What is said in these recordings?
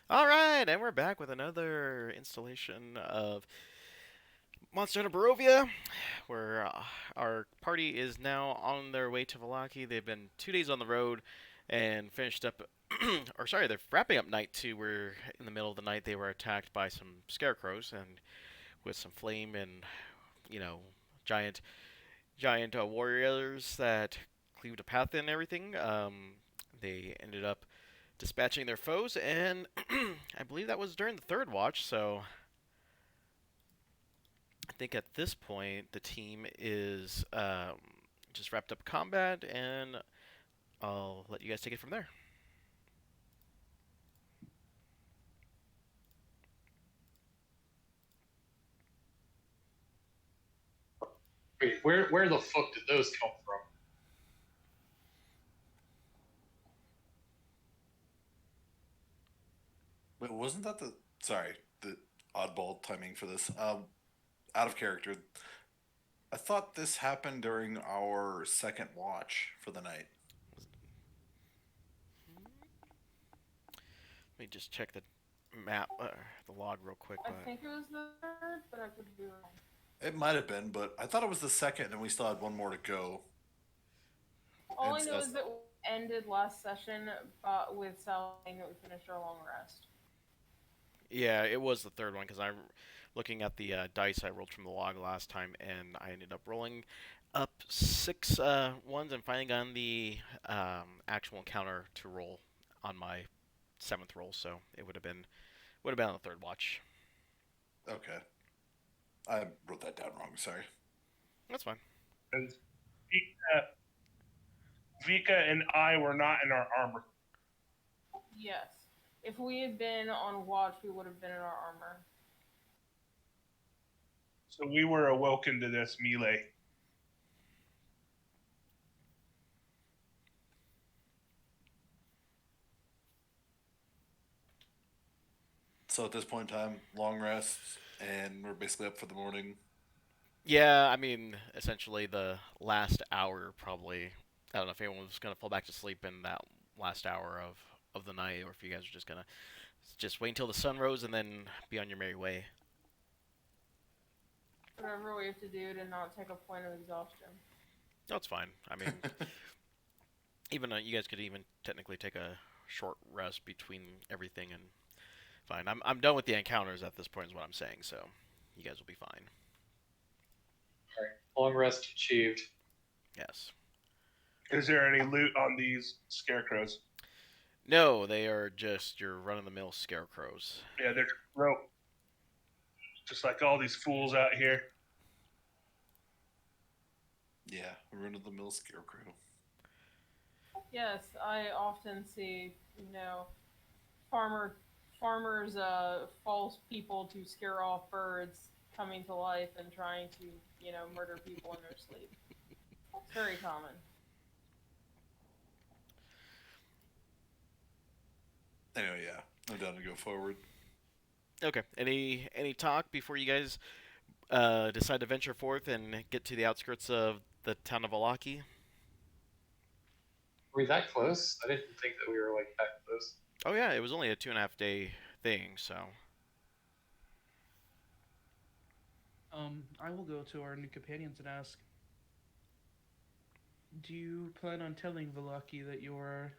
All right, and we're back with another installation of Monster Hunter Barovia, where our party is now on their way to Valaki. They've been 2 days on the road and finished up, or sorry, they're wrapping up night two. Where in the middle of the night they were attacked by some scarecrows and with some flame and you know giant warriors that cleaved a path and everything. They ended up dispatching their foes, and I believe that was during the third watch. So I think at this point the team is just wrapped up combat, and I'll let you guys take it from there. Wait, where the fuck did those come from? Wait, wasn't that the sorry, the oddball timing for this? Out of character. I thought this happened during our second watch for the night. Let me just check the map, the log real quick. I But think it was the third, but I could be wrong. It might have been, but I thought it was the second, and we still had one more to go. All I And know is that we ended last session with Sal saying that we finished our long rest. yeah, it was the third one because I'm looking at the dice I rolled from the log last time, and I ended up rolling up six ones and finally got the actual encounter to roll on my seventh roll. So it would have been on the third watch. okay, I wrote that down wrong. Sorry. That's fine. Because Vika and I were not in our armor. Yes. If we had been on watch, we would have been in our armor. So we were awoken to this melee. So at this point in time, long rest, and we're basically up for the morning. Yeah, I mean, essentially the last hour probably. I don't know if anyone was gonna fall back to sleep in that last hour of the night, or if you guys are just gonna just wait until the sun rose and then be on your merry way. Whatever we have to do to not take a point of exhaustion. That's fine. I mean, even you guys could even technically take a short rest between everything and fine. I'm done with the encounters at this point, is what I'm saying. So you guys will be fine. All right, long rest achieved. Yes. Is there any loot on these scarecrows? No, they are just your run of the mill scarecrows. Yeah, they're rope. Just like all these fools out here. Yeah, run of the mill scarecrow. Yes, I often see, farmer farmers false people to scare off birds coming to life and trying to, murder people in their sleep. It's very common. Anyway, yeah, I'm down to go forward. Okay. Any talk before you guys decide to venture forth and get to the outskirts of the town of Alaki? Were we that close? I didn't think that we were like that close. Oh yeah, it was only a 2.5 day thing, so I will go to our new companions and ask, do you plan on telling Velaki that you're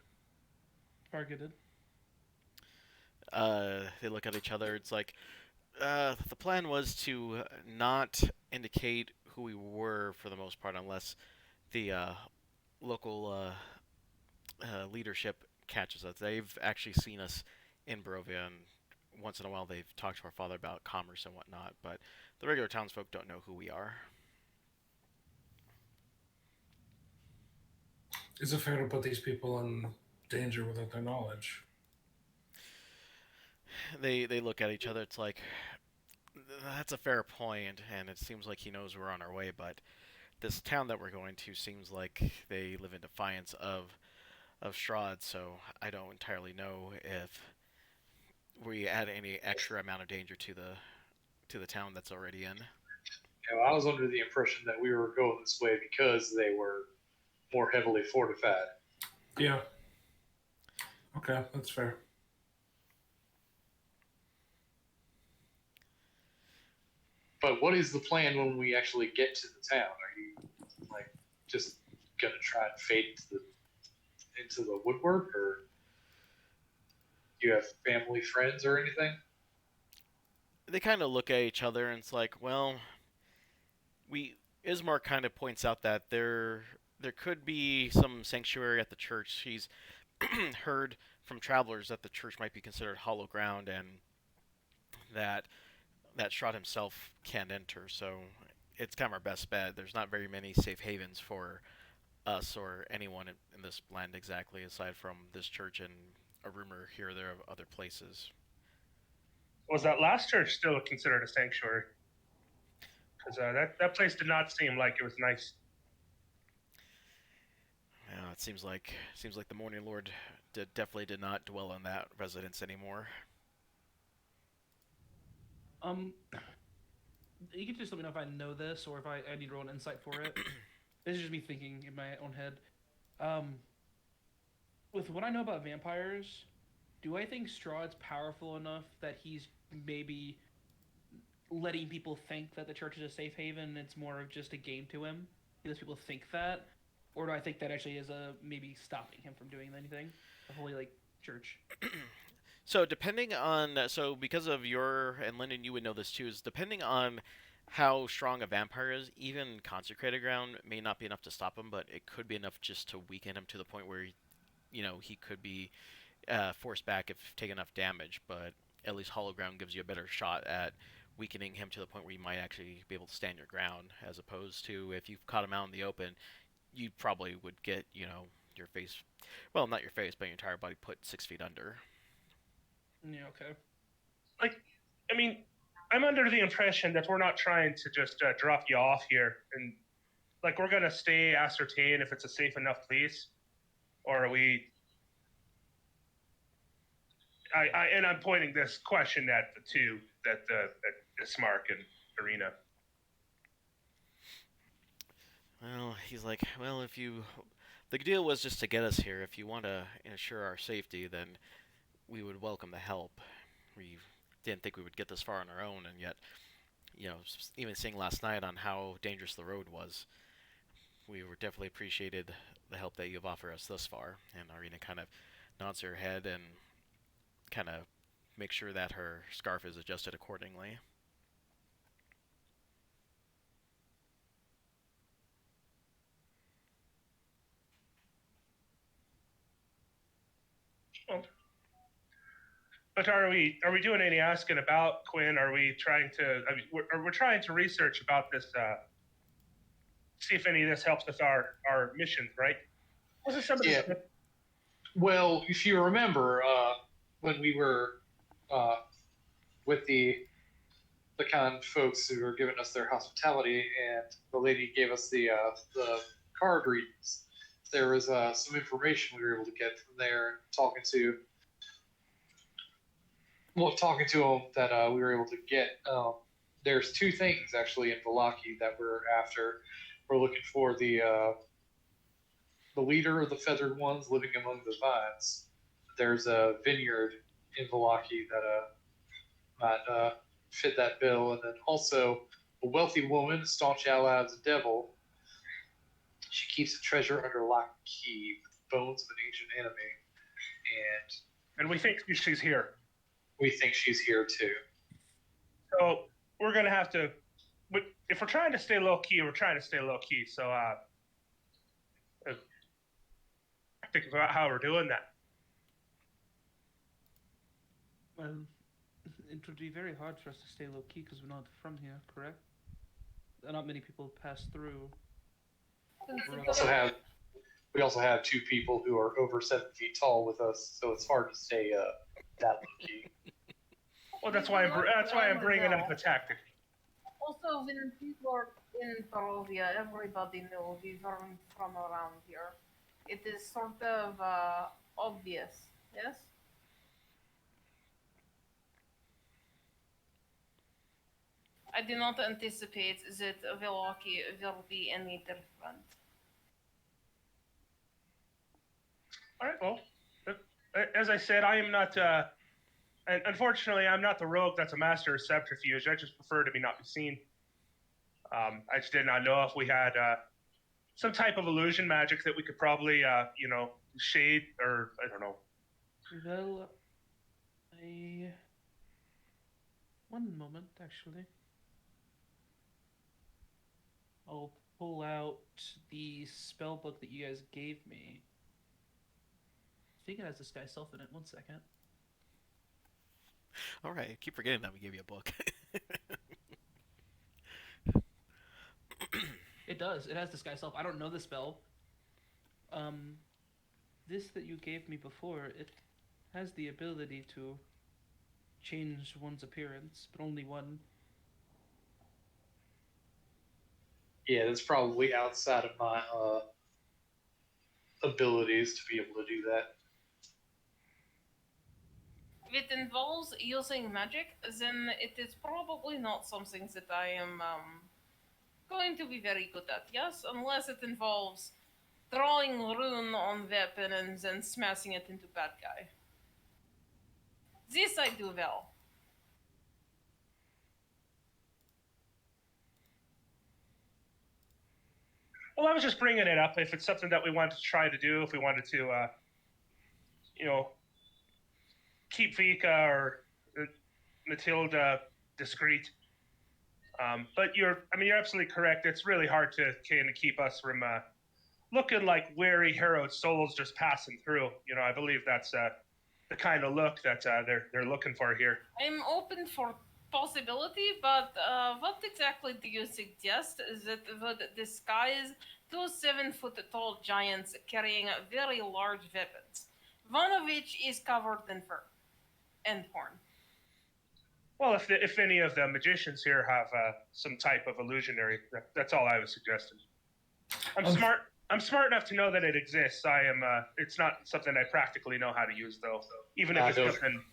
targeted? they look at each other. It's like the plan was to not indicate who we were for the most part, unless the local leadership catches us. They've actually seen us in Barovia, and once in a while they've talked to our father about commerce and whatnot. But the regular townsfolk don't know who we are. Is it fair to put these people in danger without their knowledge? They look at each other. It's like that's a fair point, and it seems like he knows we're on our way. But this town that we're going to seems like they live in defiance of Strahd. So I don't entirely know if we add any extra amount of danger to the town that's already in. I was under the impression that we were going this way because they were more heavily fortified. Yeah. Okay, that's fair. But what is the plan when we actually get to the town? Are you like just gonna try and fade into the woodwork, or do you have family, friends, or anything? They kind of look at each other, and it's like, well, we Ismar kind of points out that there could be some sanctuary at the church. He's heard from travelers that the church might be considered hollow ground, and that Strahd himself can't enter. So it's kind of our best bet. There's not very many safe havens for us or anyone in this land exactly, aside from this church and a rumor here or there of other places. Was that last church still considered a sanctuary? Because that place did not seem like it was nice. Yeah, it seems like the Morning Lord definitely did not dwell in that residence anymore. Um, you can just let me know if I know this or if I need to roll an insight for it. This is just me thinking in my own head. Um, with what I know about vampires, do I think Strahd's powerful enough that he's maybe letting people think that the church is a safe haven and it's more of just a game to him? He lets people think that? Or do I think that actually is a maybe stopping him from doing anything? The holy like church. So depending on because of your and Lyndon, you would know this too. Is depending on how strong a vampire is, even consecrated ground may not be enough to stop him, but it could be enough just to weaken him to the point where he could be forced back if taking enough damage. But at least hollow ground gives you a better shot at weakening him to the point where you might actually be able to stand your ground, as opposed to if you've caught him out in the open, you probably would get your face, well, not your face, but your entire body put 6 feet under. Yeah, okay. Like, I mean, I'm under the impression that we're not trying to just drop you off here, and like we're gonna stay, ascertain if it's a safe enough place, or are we? And I'm pointing this question at the two that Smart and Arena. Well, he's like, well, if you, the deal was just to get us here. If you want to ensure our safety, then we would welcome the help. We didn't think we would get this far on our own, and yet, even seeing last night on how dangerous the road was, we were definitely appreciated the help that you've offered us thus far. And Arena kind of nods her head and kind of makes sure that her scarf is adjusted accordingly. Well, but are we doing any asking about Quinn? Are we trying to? I mean, we're trying to research about this. See if any of this helps with our missions, right? Was it somebody? Yeah. Well, if you remember, when we were with the kind folks who were giving us their hospitality, and the lady gave us the card readings, there was some information we were able to get from there. Talking to them that we were able to get. There's two things actually in Valaki that we're after. We're looking for the leader of the feathered ones living among the vines. There's a vineyard in Valaki that might fit that bill, and then also a wealthy woman, staunch ally of the devil. She keeps a treasure under lock and key with the bones of an ancient enemy, And we think she's here. we think she's here too. So we're gonna have to. If we're trying to stay low key, we're trying to stay low key. So think about how we're doing that. Well, it would be very hard for us to stay low key because we're not from here, correct? Not many people pass through. We also have two people who are over 7 feet tall with us, so it's hard to stay that low key. Well, that's why I'm bringing up the tactic. Also, when people are in Barovia, everybody knows we aren't from around here. It is sort of obvious, yes? I do not anticipate that Velaki will be any different. All right. Well, as I said, I am not. And unfortunately, I'm not the rogue that's a master of subterfuge. I just prefer to be not be seen. I just did not know if we had some type of illusion magic that we could probably, shade or I don't know. Well, I. One moment, actually. I'll pull out the spell book that you guys gave me. I think it has this guy's self in it. One second. All right, I keep forgetting that we gave you a book. It does. It has this guy's self. I don't know the spell. Um, this that you gave me before, it has the ability to change one's appearance, but only one. Yeah, that's probably outside of my abilities to be able to do that. If it involves using magic, then it is probably not something that I am going to be very good at. Yes, unless it involves drawing rune on weapon and then smashing it into bad guy. This I do well. Well, I was just bringing it up if it's something that we wanted to try to do, if we wanted to, keep Vika or Matilda discreet. But you're absolutely correct. It's really hard to kind of keep us from looking like weary, harrowed souls just passing through. I believe that's the kind of look that they're looking for here. I'm open for possibility, but what exactly do you suggest that would disguise two 7-foot tall giants carrying very large weapons, one of which is covered in fur and horn? Well, if any of the magicians here have some type of illusionary, that's all I was suggesting. I'm smart. I'm smart enough to know that it exists. I am. It's not something I practically know how to use, though. Even if it's something.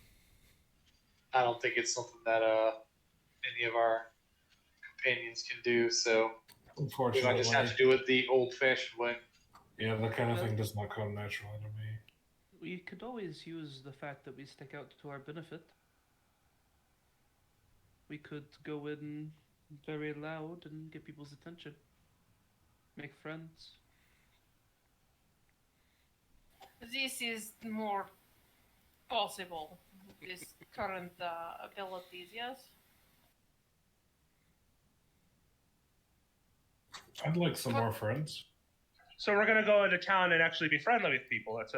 I don't think it's something that any of our companions can do. So we Unfortunately, might just have to do it the old-fashioned way. yeah, that kind of thing does not come naturally to me. We could always use the fact that we stick out to our benefit. We could go in very loud and get people's attention. Make friends. This is more possible with current abilities, yes? I'd like some more friends. So we're gonna go into town and actually be friendly with people. That's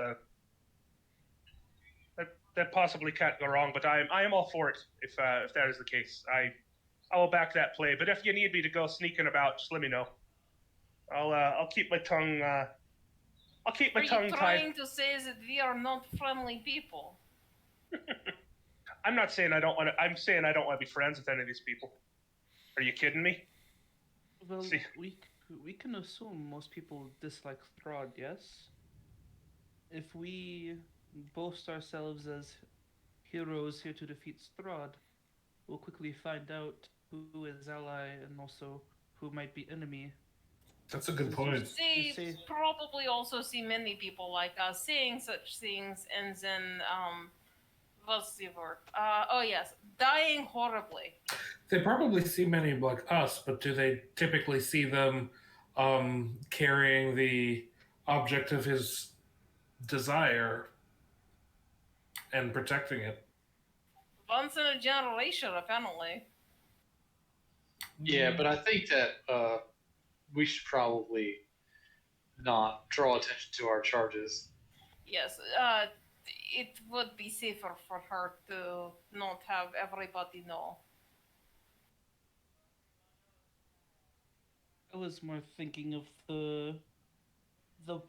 that possibly can't go wrong. But I am all for it if that is the case. I will back that play. But if you need me to go sneaking about, just let me know. I'll keep my tongue. I'll keep my tongue tied. Are you trying to say that we are not friendly people? I'm not saying I don't want to. I'm saying I don't want to be friends with any of these people. Are you kidding me? Well, we can assume most people dislike Throd, yes? If we boast ourselves as heroes here to defeat Strahd, we'll quickly find out who is ally and also who might be enemy. That's a good point. They probably also see many people like us saying such things and then, what's the word? Oh yes, dying horribly. They probably see many like us, but do they typically see them carrying the object of his desire and protecting it? Once in a generation, apparently. Yeah, but I think that we should probably not draw attention to our charges. Yes, it would be safer for her to not have everybody know. I was more thinking of the oh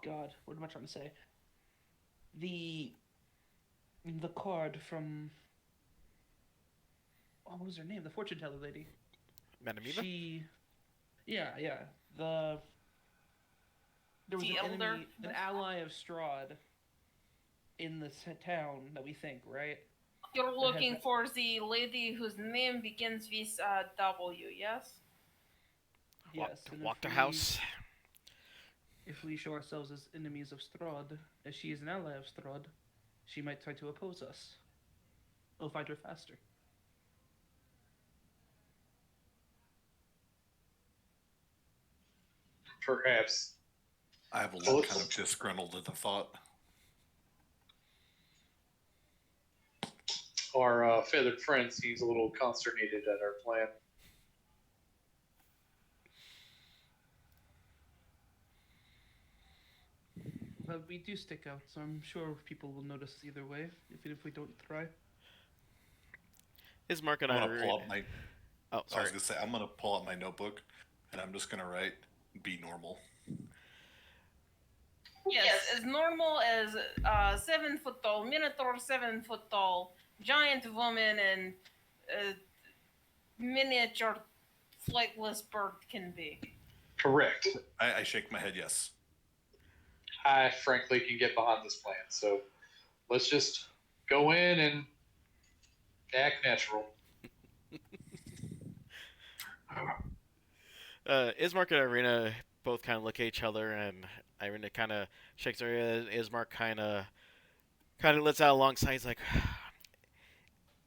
god, what am I trying to say? The card from what was her name? The fortune teller lady. Manamiva? Yeah. There was an ally of Strahd in this town that we think, right? You're looking for the lady whose name begins with W, yes? Yes. Walked her house. If we show ourselves as enemies of Strahd, as she is an ally of Strahd, she might try to oppose us. We'll find her faster. Perhaps. I have a So look let's- kind of disgruntled at the thought. Our feathered friend seems a little consternated at our plan. But we do stick out, so I'm sure people will notice either way, even if we don't try. Ismark and I'm I gonna are. pull up my. Oh, I was sorry. gonna say I'm gonna pull out my notebook, and I'm just gonna write "be normal." Yes, as normal as 7 foot tall, Minotaur 7 foot tall, giant woman, and miniature flightless bird can be. Correct. I shake my head yes. I frankly can get behind this plan. So let's just go in and act natural. Ismark and Irina both kind of look at each other, and Irina kind of shakes her head. Ismark kind of lets out a long sigh. He's like,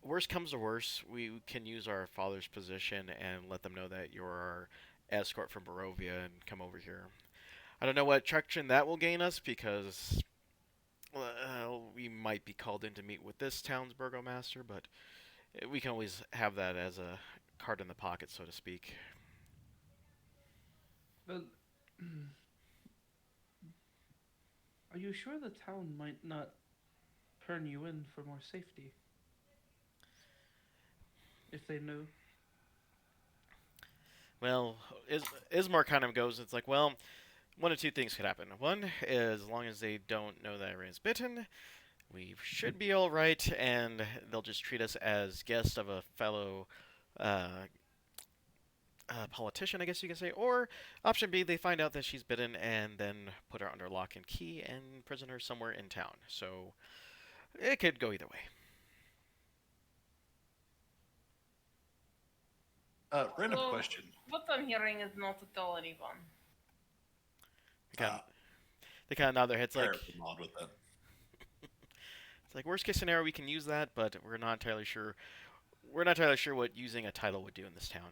worst comes to worst, we can use our father's position and let them know that you're our escort from Barovia and come over here. I don't know what traction that will gain us because we might be called in to meet with this town's burgomaster, but we can always have that as a card in the pocket, so to speak. But are you sure the town might not turn you in for more safety? If they know. Well, Ismar kind of goes, it's like, well, one of two things could happen. One is, as long as they don't know that Irina's bitten, we should be all right, and they'll just treat us as guests of a fellow uh, politician, I guess you can say. Or option B, they find out that she's bitten and then put her under lock and key and imprison her somewhere in town. So it could go either way. Random Well, question. What I'm hearing is not to tell anyone. They kind of nod their heads like, Fair nod with that. it's like worst case scenario, we can use that, but we're not entirely sure. We're not entirely sure what using a title would do in this town.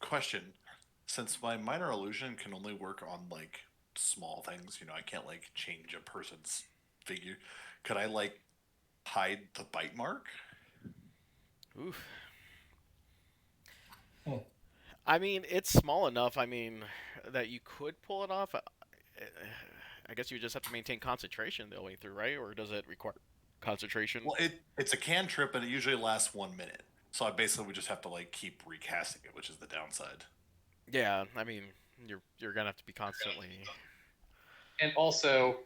Question. Since my minor illusion can only work on like small things, I can't like change a person's figure. Could I like hide the bite mark? Oof. Oh. I mean, it's small enough. I mean, that you could pull it off. I guess you just have to maintain concentration the way through, right? Or does it require concentration? Well, it's a cantrip and it usually lasts 1 minute. So I basically would just have to like keep recasting it, which is the downside. Yeah, I mean, you're gonna have to be constantly. And also,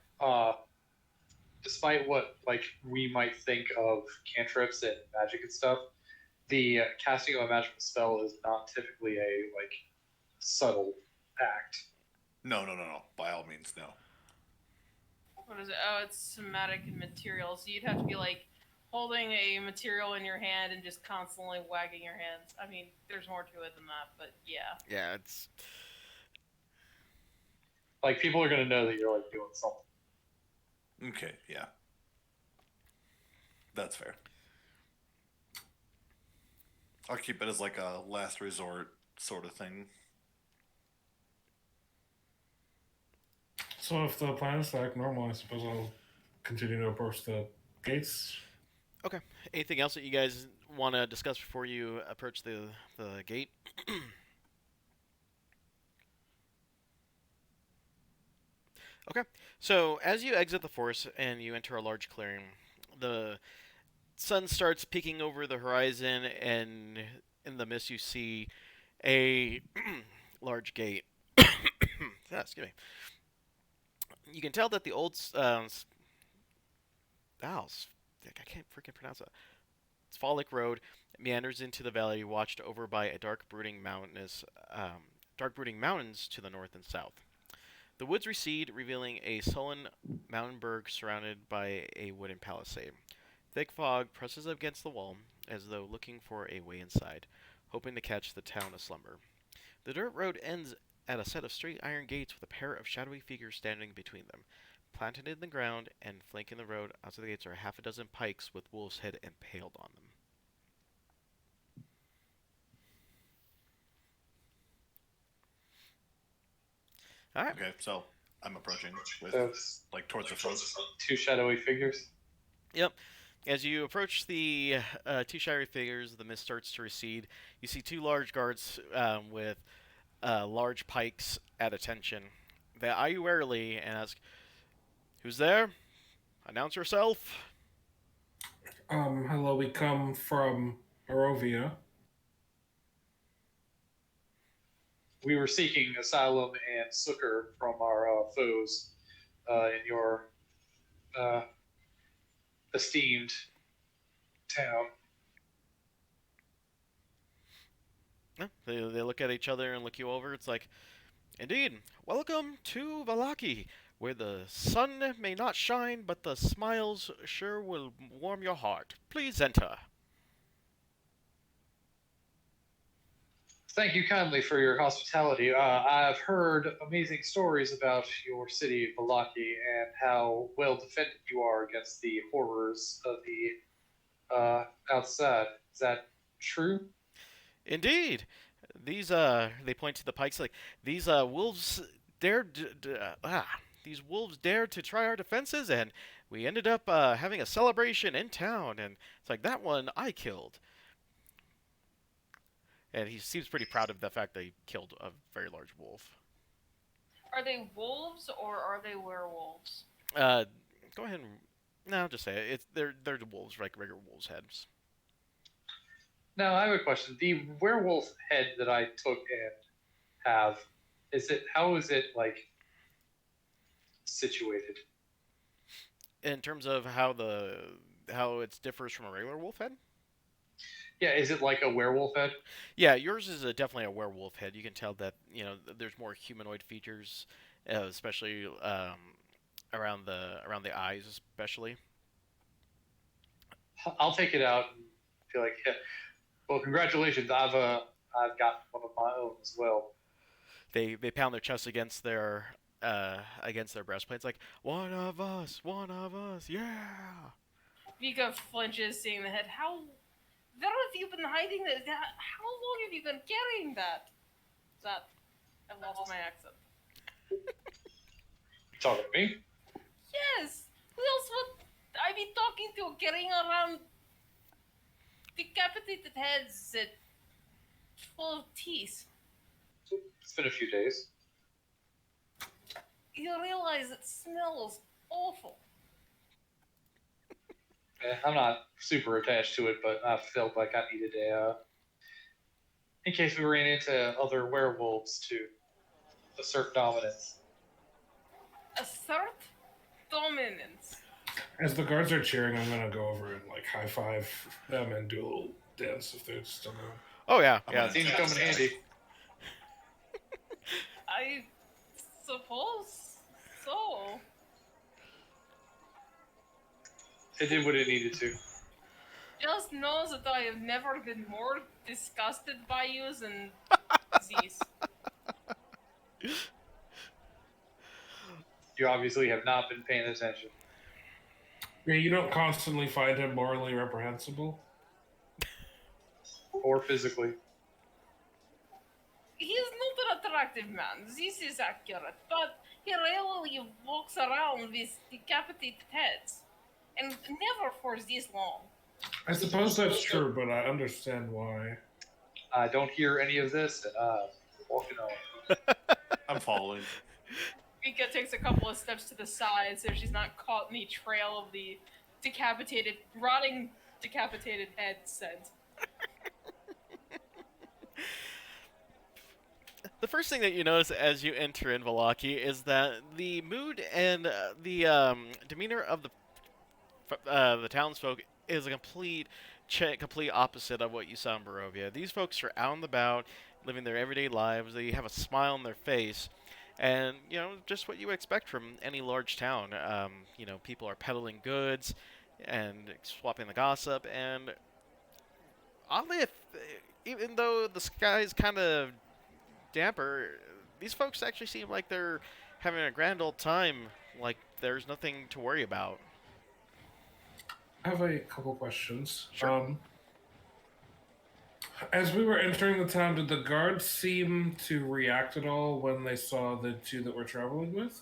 despite what like we might think of cantrips and magic and stuff, the casting of a magical spell is not typically a like subtle act. No. By all means, no. What is it? Oh, it's somatic material. So you'd have to be like holding a material in your hand and just constantly wagging your hands. I mean, there's more to it than that, but yeah. Yeah, it's. Like people are gonna know that you're like doing something. Okay, yeah. That's fair. I'll keep it as like a last resort sort of thing. So if the plan is to act normal, I suppose I'll continue to approach the gates. Okay. Anything else that you guys want to discuss before you approach the gate? Okay. So as you exit the forest and you enter a large clearing, the sun starts peeking over the horizon, and in the mist you see a large gate. Excuse me. You can tell that the old I can't freaking pronounce it. Sphalic Road meanders into the valley, watched over by a dark brooding mountains to the north and south. The woods recede, revealing a sullen mountain berg surrounded by a wooden palisade. Thick fog presses up against the wall, as though looking for a way inside, hoping to catch the town aslumber. The dirt road ends at a set of straight iron gates with a pair of shadowy figures standing between them. Planted in the ground and flanking the road outside the gates are half a dozen pikes with wolves' head impaled on them. All right. Okay, so I'm approaching with So it's like towards the front. two shadowy figures. Yep. As you approach the two shadowy figures, the mist starts to recede. You see two large guards with large pikes at attention. They eye you warily and ask, "Who's there? Announce yourself." Hello, we come from Barovia. We were seeking asylum and succor from our foes in your uh, esteemed town. Yeah, they look at each other and look you over. It's like, indeed, welcome to Valaki, where the sun may not shine, but the smiles sure will warm your heart. Please enter. Thank you kindly for your hospitality. I've heard amazing stories about your city, Valaki, and how well defended you are against the horrors of the outside. Is that true? Indeed, these they point to the pikes like these wolves dared these wolves dared to try our defenses, and we ended up having a celebration in town, and it's like that one I killed. And he seems pretty proud of the fact that he killed a very large wolf. Are they wolves or are they werewolves? Uh, Go ahead and no, just say it. They're the wolves, like regular wolves' heads. Now, I have a question. The werewolf head that I took and have, how is it like situated? In terms of how it differs from a regular wolf head. Yeah, is it like a werewolf head? Yeah, yours is definitely a werewolf head. You can tell that there's more humanoid features, especially around the eyes, especially. I'll take it out and feel like, yeah. Well, congratulations. I've got one of my own as well. They pound their chest against their breastplates, like one of us, yeah. Vika flinches, seeing the head. Where have you been hiding this? How long have you been carrying that? I lost my accent. You talking to me? Yes! Who else would I be talking to carrying around decapitated heads that full of teeth? It's been a few days. You realize it smells awful. I'm not super attached to it, but I felt like I needed in case we ran into other werewolves to assert dominance. Assert dominance. As the guards are cheering, I'm gonna go over and like high five them and do a little dance if they're still going. Oh yeah, I'm yeah. gonna Seems to come in handy. I suppose so. It did what it needed to. Just know that I have never been more disgusted by you than these. You obviously have not been paying attention. Yeah, you don't constantly find him morally reprehensible. Or physically. He is not an attractive man, this is accurate, but he rarely walks around with decapitated heads. And never for this long. I suppose that's true, but I understand why. I don't hear any of this, and I'm walking on. I'm following. Mika takes a couple of steps to the side so she's not caught in the trail of the rotting decapitated head scent. The first thing that you notice as you enter in Valaki is that the mood and the demeanor of the townsfolk is a complete opposite of what you saw in Barovia. These folks are out and about, living their everyday lives. They have a smile on their face, and just what you expect from any large town. People are peddling goods and swapping the gossip, and oddly, even though the sky's kind of damper, these folks actually seem like they're having a grand old time. Like there's nothing to worry about. I have a couple questions. Sure. As we were entering the town, did the guards seem to react at all when they saw the two that we're traveling with?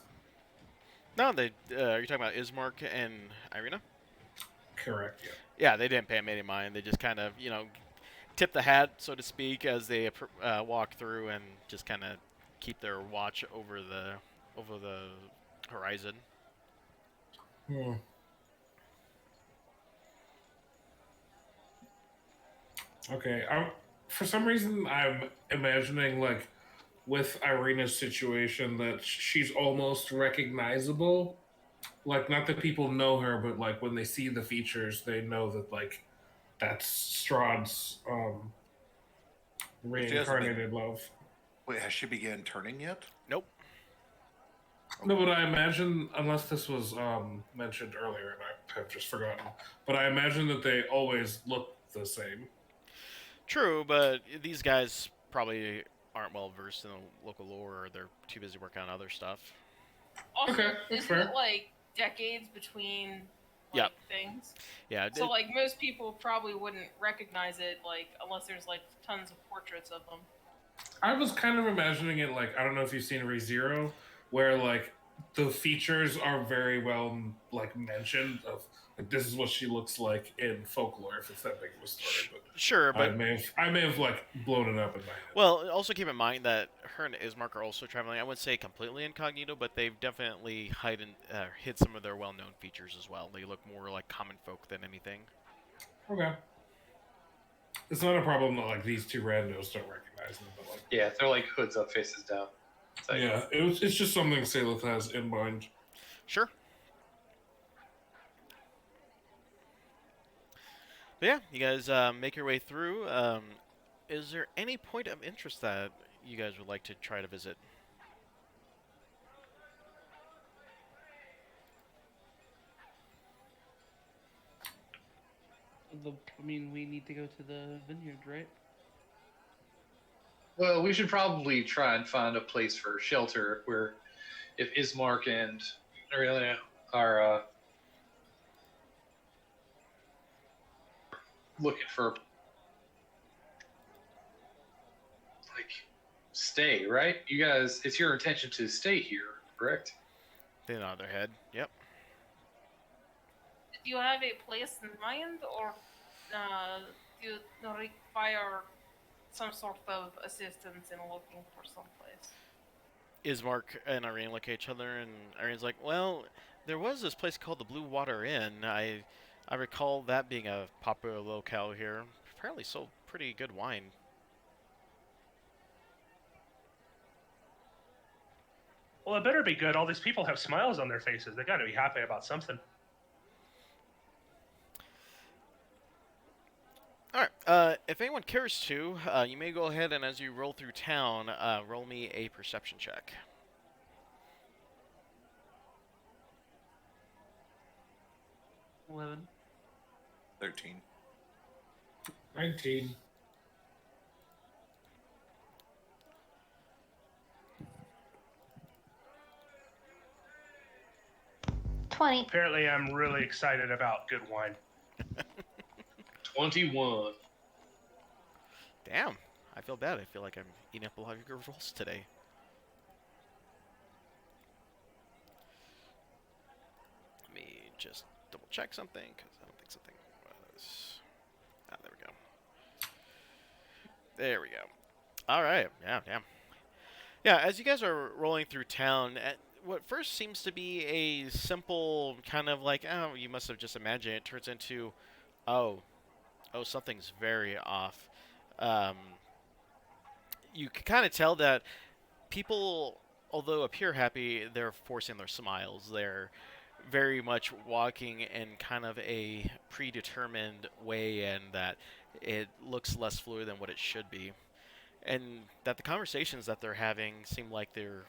No, they. You're talking about Ismark and Irina? Correct, yeah. Yeah, they didn't pay him any mind. They just kind of, tip the hat, so to speak, as they walk through and just kind of keep their watch over the horizon. Hmm. Okay. For some reason, I'm imagining, like, with Irina's situation, that she's almost recognizable. Like, not that people know her, but, like, when they see the features, they know that, like, that's Strahd's She hasn't been. reincarnated love. Wait, has she began turning yet? Nope. No, but I imagine, unless this was mentioned earlier and I have just forgotten, but I imagine that they always look the same. True, but these guys probably aren't well versed in the local lore, or they're too busy working on other stuff. Also, Okay, that's isn't fair. it like decades between Yep. things? Yeah. So like most people probably wouldn't recognize it like unless there's like tons of portraits of them. I was kind of imagining it like, I don't know if you've seen ReZero, where like the features are very well like mentioned of like this is what she looks like in folklore if it's that big of a story, but Sure, I but may have like blown it up in my head. well, also keep in mind that her and Ismark are also traveling. I wouldn't say completely incognito, but they've definitely hid some of their well-known features as well. They look more like common folk than anything. Okay. It's not a problem that like these two randos don't recognize them, but like Yeah, they're like hoods up, faces down. It's like, yeah, it's just something Salith has in mind. Sure. But yeah, you guys make your way through. Is there any point of interest that you guys would like to try to visit? We need to go to the vineyard, right? well, we should probably try and find a place for shelter where if Ismark and Aurelia are looking for like stay, right? You guys, it's your intention to stay here, correct? They nod their head. Yep. Do you have a place in mind, or do you require some sort of assistance in looking for some place? Ismark and Irene look at each other, and Irene's like, "Well, there was this place called the Blue Water Inn. I recall that being a popular locale here. Apparently sold pretty good wine." Well, it better be good. All these people have smiles on their faces. They got to be happy about something. All right. If anyone cares to, you may go ahead and as you roll through town, roll me a perception check. 11. 13. 19. Apparently, I'm really excited about good wine. 21. Damn. I feel bad. I feel like I'm eating up a lot of your rolls today. Let me just double check something, because I don't think something was... Ah, there we go. There we go. All right. Yeah, yeah. Yeah, as you guys are rolling through town, what first seems to be a simple kind of like, oh, you must have just imagined it, turns into, oh, something's very off. Um, you can kind of tell that people, although appear happy, they're forcing their smiles. They're very much walking in kind of a predetermined way, and that it looks less fluid than what it should be. And that the conversations that they're having seem like they're,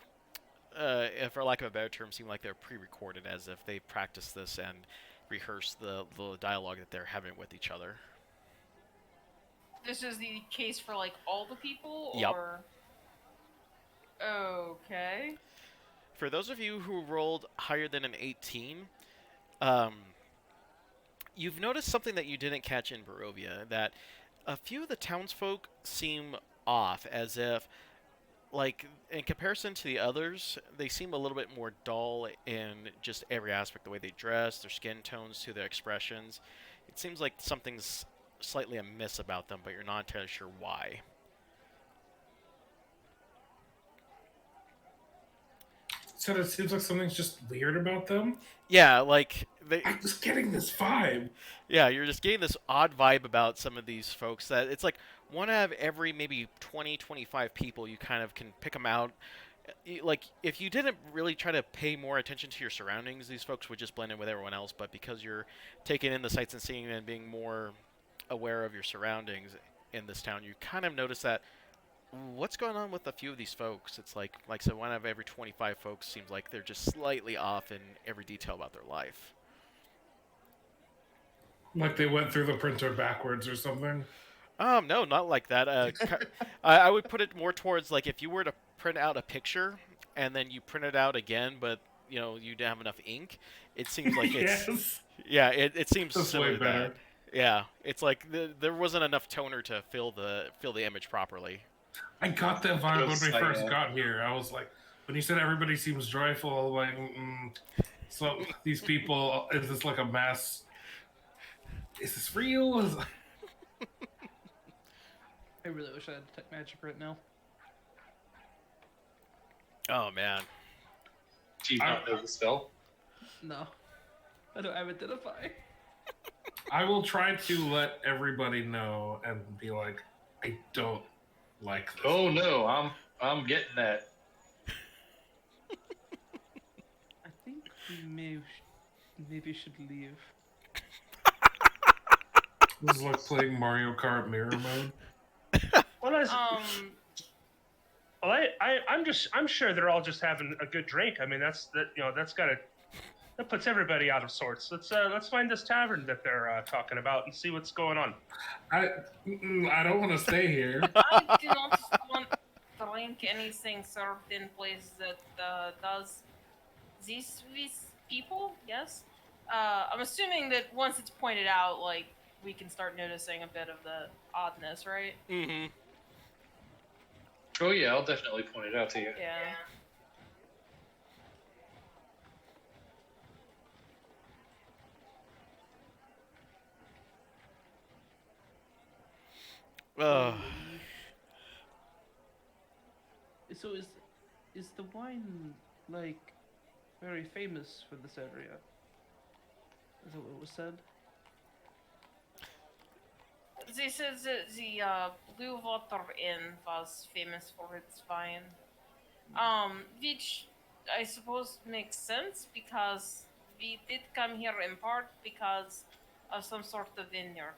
for lack of a better term, seem like they're pre-recorded, as if they practiced this and rehearsed the dialogue that they're having with each other. This is the case for like all the people, Yep. or okay. For those of you who rolled higher than an 18, you've noticed something that you didn't catch in Barovia, that a few of the townsfolk seem off, as if, like, in comparison to the others, they seem a little bit more dull in just every aspect, the way they dress, their skin tones, to their expressions. It seems like something's slightly amiss about them, but you're not entirely sure why. So it seems like something's just weird about them. Yeah, like I'm just getting this vibe. yeah, you're just getting this odd vibe about some of these folks that it's like one out of every maybe 20, 25 people you kind of can pick them out. Like if you didn't really try to pay more attention to your surroundings, these folks would just blend in with everyone else, but because you're taking in the sights and seeing and being more aware of your surroundings in this town, you kind of notice that what's going on with a few of these folks. It's like I said, one out of every 25 folks seems like they're just slightly off in every detail about their life. Like they went through the printer backwards or something. No, not like that. I would put it more towards like if you were to print out a picture and then you print it out again, but you didn't have enough ink. It seems like it's Yes. yeah. It seems That's similar way to that. better. Yeah, it's like there wasn't enough toner to fill the image properly. I got that vibe when Just we like, first got here. I was like, when you said everybody seems joyful, like, so these people, is this like a mass? Is this real? I really wish I had detect magic right now. Oh man. do you not know the spell? No, I don't have identify. I will try to let everybody know and be like, I don't like this. Oh no, I'm getting that. I think we maybe should leave. This is like playing Mario Kart mirror mode. Well, Um, I'm sure they're all just having a good drink. I mean, that puts everybody out of sorts. Let's find this tavern that they're talking about and see what's going on. I don't want to stay here. I do not want to drink anything served in place that does this with people. Yes. I'm assuming that once it's pointed out, like we can start noticing a bit of the oddness, right? Mm-hmm. Oh yeah, I'll definitely point it out to you. Yeah. Ugh. So is the wine like very famous for this area? Is that what was said? This is the Blue Water Inn was famous for its wine. Which I suppose makes sense because we did come here in part because of some sort of vineyard.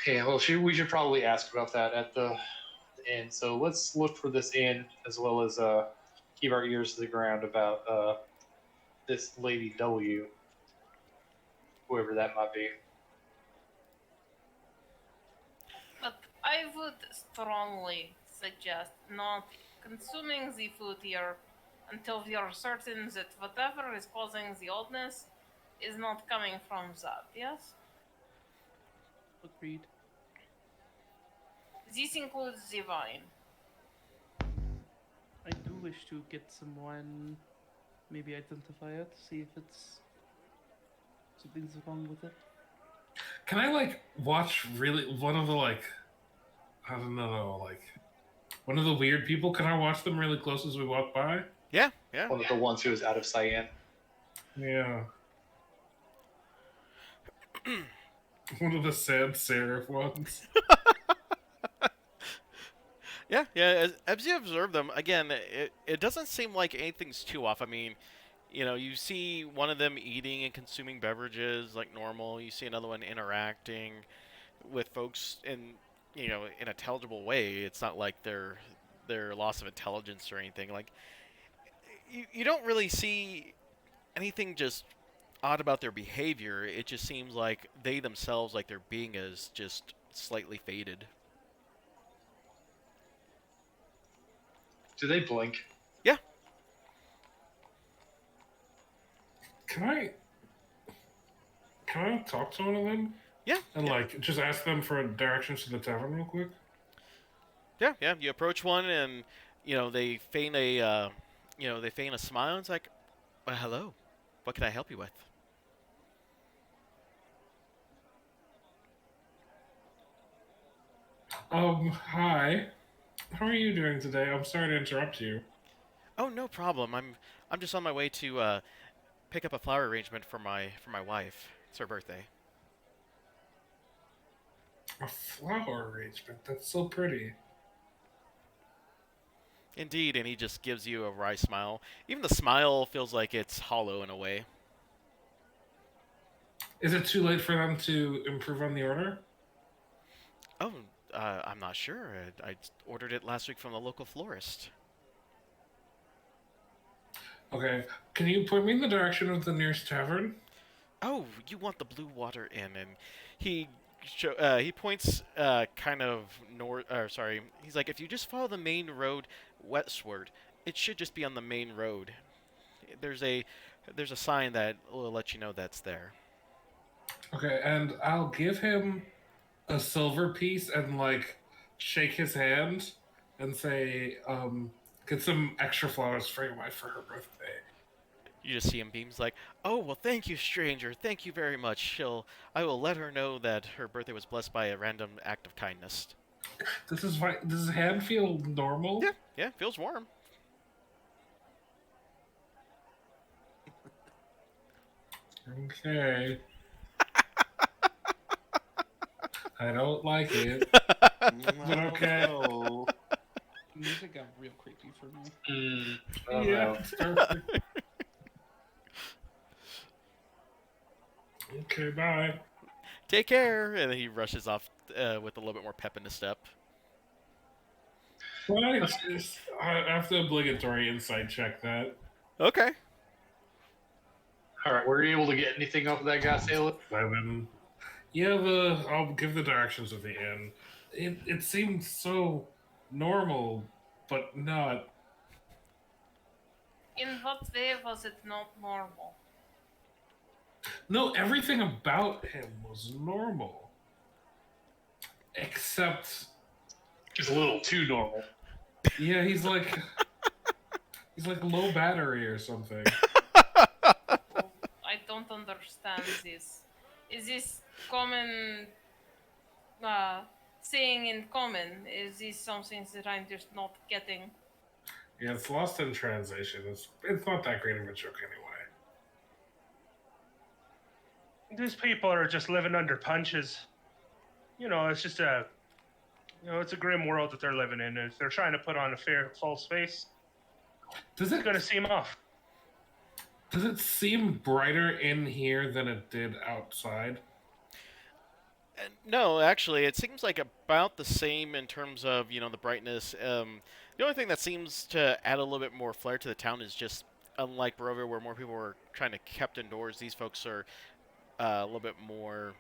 Yeah, well, we should probably ask about that at the inn. So let's look for this inn as well as keep our ears to the ground about this Lady W, whoever that might be. But I would strongly suggest not consuming the food here until we are certain that whatever is causing the oddness is not coming from that, yes? Agreed. This includes the wine. I do wish to get some wine, maybe identify it, see if it's something's wrong with it. Can I like watch really one of the like I don't know like one of the weird people? Can I watch them really close as we walk by? Yeah, yeah. One of the ones who is out of cyan. Yeah. One of the sad serif ones. Yeah, yeah. As you observe them, again, it doesn't seem like anything's too off. I mean, you see one of them eating and consuming beverages like normal. You see another one interacting with folks in a intelligible way. It's not like their loss of intelligence or anything. Like you don't really see anything just odd about their behavior. It just seems like they themselves, like their being, is just slightly faded. Do they blink? Yeah. Can I talk to one of them Yeah, and yeah, like just ask them for directions to the tavern real quick? yeah, yeah. You approach one, and they feign a smile. And it's like, well, hello. What can I help you with? Hi. How are you doing today? I'm sorry to interrupt you. Oh, no problem. I'm just on my way to pick up a flower arrangement for my wife. It's her birthday. A flower arrangement. That's so pretty. Indeed, and he just gives you a wry smile. Even the smile feels like it's hollow in a way. Is it too late for them to improve on the order? Oh, I'm not sure. I ordered it last week from the local florist. Okay. Can you point me in the direction of the nearest tavern? Oh, you want the Blue Water Inn, and he he points kind of north. Or sorry, he's like, if you just follow the main road westward, it should just be on the main road. There's a there's a sign that will let you know that's there. Okay, and I'll give him a silver piece and like shake his hand and say, get some extra flowers for your wife for her birthday. You just see him beams like, "Oh, well, thank you, stranger. Thank you very much. I will let her know that her birthday was blessed by a random act of kindness." Does his hand feel normal? Yeah, yeah, feels warm. Okay. I don't like it, but I don't okay. know. Music got real creepy for me. I don't Yeah, know. it's perfect. Okay, bye. Take care, and then he rushes off with a little bit more pep in his step. Right. I have to obligatory insight check that. Okay. All right, were you able to get anything off of that guy, Taylor? 7. Yeah, I'll give the directions of the inn. It seemed so normal, but not. In what way was it not normal? No, everything about him was normal, except Just a little too normal. yeah, he's like low battery or something. Oh, I don't understand this. Is this common saying in common? Is this something that I'm just not getting? Yeah, it's lost in translation. It's not that great of a joke anyway. These people are just living under punches. It's just it's a grim world that they're living in. If they're trying to put on a false face, Does it's it going to seem off. does it seem brighter in here than it did outside? No, actually, it seems like about the same in terms of the brightness. The only thing that seems to add a little bit more flair to the town is just unlike Barovia, where more people were trying to kept indoors. These folks are a little bit more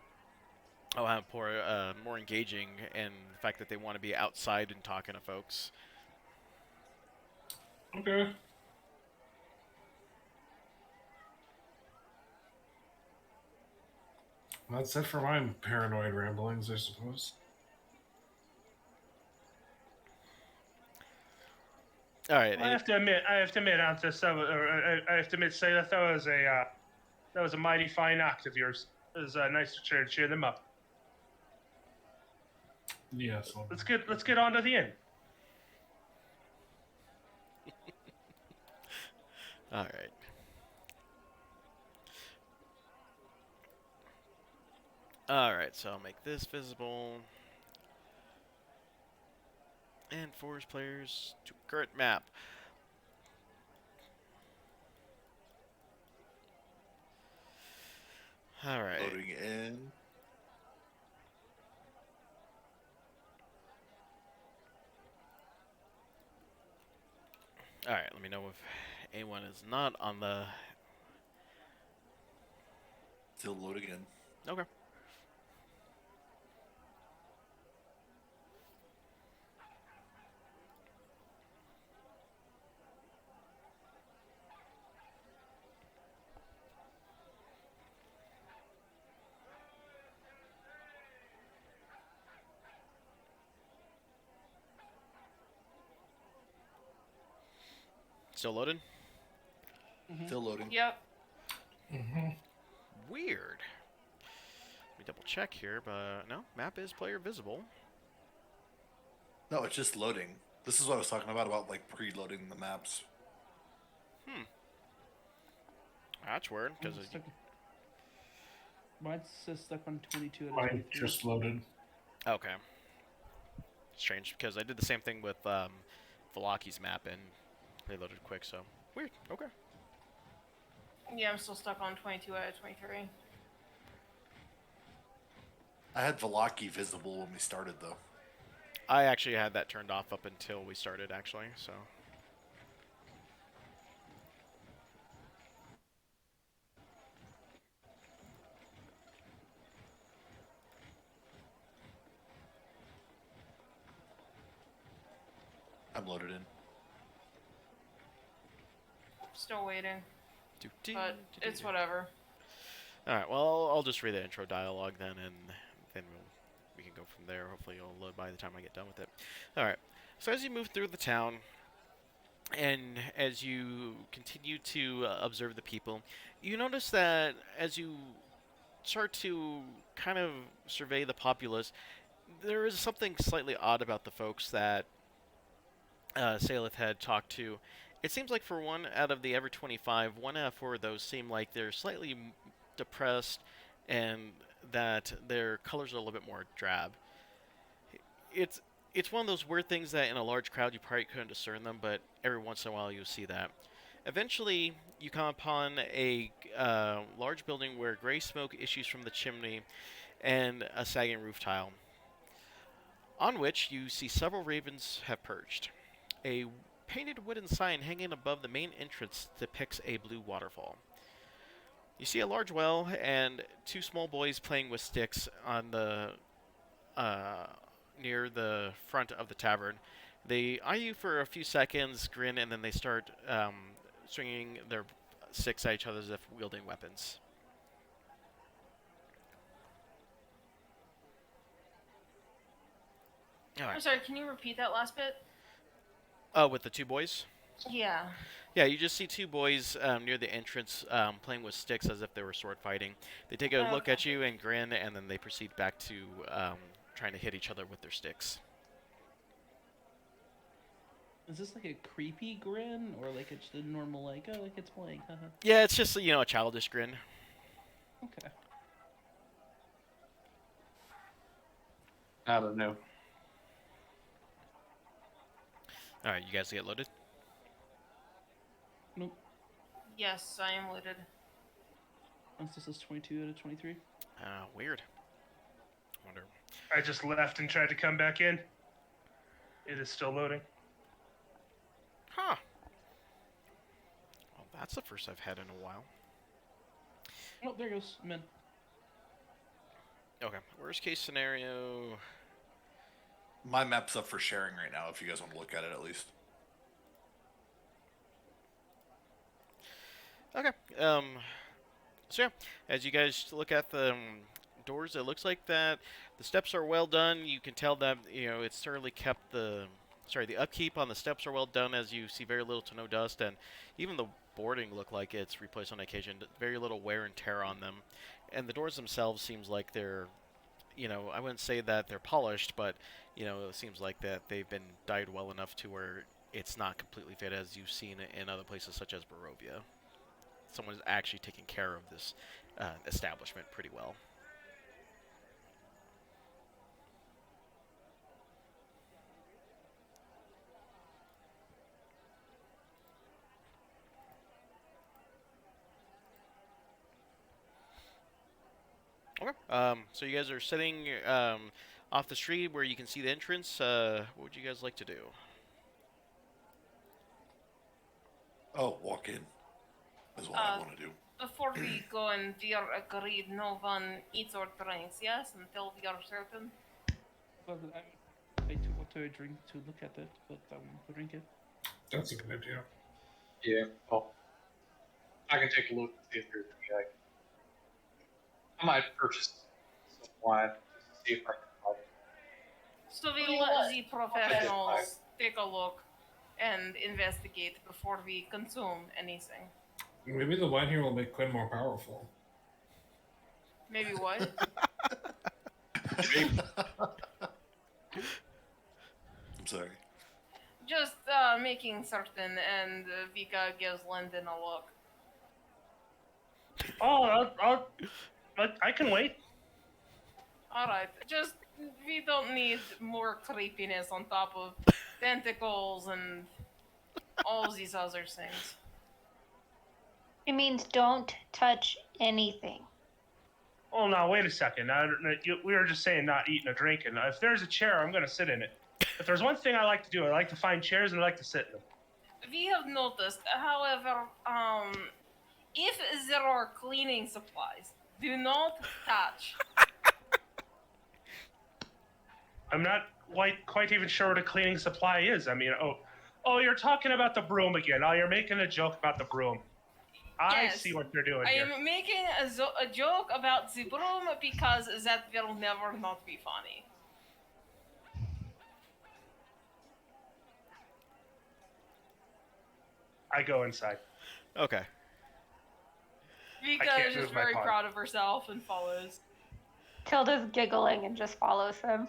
more engaging in the fact that they want to be outside and talking to folks. Okay. That's it for my paranoid ramblings, I suppose. All right. I have to admit, I have to admit, say that that was a mighty fine act of yours. It was nice to cheer them up. Yes. Let's get on to the inn. All right. All right. So I'll make this visible. And force players to current map. All right. Loading in. All right. Let me know if anyone is not on the. Still loading in. Okay. Still loaded? Still loading. Yep. Mm-hmm. Weird. Let me double check here, but no, map is player visible. No, it's just loading. This is what I was talking about like preloading the maps. That's weird, because Mine says stuck on 22 out of Mine 23. just loaded. okay. Strange, because I did the same thing with Valaki's map, and they loaded quick, so weird. Okay. Yeah, I'm still stuck on 22 out of 23. I had Velaki visible when we started, though. I actually had that turned off up until we started, actually, so. I'm loaded in. Still waiting, Doo-doo, but doo-doo. it's whatever. Alright, well, I'll just read the intro dialogue then, and then we can go from there. Hopefully it'll load by the time I get done with it. Alright, so as you move through the town, and as you continue to observe the people, you notice that as you start to kind of survey the populace, there is something slightly odd about the folks that Salith had talked to. It seems like for one out of the ever 25, 1 out of 4 of those seem like they're slightly depressed and that their colors are a little bit more drab. It's it's one of those weird things that in a large crowd you probably couldn't discern them, but every once in a while you'll see that. Eventually, you come upon a large building where gray smoke issues from the chimney and a sagging roof tile, on which you see several ravens have perched. A painted wooden sign hanging above the main entrance depicts a blue waterfall. You see a large well and 2 small boys playing with sticks on the uh, near the front of the tavern. They eye you for a few seconds, grin, and then they start swinging their sticks at each other as if wielding weapons. All I'm right. sorry, can you repeat that last bit? Oh, with the 2 boys? Yeah. Yeah, you just see 2 boys near the entrance playing with sticks as if they were sword fighting. They take a look Okay. at you and grin, and then they proceed back to trying to hit each other with their sticks. Is this like a creepy grin, or like it's the normal like, oh, like it's playing? Haha. Yeah, it's just, a childish grin. Okay. I don't know. All right, you guys get loaded? Nope. Yes, I am looted. Mine still says 22 out of 23. Weird. Wonder. I just left and tried to come back in. It is still loading. Huh. Well, that's the first I've had in a while. Oh, there goes. I'm in. Okay, worst case scenario. My map's up for sharing right now, if you guys want to look at it at least. Okay. So yeah, as you guys look at the doors, it looks like that the steps are well done. You can tell that it's certainly kept the upkeep on the steps are well done, as you see very little to no dust, and even the boarding look like it's replaced on occasion. Very little wear and tear on them, and the doors themselves seems like they're I wouldn't say that they're polished, but it seems like that they've been dyed well enough to where it's not completely faded, as you've seen it in other places such as Barovia. Someone's actually taking care of this establishment pretty well. Okay. So you guys are sitting off the street where you can see the entrance. What would you guys like to do? Oh, walk in is what I want to do. Before we go in, we are agreed no one eats or drinks, yes? Until we are certain. But I pay to what to drink to look at it, but I won't drink it. That's a good idea. Yeah. Well, I can take a look and see if there's any. I might purchase some wine just to see if I can buy it. So we let the professionals take a look and investigate before we consume anything. Maybe the wine here will make Quinn more powerful. Maybe what? I'm sorry. Just making certain, and Vika gives Lyndon a look. Oh, I can wait. Alright, just we don't need more creepiness on top of tentacles and all these other things. It means don't touch anything. Oh, now wait a second. We were just saying not eating or drinking. If there's a chair, I'm going to sit in it. If there's one thing I like to do, I like to find chairs and I like to sit in them. We have noticed, however, if there are cleaning supplies, do not touch. I'm not quite even sure what a cleaning supply is. I mean, oh, you're talking about the broom again. Oh, you're making a joke about the broom. I Yes, see what they're doing I here. am making a joke about the broom because that will never not be funny. I go inside. Okay. Vika can't is just move my very paw. proud of herself and follows. Tilda's giggling and just follows him.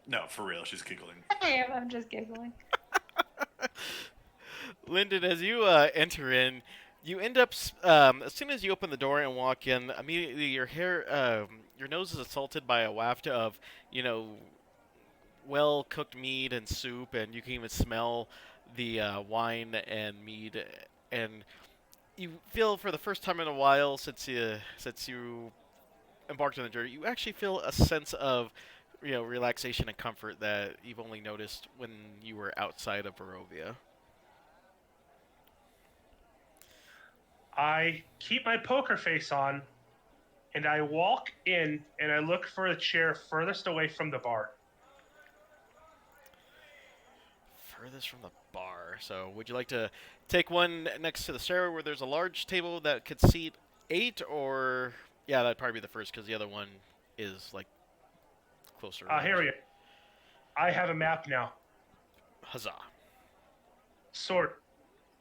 No, for real, she's giggling. I am. I'm just giggling. Lyndon, as you enter in, you end up as soon as you open the door and walk in, immediately your nose is assaulted by a waft of, you know, well cooked meat and soup, and you can even smell the wine and mead, and you feel for the first time in a while since you embarked on the journey, you actually feel a sense of relaxation and comfort that you've only noticed when you were outside of Barovia. I keep my poker face on, and I walk in and I look for a chair furthest away from the bar. Furthest from the bar. So, would you like to take one next to the stairway where there's a large table that could seat 8, or yeah, that'd probably be the first because the other one is like closer. Here we go. I have a map now. Huzzah! Sort.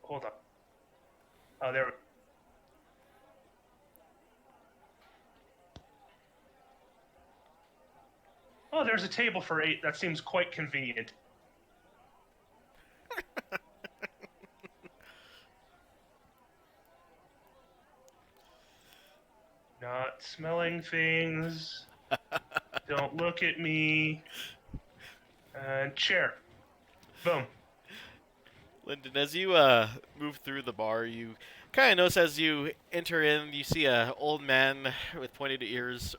Hold up. Oh, there we go. Oh, there's a table for 8. That seems quite convenient. Not smelling things. Don't look at me. And chair. Boom. Lyndon, as you move through the bar, you kind of notice as you enter in, you see a old man with pointed ears,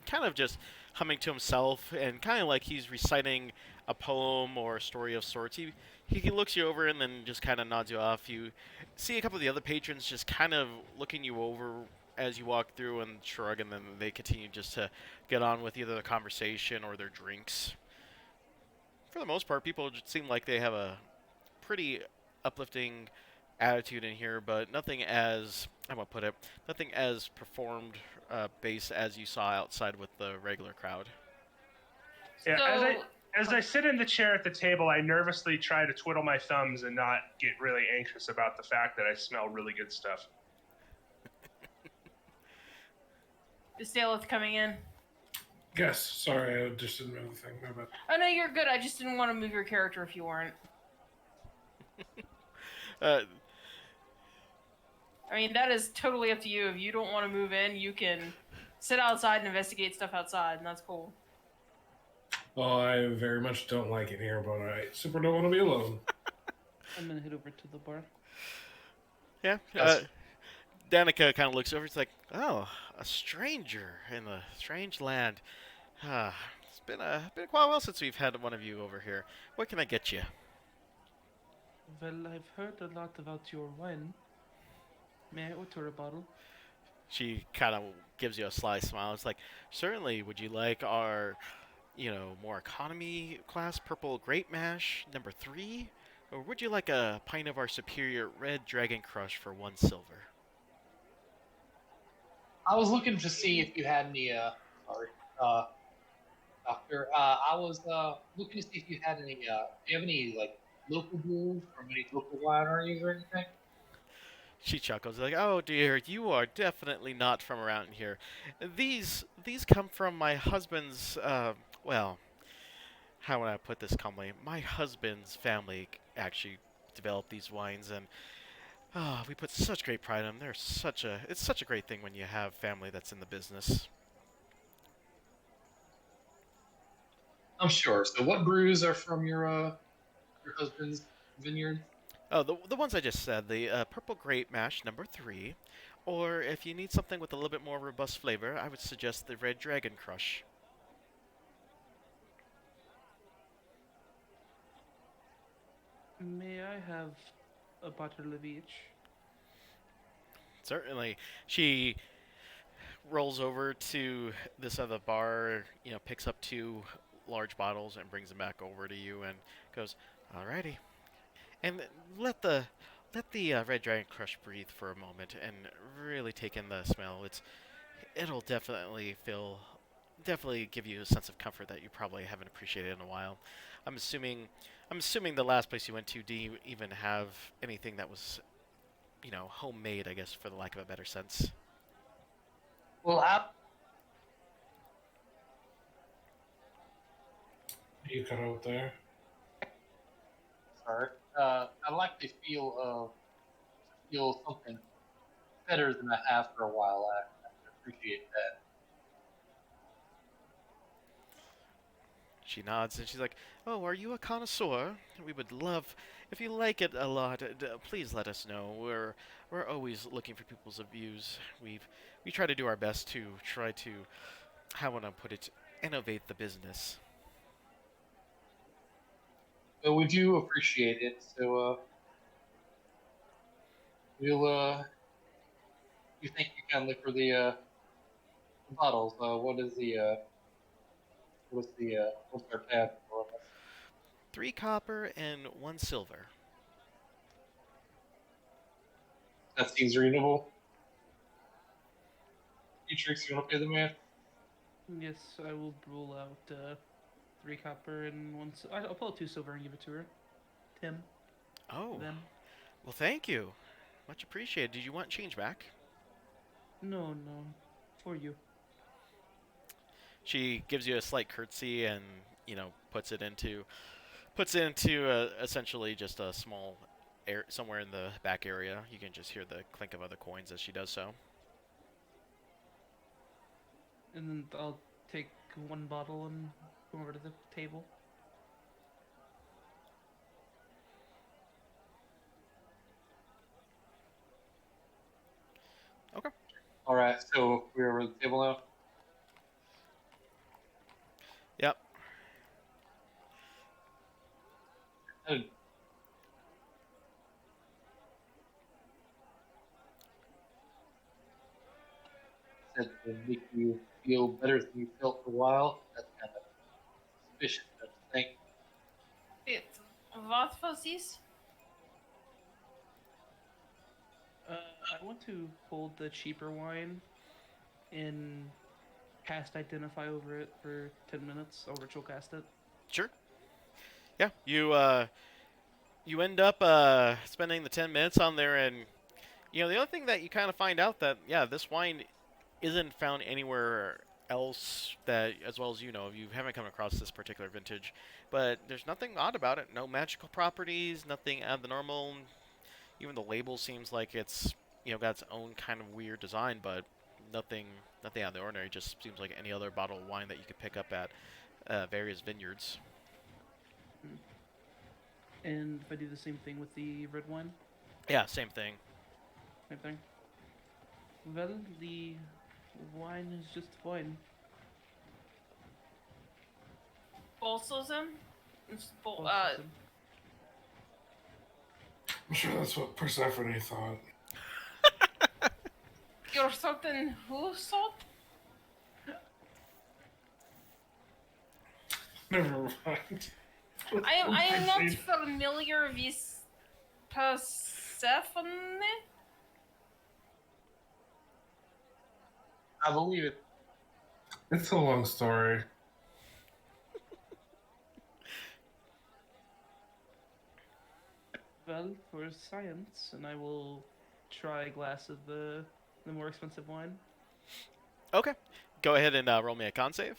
kind of just humming to himself, and kind of like he's reciting a poem or a story of sorts. He looks you over and then just kind of nods you off. You see a couple of the other patrons just kind of looking you over as you walk through and shrug, and then they continue just to get on with either the conversation or their drinks. For the most part, people just seem like they have a pretty uplifting attitude in here, but nothing as I'm gonna put it, nothing as performed bass as you saw outside with the regular crowd. Yeah, So, as I sit in the chair at the table, I nervously try to twiddle my thumbs and not get really anxious about the fact that I smell really good stuff. is Daleth coming in? Yes, sorry, I just didn't know the thing. My bad. Oh no, you're good. I just didn't want to move your character if you weren't. Uh, I mean, that is totally up to you. If you don't want to move in, you can sit outside and investigate stuff outside, and that's cool. Well, I very much don't like it here, but I super don't want to be alone. I'm gonna head over to the bar. yeah. Yes. Danica kind of looks over. It's like, oh, a stranger in a strange land. It's been quite a while since we've had one of you over here. What can I get you? Well, I've heard a lot about your wine. May I order a bottle? She kind of gives you a sly smile. It's like, certainly. Would you like our, more economy class purple grape mash #3, or would you like a pint of our superior red dragon crush for 1 silver? I was looking to see if you had any. Sorry, doctor. I was looking to see if you had any. Do you have any like local brews from any local wineries or anything? She chuckles like, "Oh dear, you are definitely not from around here. These come from my husband's. Well, how would I put this calmly? My husband's family actually developed these wines, and we put such great pride in them. It's such a great thing when you have family that's in the business." I'm sure. So, what brews are from your husband's vineyard? Oh, the ones I just said, the purple grape mash #3, or if you need something with a little bit more robust flavor, I would suggest the red dragon crush. May I have a bottle of each? Certainly, she rolls over to this other bar, picks up two large bottles and brings them back over to you and goes, "Alrighty." And let the red dragon crush breathe for a moment and really take in the smell. It'll definitely give you a sense of comfort that you probably haven't appreciated in a while. I'm assuming I'm assuming the last place you went to didn't even have anything that was, homemade, I guess, for the lack of a better sense. Well, You cut out there. sorry. I like to feel something better than I have for a while. I appreciate that. She nods and she's like, "Oh, are you a connoisseur? We would love if you like it a lot. Please let us know. We're always looking for people's views. We try to do our best to try to, how would I put it, innovate the business." But we do appreciate it. So, we'll you think you can look for the bottles? What's our tab for us? 3 copper and 1 silver. That seems reasonable. You tricks, you want to pay the man? Yes, I will rule out 3 copper and I'll pull out 2 silver and give it to her. Tim, Oh, then. well, thank you. Much appreciated. Did you want change back? No, no, for you. She gives you a slight curtsy and, puts it into essentially just a small air somewhere in the back area. You can just hear the clink of other coins as she does so. And then I'll take 1 bottle and come over to the table. Okay. All right. So we're over the table now. Yep. And said to make you feel better than you felt for a while. That's kind of suspicious, don't you think? Wait, what was this? I want to hold the cheaper wine and cast Identify over it for 10 minutes. I'll ritual cast it. Sure. Yeah. You end up spending the 10 minutes on there, and the other thing that you kind of find out that, yeah, this wine isn't found anywhere else, that, as well as you haven't come across this particular vintage, but there's nothing odd about it. No magical properties, nothing out of the normal. Even the label seems like it's got its own kind of weird design, but nothing out of the ordinary. It just seems like any other bottle of wine that you could pick up at various vineyards. And if I do the same thing with the red wine, Yeah, same thing. same thing. Well, the wine is just wine. Both of them? Both of them. I'm sure that's what Persephone thought. You're certain who thought? Never mind. I am not familiar with Persephone. I believe it. It's a long story. Well, for science, and I will try a glass of the more expensive wine Okay. Go ahead and roll me a con save.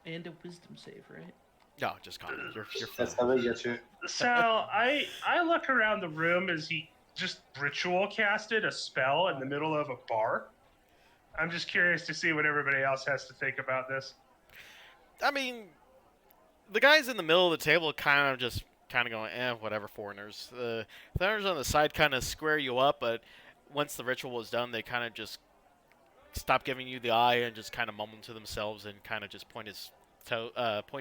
and a wisdom save, right? No, just con. You're fine. That's how they get you. So I look around the room as he just ritual casted a spell in the middle of a bar. I'm just curious to see what everybody else has to think about this. I mean, the guys in the middle of the table kind of going, whatever, foreigners. The foreigners on the side kind of square you up, but once the ritual was done, they kind of just stop giving you the eye and just kind of mumble to themselves and kind of just points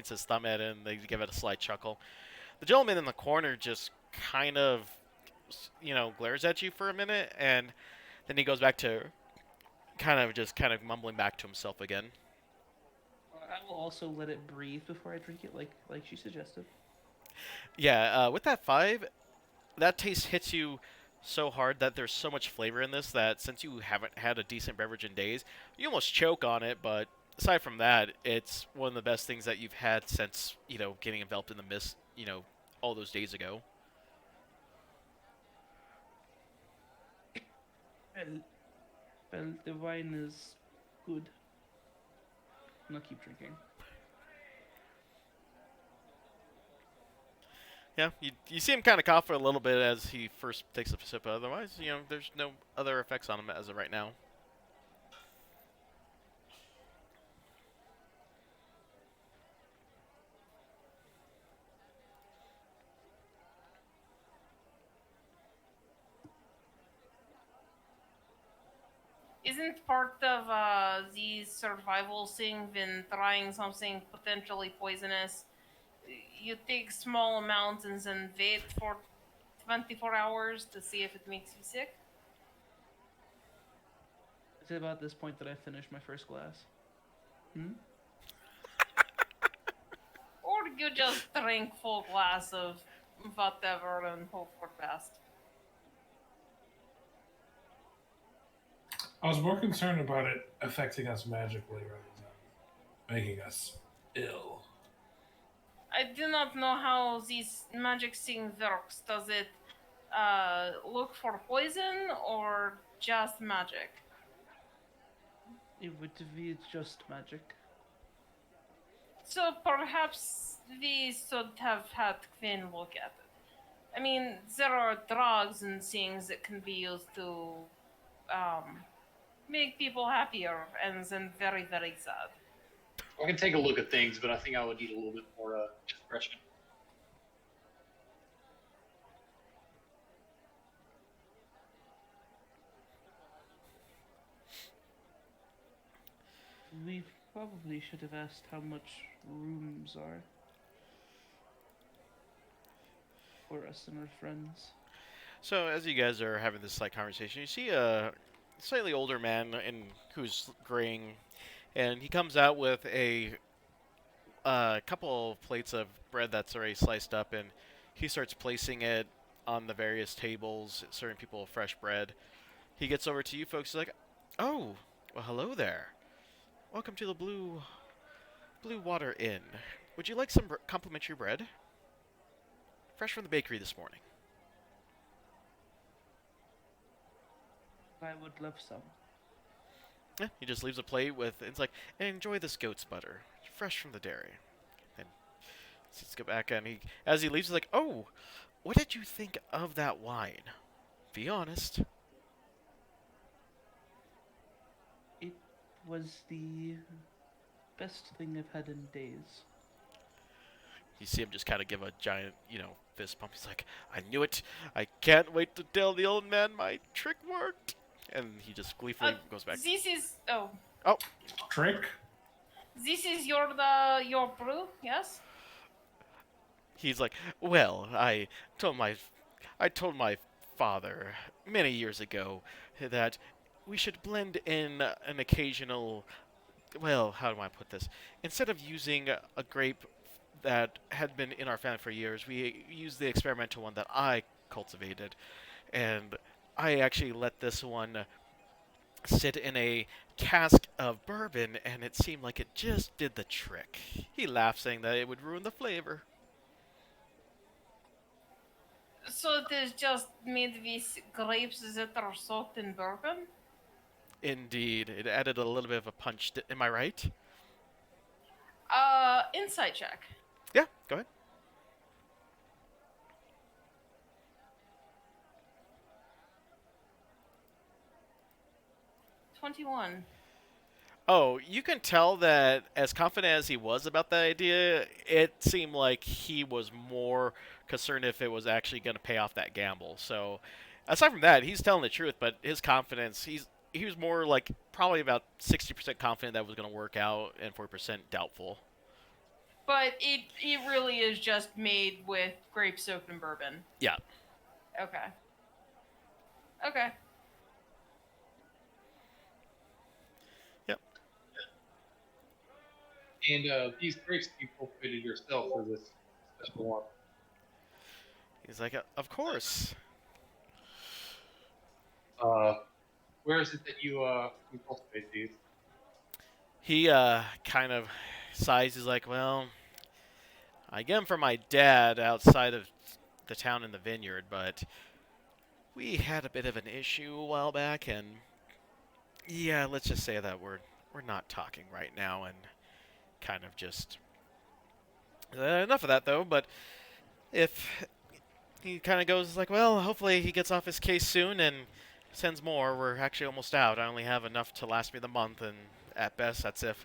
his thumb at it, and they give it a slight chuckle. The gentleman in the corner just kind of, glares at you for a minute, and then he goes back to kind of mumbling back to himself again. I will also let it breathe before I drink it, like she suggested. Yeah, with that 5, that taste hits you so hard that there's so much flavor in this that since you haven't had a decent beverage in days, you almost choke on it, but aside from that, it's one of the best things that you've had since, getting enveloped in the mist, all those days ago. Well, the wine is good. And I'll keep drinking. Yeah, you see him kind of cough for a little bit as he first takes a sip, but otherwise, there's no other effects on him as of right now. Isn't part of the survival thing when trying something potentially poisonous? You take small amounts and then wait for 24 hours to see if it makes you sick? Is it about this point that I finish my first glass? Or you just drink full glass of whatever and hope for best? I was more concerned about it affecting us magically rather than making us ill. I do not know how this magic thing works. Does it look for poison or just magic? It would be just magic. So perhaps we should have had Quinn look at it. I mean, there are drugs and things that can be used to make people happier and then very, very sad. I can take a look at things, but I think I would need a little bit more discretion. We probably should have asked how much rooms are for us and our friends. So as you guys are having this conversation, you see a slightly older man who's graying, and he comes out with a couple of plates of bread that's already sliced up, and he starts placing it on the various tables, serving people fresh bread. He gets over to you folks, he's like, "Oh, well, hello there. Welcome to the Blue Water Inn. Would you like some complimentary bread? Fresh from the bakery this morning." I would love some. Yeah, he just leaves a plate with, it's like, "Enjoy this goat's butter, fresh from the dairy." And let's go back, and as he leaves, he's like, "Oh, what did you think of that wine? Be honest." It was the best thing I've had in days. You see him just kind of give a giant, fist pump. He's like, "I knew it. I can't wait to tell the old man my trick worked." And he just gleefully goes back. This is Trick? This is your brew, yes? He's like, "Well, told my father many years ago that we should blend in an occasional, well, how do I put this? Instead of using a grape that had been in our family for years, we used the experimental one that I cultivated, and I actually let this one sit in a cask of bourbon, and it seemed like it just did the trick." He laughed, saying that it would ruin the flavor. So it is just made with grapes that are soaked in bourbon? Indeed, it added a little bit of a punch. Am I right? Insight check. Yeah, go ahead. 21. Oh, you can tell that as confident as he was about that idea, it seemed like he was more concerned if it was actually going to pay off that gamble. So, aside from that, he's telling the truth, but his confidence, he was more like probably about 60% confident that it was going to work out and 40% doubtful. But it really is just made with grape soaked in bourbon. Yeah. Okay. Okay. Yep. And these grapes you cultivated yourself for this special one. He's like, of course. Where is it that you cultivate these? He kind of sighs. He's like, well, I get 'em from my dad outside of the town in the vineyard, but we had a bit of an issue a while back, and yeah, let's just say that we're not talking right now, and kind of just enough of that though. But if he kind of goes like, well, hopefully he gets off his case soon and sends more. We're actually almost out. I only have enough to last me the month, and at best, that's if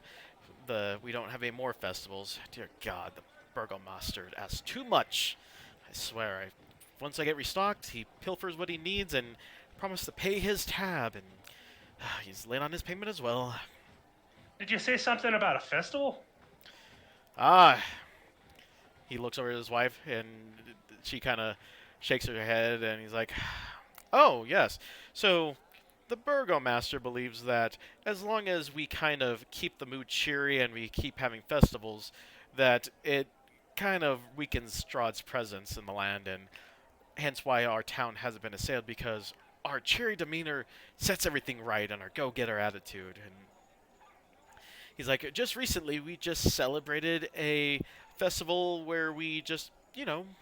we don't have any more festivals. Dear God, the Burgomaster asks too much. I swear, once I get restocked, he pilfers what he needs and promised to pay his tab, and he's late on his payment as well. Did you say something about a festival? Ah, he looks over at his wife, and she kind of shakes her head, and he's like, oh, yes. So, the Burgomaster believes that as long as we kind of keep the mood cheery and we keep having festivals, that it kind of weakens Strahd's presence in the land, and hence why our town hasn't been assailed, because our cheery demeanor sets everything right and our go-getter attitude. And he's like, just recently we just celebrated a festival where we just,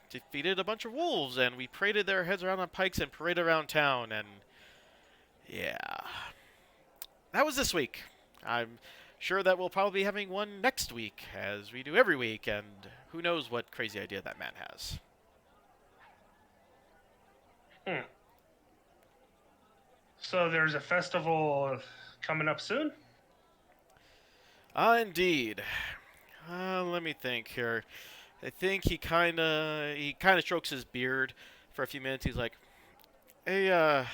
defeated a bunch of wolves and we paraded their heads around on pikes and paraded around town, and yeah. That was this week. I'm sure that we'll probably be having one next week, as we do every week, and who knows what crazy idea that man has. So there's a festival coming up soon? Indeed. Let me think here. I think he kind of strokes his beard for a few minutes. He's like, hey,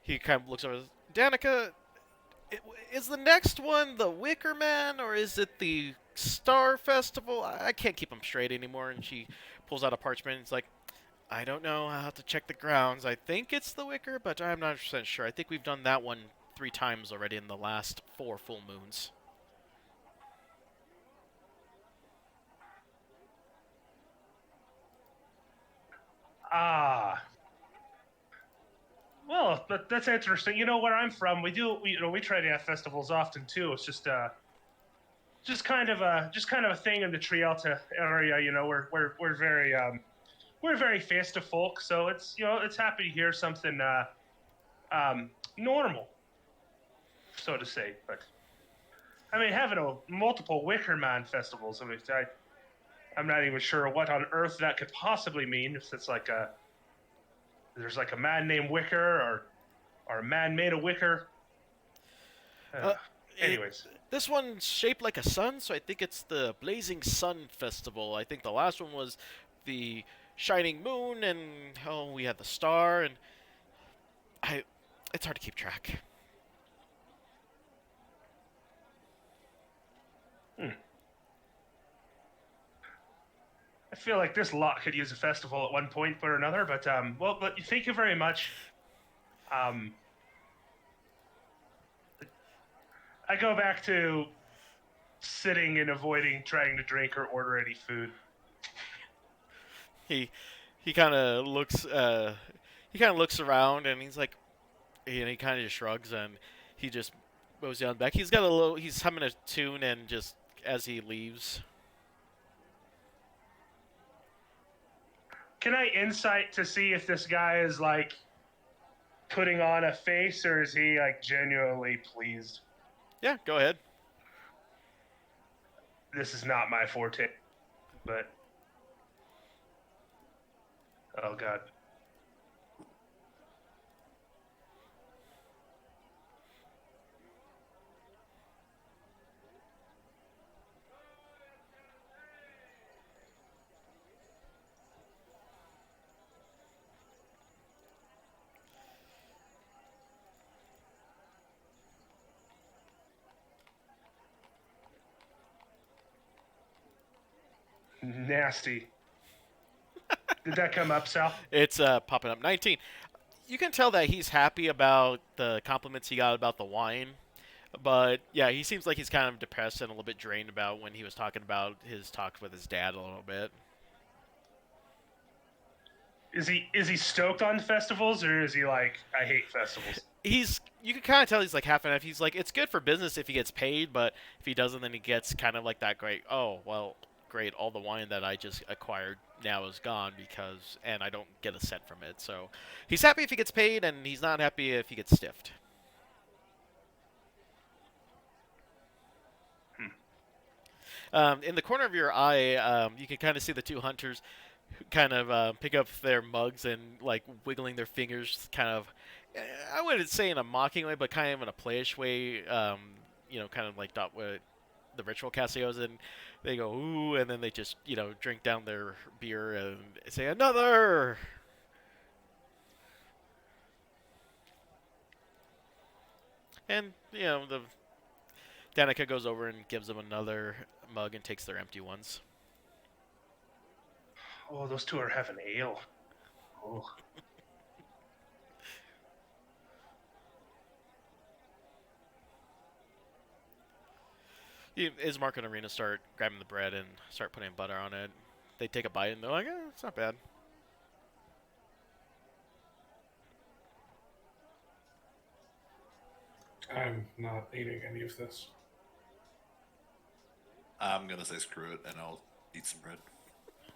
he kind of looks over. Danica, is the next one the Wicker Man, or is it the Star Festival? I can't keep them straight anymore. And she pulls out a parchment. It's like, I don't know. I'll have to check the grounds. I think it's the Wicker, but I'm not 100% sure. I think we've done that one 3 times already in the last 4 full moons. Ah. Well, that's interesting. Where I'm from, we try to have festivals often too. It's just kind of a thing in the Trialta area. We're very festive folk, so it's happy to hear something normal, so to say. But I mean, having multiple Wicker Man festivals, I mean, I'm not even sure what on earth that could possibly mean. If it's like there's like a man named Wicker, or a man made of wicker. Anyways. This one's shaped like a sun, so I think it's the Blazing Sun Festival. I think the last one was the Shining Moon, and we had the star, and it's hard to keep track. I feel like this lot could use a festival at one point or another, but thank you very much. I go back to sitting and avoiding trying to drink or order any food. He kind of looks around, and he's like, and he kind of just shrugs, and he just moves down back. He's humming a tune, and just as he leaves. can I insight to see if this guy is like putting on a face or is he like genuinely pleased? Yeah, go ahead. This is not my forte, but oh god. Nasty. Did that come up, Sal? It's popping up 19. You can tell that he's happy about the compliments he got about the wine. But yeah, he seems like he's kind of depressed and a little bit drained about when he was talking about his talks with his dad a little bit. Is he stoked on festivals or is he like I hate festivals? You can kind of tell he's like half and half. He's like, it's good for business if he gets paid, but if he doesn't, then he gets kind of like that great. Oh well, great. All the wine that I just acquired now is gone and I don't get a cent from it. So he's happy if he gets paid, and he's not happy if he gets stiffed. In the corner of your eye, you can kind of see the two hunters kind of pick up their mugs and like wiggling their fingers, kind of. I wouldn't say in a mocking way, but kind of in a playish way. Kind of like dot what the ritual casting goes, and they go ooh, and then they just drink down their beer and say another. And the Danica goes over and gives them another mug and takes their empty ones. Oh, those two are having ale. Oh. Ismark and Arena start grabbing the bread and start putting butter on it. They take a bite and they're like, it's not bad. I'm not eating any of this. I'm gonna say screw it, and I'll eat some bread.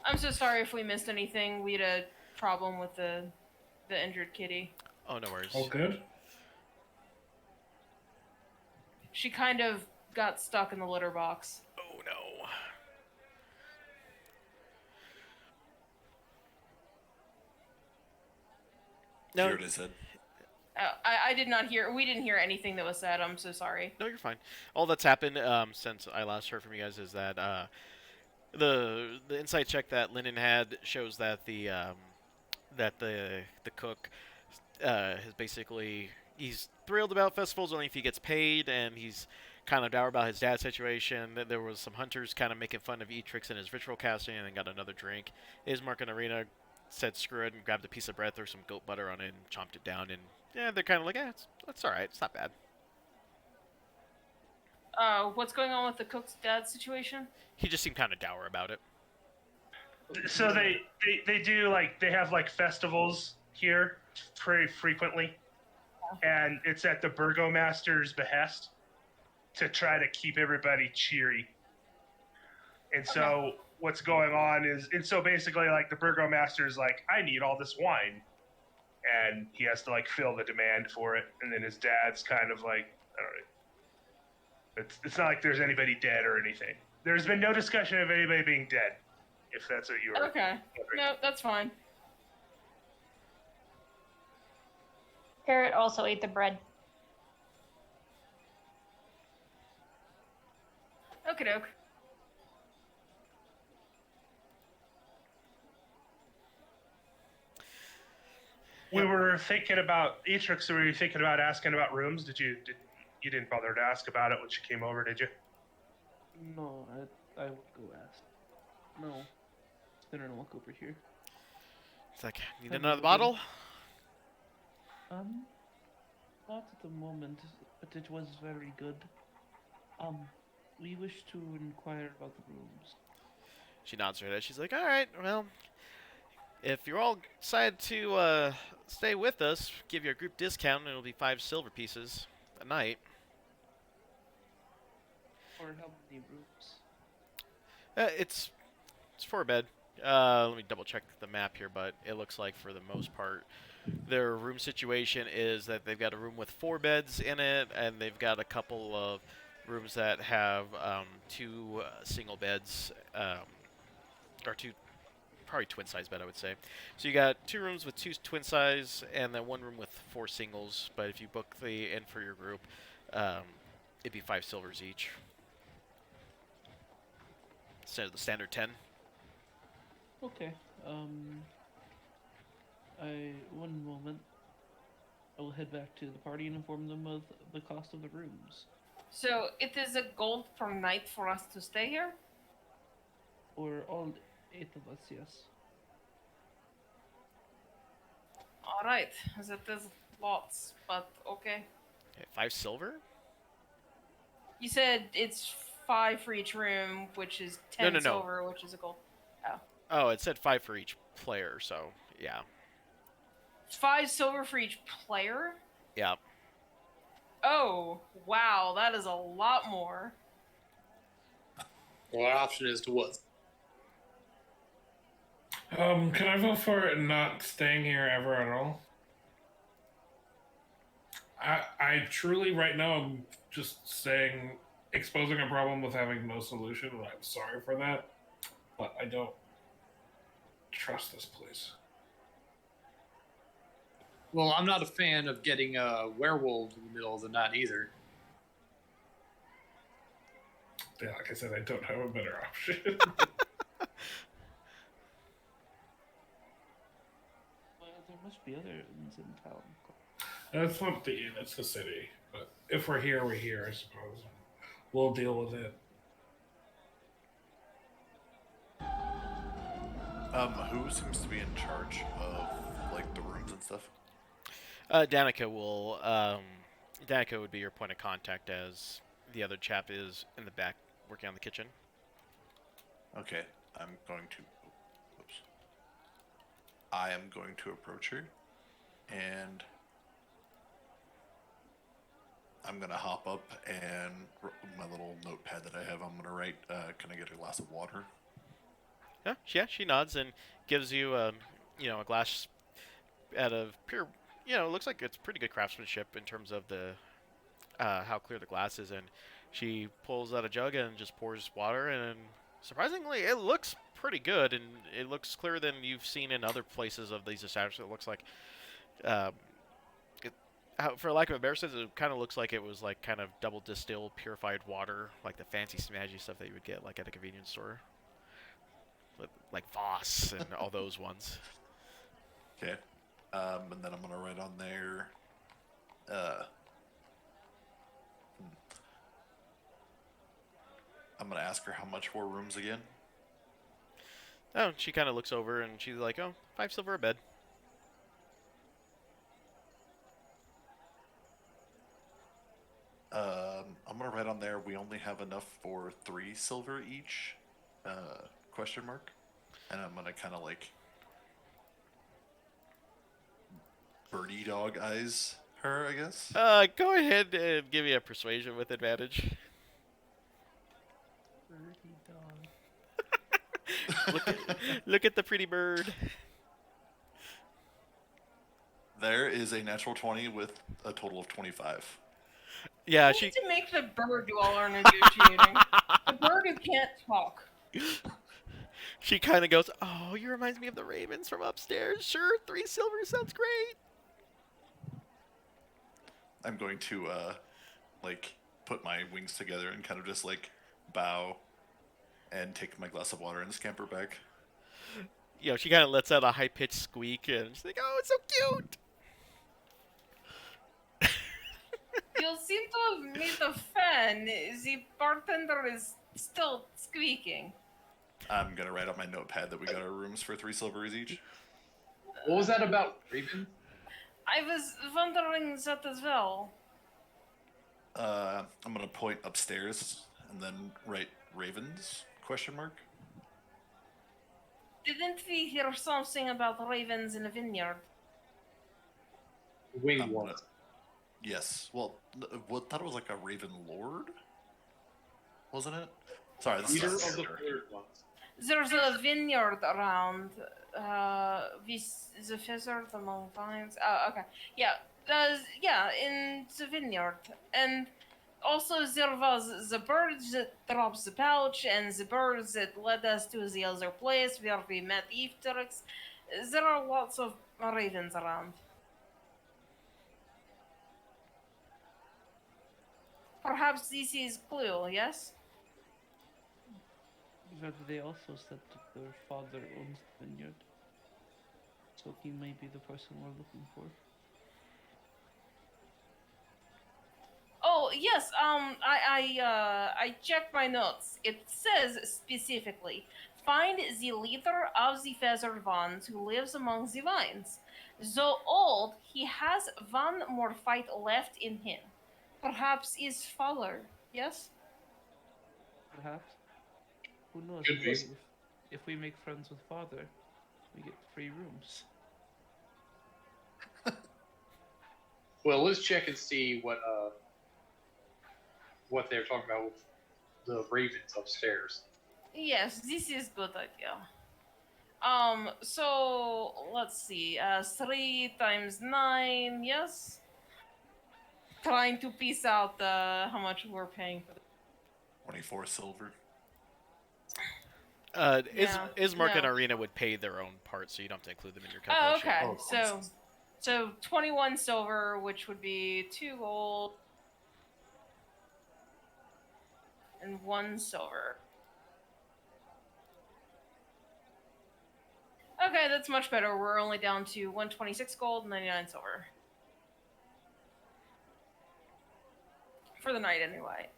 I'm so sorry if we missed anything. We had a problem with the injured kitty. Oh, no worries. All good? She kind of got stuck in the litter box. Oh, no. No. Hear what I said? I did not hear. We didn't hear anything that was said. I'm so sorry. No, you're fine. All that's happened since I last heard from you guys is that the insight check that Lyndon had shows that the cook has basically he's thrilled about festivals only if he gets paid, and he's kind of dour about his dad's situation. There was some hunters kind of making fun of Etrix and his ritual casting, and then got another drink. Ismark and Arena said screw it and grabbed a piece of bread, threw some goat butter on it, and chomped it down. And yeah, they're kind of like, it's all right. It's not bad. What's going on with the cook's dad situation? He just seemed kind of dour about it. So they do like they have like festivals here pretty frequently, and it's at the burgomaster's behest to try to keep everybody cheery. And so what's going on is, and so basically like the burgomaster's like, I need all this wine, and he has to like fill the demand for it, and then his dad's kind of like, I don't know. It's not like there's anybody dead or anything. There's been no discussion of anybody being dead, if that's what you were. Okay. No, that's fine. Parrot also ate the bread. Okie doke. We were thinking about Etrix. Were you thinking about asking about rooms? You didn't bother to ask about it when she came over, did you? No, I will go ask. No. Then I'll walk over here. It's like, need another bottle? Not at the moment, but it was very good. We wish to inquire about the rooms. She nods her head. She's like, all right, well, if you're all decided to stay with us, give you a group discount, and it'll be 5 silver pieces a night. Or how many rooms? It's for a bed. Let me double check the map here, but it looks like for the most part, their room situation is that they've got a room with 4 beds in it, and they've got a couple of rooms that have 2 single beds, or 2 probably twin size bed, I would say. So you got 2 rooms with 2 twin size, and then 1 room with 4 singles. But if you book the inn for your group, um, it'd be 5 silvers each instead of the standard 10. Okay. I one moment. I will head back to the party and inform them of the cost of the rooms. So it is a gold per night for us to stay here? Or all 8 of us, yes. Alright, that is lots, but okay. Okay, 5 silver? You said it's 5 for each room, which is 10 No. silver, which is a gold. Oh, it said 5 for each player, so yeah. It's 5 silver for each player? Yeah. Oh, wow, that is a lot more. Well, our option is to what? Can I vote for it not staying here ever at all? I truly, right now, I'm just saying, exposing a problem with having no solution, and I'm sorry for that, but I don't trust this place. Well, I'm not a fan of getting werewolves in the middle of the night either. Yeah, like I said, I don't have a better option. Well, there must be other inns in town. That's not the inn, it's the city. But if we're here, we're here, I suppose. We'll deal with it. Who seems to be in charge of like the rooms and stuff? Danica will. Danica would be your point of contact, as the other chap is in the back working on the kitchen. Okay, I'm going to. Oops. I am going to approach her, and I'm gonna hop up and my little notepad that I have. I'm gonna write. Can I get a glass of water? Yeah. She nods and gives you, a glass out of pure. It looks like it's pretty good craftsmanship in terms of the how clear the glass is, and she pulls out a jug and just pours water, and surprisingly, it looks pretty good, and it looks clearer than you've seen in other places of these establishments. It looks like, um, for lack of a better sense, it kind of looks like it was like kind of double distilled, purified water, like the fancy smashy stuff that you would get like at a convenience store, like Voss and all those ones. Okay. And then I'm gonna write on there. I'm gonna ask her how much for rooms again. Oh, she kind of looks over and she's like, "Oh, 5 silver a bed." I'm gonna write on there. We only have enough for 3 silver each. Question mark. And I'm gonna kind of like birdie dog eyes her, I guess. Go ahead and give me a persuasion with advantage. Birdie dog. Look at the pretty bird. There is a natural 20 with a total of 25. Yeah, We she. need to make the bird do all our negotiating. The bird who can't talk. She kind of goes, "Oh, you reminds me of the ravens from upstairs. Sure, 3 silver sounds great." I'm going to like put my wings together and kind of just like bow and take my glass of water and scamper back. She kind of lets out a high pitched squeak, and she's like, "Oh, it's so cute." You seem to have made a fan. The bartender is still squeaking. I'm gonna write on my notepad that we got our rooms for 3 silvers each. What was that about, Raven? I was wondering that as well. I'm gonna point upstairs and then write ravens? Question mark. Didn't we hear something about ravens in a vineyard? Winged I'm one. gonna- Yes. Well, thought it was like a raven lord, wasn't it? Sorry, this Leader is of the character. third ones. There's a vineyard around. With the feathered among vines. Oh, okay. Yeah. Yeah, in the vineyard. And also there was the bird that dropped the pouch and the bird that led us to the other place where we met Iftrix. There are lots of ravens around. Perhaps this is clue, yes? But they also said that their father owns the vineyard, so he may be the person we're looking for. Oh yes, I checked my notes. It says specifically, find the leader of the feathered ones who lives among the vines. Though old, he has one more fight left in him. Perhaps his father. Yes. Perhaps. Who knows? Could be. If we make friends with father, we get free rooms. Well, let's check and see what they're talking about with the ravens upstairs. Yes, this is good idea. So let's see. 3 times 9. Yes. Trying to piece out how much we're paying for this. 24 silver. Yeah, Ismark and no. Arena would pay their own part, so you don't have to include them in your Oh, calculation. okay. Oh, of course. So 21 silver, which would be 2 gold and 1 silver. Okay, that's much better. We're only down to 126 gold and 99 silver. For the night, anyway.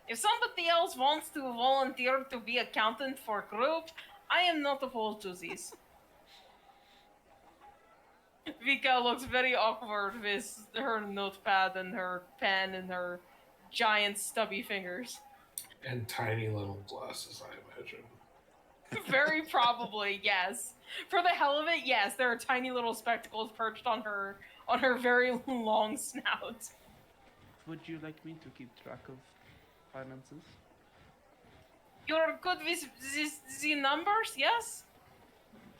If somebody else wants to volunteer to be accountant for group, I am not opposed to this. Vika looks very awkward with her notepad and her pen and her giant stubby fingers. And tiny little glasses, I imagine. Very probably, yes. For the hell of it, yes, there are tiny little spectacles perched on her very long snout. Would you like me to keep track of finances? You're good with the numbers, yes?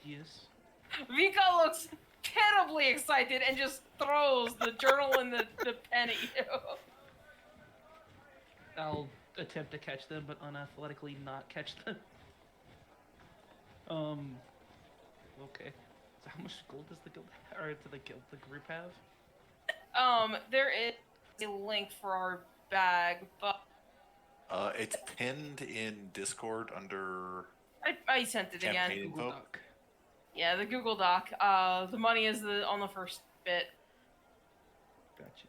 Yes. Vika looks terribly excited and just throws the journal and the pen at you. I'll attempt to catch them, but unathletically not catch them. Okay. So how much gold does the guild or do the group have? There is a link for our bag, but It's pinned in Discord under I sent it again. campaign Google info. Doc. Yeah, the Google Doc. The money is on the first bit. Gotcha.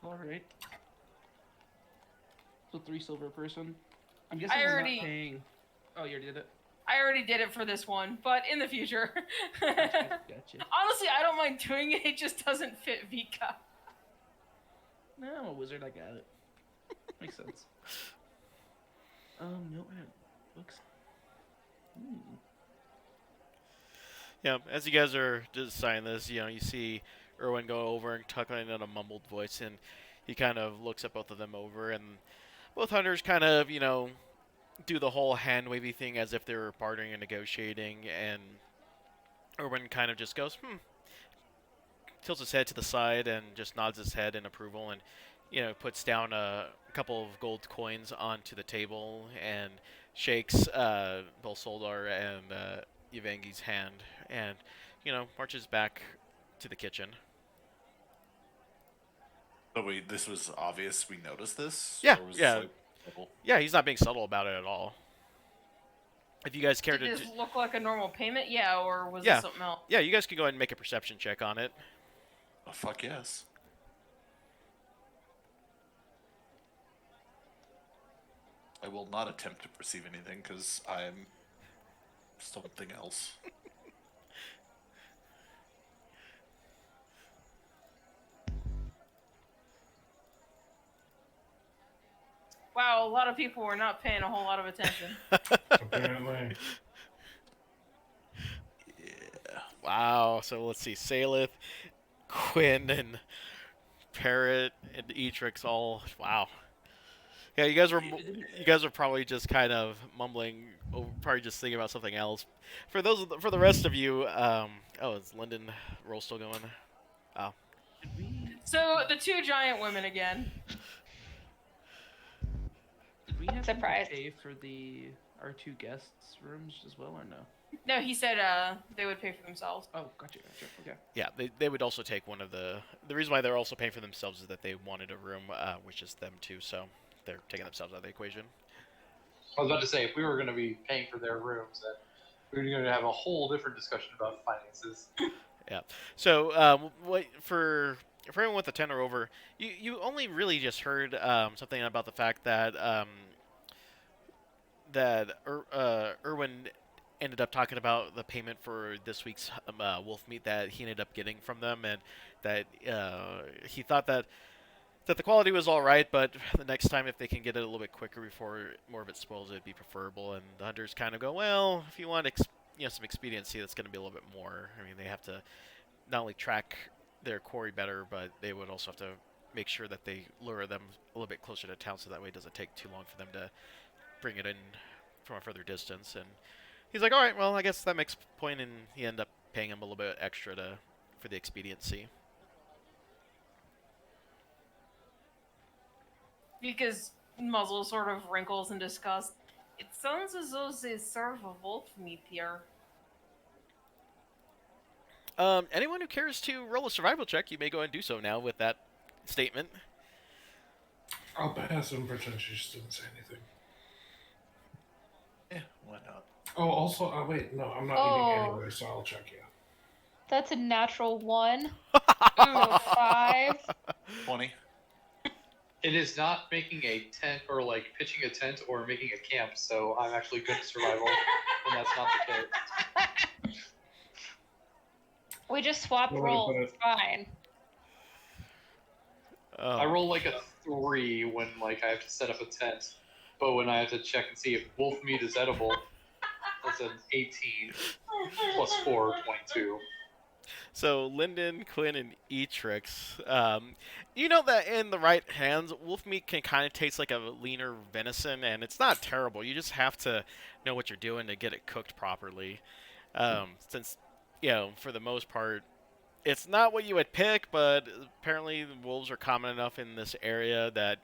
All right. So 3 silver a person. I'm guessing I we're already- not paying. Oh, you already did it. I already did it for this one, but in the future. Gotcha. Honestly, I don't mind doing it. It just doesn't fit Vika. No, I'm a wizard. I got it. Makes sense. No, I have books. Yeah, as you guys are deciding this, you see Erwin go over and talking in a mumbled voice, and he kind of looks at both of them over, and both hunters kind of, do the whole hand wavy thing as if they were bartering and negotiating, and Erwin kind of just goes, tilts his head to the side and just nods his head in approval, and puts down a couple of gold coins onto the table and shakes both Soldar and Evangi's hand, and marches back to the kitchen. So this was obvious. We noticed this. Yeah, Or was yeah. This, like, subtle? Yeah, he's not being subtle about it at all. If you guys care Did to, this look like a normal payment? Yeah, or was Yeah. it something else? yeah, you guys can go ahead and make a perception check on it. Oh, fuck yes. I will not attempt to perceive anything because I'm something else. Wow, a lot of people were not paying a whole lot of attention. Apparently. Yeah. Wow. So let's see, Salith, Quinn, and Parrot and Etrix all wow. Yeah, you guys are probably just kind of mumbling, probably just thinking about something else. For the rest of you, oh, is Lyndon roll still going? Oh, Should we? So the two giant women again. Did we have to Surprise. pay for our two guests' rooms as well, or no? No, he said they would pay for themselves. Oh, gotcha. Okay. yeah, they would also take one of the. The reason why they're also paying for themselves is that they wanted a room, which is them too. So they're taking themselves out of the equation. I was about to say, if we were going to be paying for their rooms, then we were going to have a whole different discussion about finances. Yeah. So, for everyone with the 10 or over, you only really just heard something about the fact that Irwin ended up talking about the payment for this week's wolf meat that he ended up getting from them, and that he thought that the quality was all right, but the next time if they can get it a little bit quicker before more of it spoils, it'd be preferable. And the hunters kind of go, well, if you want some expediency, that's going to be a little bit more. I mean, they have to not only track their quarry better, but they would also have to make sure that they lure them a little bit closer to town, so that way it doesn't take too long for them to bring it in from a further distance. And he's like, all right, well, I guess that makes point, and he ended up paying him a little bit extra for the expediency. Because Muzzle sort of wrinkles in disgust. It sounds as though they serve a wolf meat here. Anyone who cares to roll a survival check, you may go and do so now with that statement. I'll pass and pretend she just didn't say anything. Yeah, why not? Oh, also, wait, no, I'm not eating anyway, so I'll check you. That's a natural 1. Ooh, 5. 20. It is not making a tent or like pitching a tent or making a camp, so I'm actually good at survival, and that's not the case. We just swapped Nobody roles. put It's fine. Oh. I roll like a 3 when like I have to set up a tent, but when I have to check and see if wolf meat is edible, that's an 18 plus 4, 22. So Lyndon, Quinn, and Etrix, you know that in the right hands, wolf meat can kind of taste like a leaner venison, and it's not terrible. You just have to know what you're doing to get it cooked properly. Since, for the most part, it's not what you would pick, but apparently the wolves are common enough in this area that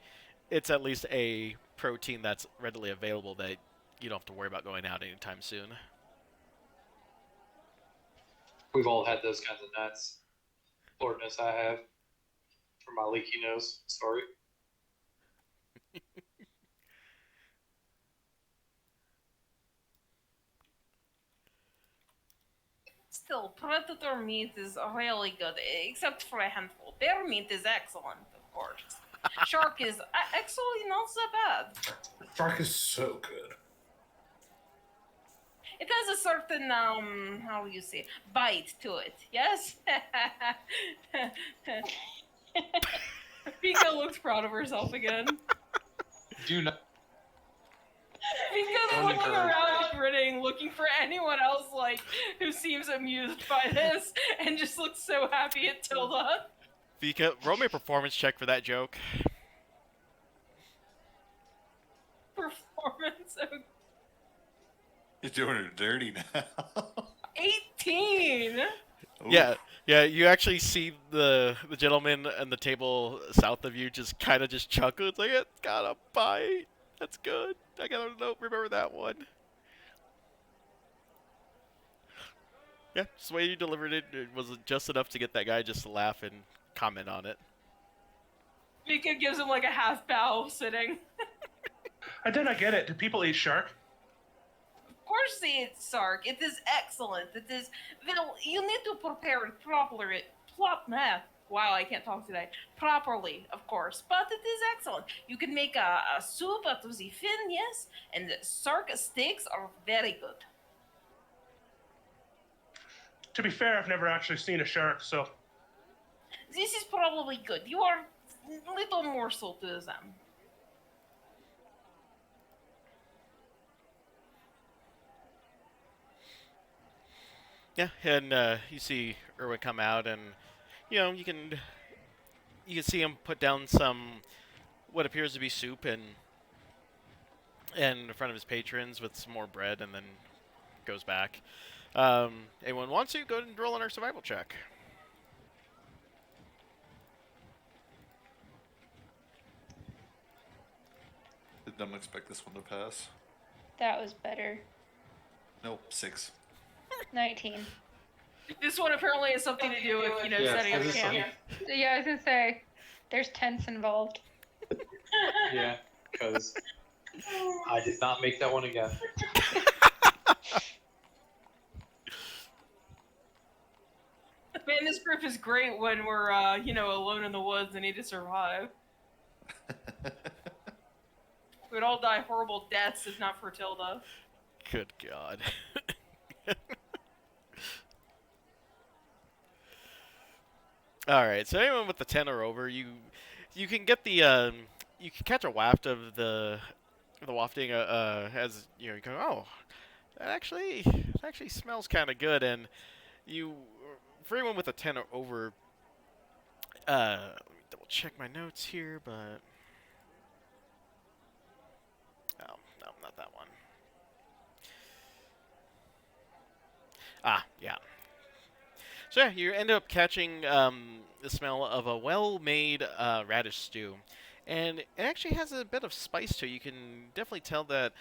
it's at least a protein that's readily available that you don't have to worry about going out anytime soon. We've all had those kinds of nuts. Lord knows I have. For my leaky nose. Sorry. Still, predator meat is really good, except for a handful. Bear meat is excellent, of course. Shark is actually not so bad. Shark is so good. It has a certain, how do you say, bite to it, yes? Pika looks proud of herself again. Do not. Pika's Don't looking encourage around, grinning, looking for anyone else, who seems amused by this, and just looks so happy at Tilda. Vika, roll me a performance check for that joke. Performance of You're doing it dirty now. 18! Yeah, you actually see the gentleman on the table south of you just kind of just chuckle. It's like, it's got a bite. That's good. I gotta remember that one. Yeah, just the way you delivered it, it was just enough to get that guy just to laugh and comment on it. Pika gives him a half bow sitting. I did not get it. Do people eat shark? Of course they eat sark. It is excellent. It is. Well, you need to prepare it properly. Wow, I can't talk today. Properly, of course. But it is excellent. You can make a soup out of the fin, yes? And the sark steaks are very good. To be fair, I've never actually seen a shark, so This is probably good. You are a little morsel to them. Yeah, and you see Irwin come out, and you can you can see him put down some what appears to be soup and in front of his patrons with some more bread, and then goes back. Anyone wants to go ahead and roll on our survival check? Did not expect this one to pass. That was better. Nope, 6. 19. This one apparently has something to do with, Yeah, setting up this is camp. Yeah, I was gonna say, there's tents involved. Yeah, because I did not make that one again. Man, this group is great when we're, alone in the woods and need to survive. We'd all die horrible deaths if not for Tilda. Good God. All right. So anyone with the 10 or over, you can get the you can catch a waft of the wafting as you go. Oh, that actually smells kind of good, and you for anyone with a 10 or over. Let me double check my notes here, but oh no, not that one. Ah, yeah. So yeah, you end up catching the smell of a well-made radish stew, and it actually has a bit of spice to it. You can definitely tell that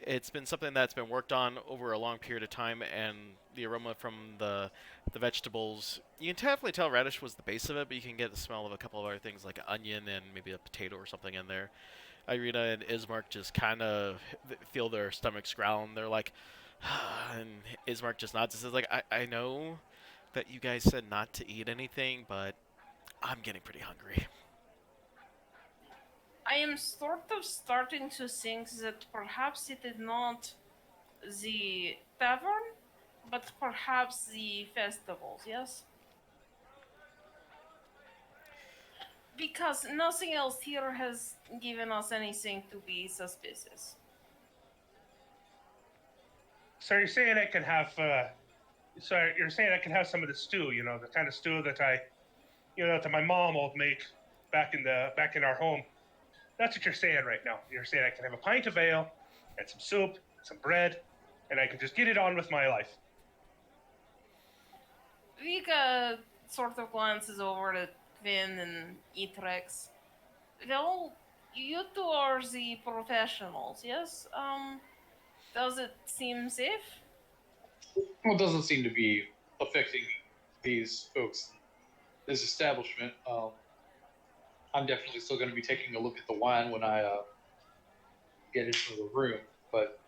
it's been something that's been worked on over a long period of time, and the aroma from the vegetables. You can definitely tell radish was the base of it, but you can get the smell of a couple of other things like onion and maybe a potato or something in there. Irina and Ismark just kind of feel their stomachs growl, and they're like, and Ismark just nods and says, like, I know that you guys said not to eat anything, but I'm getting pretty hungry. I am sort of starting to think that perhaps it is not the tavern, but perhaps the festivals, yes? Because nothing else here has given us anything to be suspicious. So you're saying I can have? So you're saying I can have some of the stew? The kind of stew that that my mom would make back in our home. That's what you're saying right now. You're saying I can have a pint of ale and some soup, and some bread, and I can just get it on with my life. Vika sort of glances over at Finn and Etrex. Well, you two are the professionals, yes? Does it seem safe? Well, it doesn't seem to be affecting these folks, this establishment. I'm definitely still going to be taking a look at the wine when I get into the room. But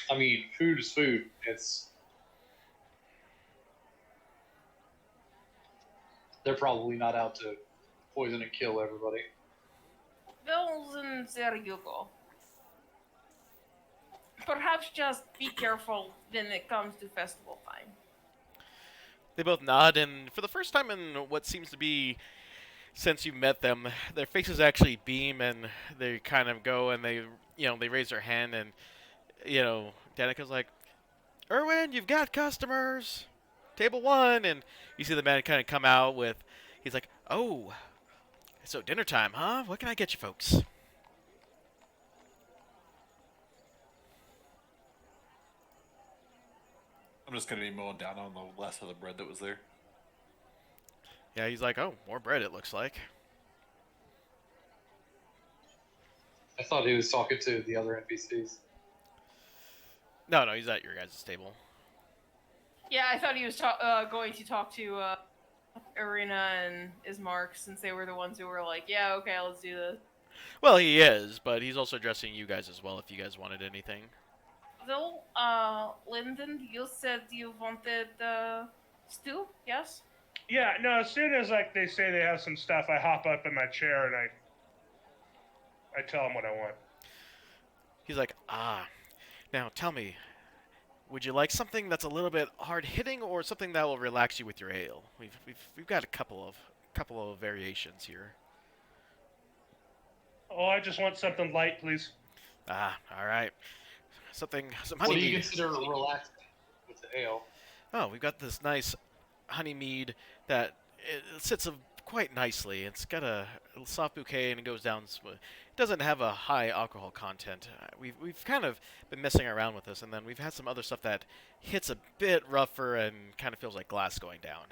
I mean, food is food. They're probably not out to poison and kill everybody. Well, then there you go. Perhaps just be careful when it comes to festival time. They both nod, and for the first time in what seems to be since you met them, their faces actually beam, and they kind of go and they raise their hand, and Danica's like, Erwin, you've got customers. Table 1, and you see the man kind of come out with, he's like, oh, so dinner time, huh? What can I get you folks? I'm just going to be mowing down on the last of the bread that was there. Yeah, he's like, oh, more bread it looks like. I thought he was talking to the other NPCs. No, he's at your guys' table. Yeah, I thought he was going to talk to Arena and Ismark, since they were the ones who were like, yeah, okay, let's do this. Well, he is, but he's also addressing you guys as well if you guys wanted anything. Well, Lyndon, you said you wanted stew, yes? Yeah, no. As soon as they say they have some stuff, I hop up in my chair and I tell them what I want. He's like, now tell me, would you like something that's a little bit hard hitting, or something that will relax you with your ale? We've got a couple of variations here. Oh, I just want something light, please. All right. Some What honey do you mead. consider relaxing with the ale? Oh, we've got this nice honey mead that it sits quite nicely. It's got a soft bouquet and it goes down. It doesn't have a high alcohol content. We've kind of been messing around with this, and then we've had some other stuff that hits a bit rougher and kind of feels like glass going down.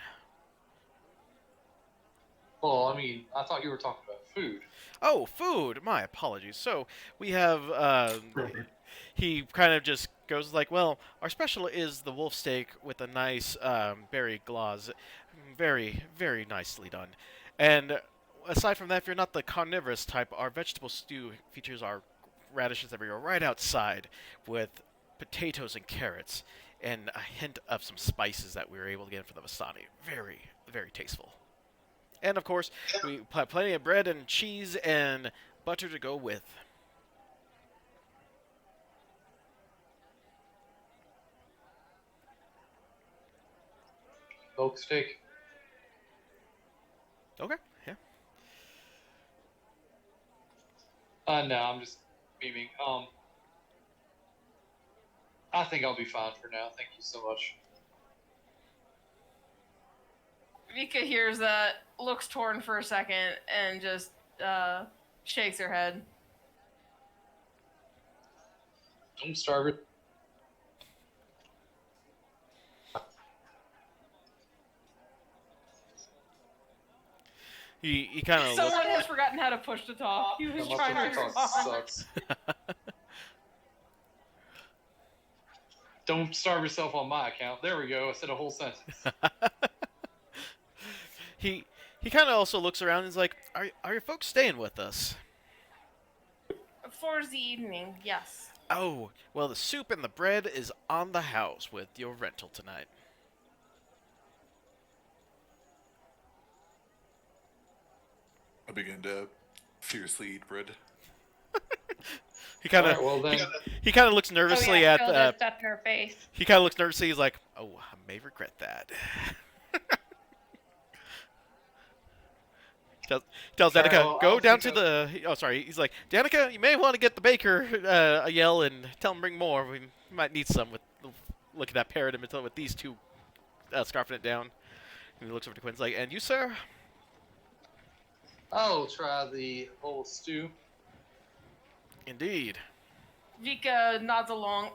Well, I mean, I thought you were talking about food. Oh, food! My apologies. So we have. Perfect. He kind of just goes like, "Well, our special is the wolf steak with a nice berry glaze, very, very nicely done." And aside from that, if you're not the carnivorous type, our vegetable stew features our radishes that we grow right outside, with potatoes and carrots, and a hint of some spices that we were able to get for the Vastani. Very, very tasteful. And of course, we put plenty of bread and cheese and butter to go with. Milk steak. Okay, yeah. No, I'm just beaming. I think I'll be fine for now. Thank you so much. Vika hears that, looks torn for a second, and just shakes her head. Don't starve it. He kind of Someone has forgotten how to push to talk. He was My trying push to to talk respond. sucks. Don't starve yourself on my account. There we go. I said a whole sentence. he kind of also looks around and is like, "Are your folks staying with us?" For the evening, yes. Oh, well, the soup and the bread is on the house with your rental tonight. I begin to fiercely eat bread. He kind of Alright, well then. he kind of looks Oh nervously yeah, at Phil does stuff in her face. he kind of looks nervously. He's like, "Oh, I may regret that." tells Alright, Danica, well, "Go I'll down take to the." Oh, sorry. He's like, "Danica, you may want to get the baker a yell and tell him bring more. We might need some." With look at that parrot and with these two scarfing it down. And he looks over to Quinn's like, "And you, sir?" I'll try the whole stew. Indeed. Vika nods along.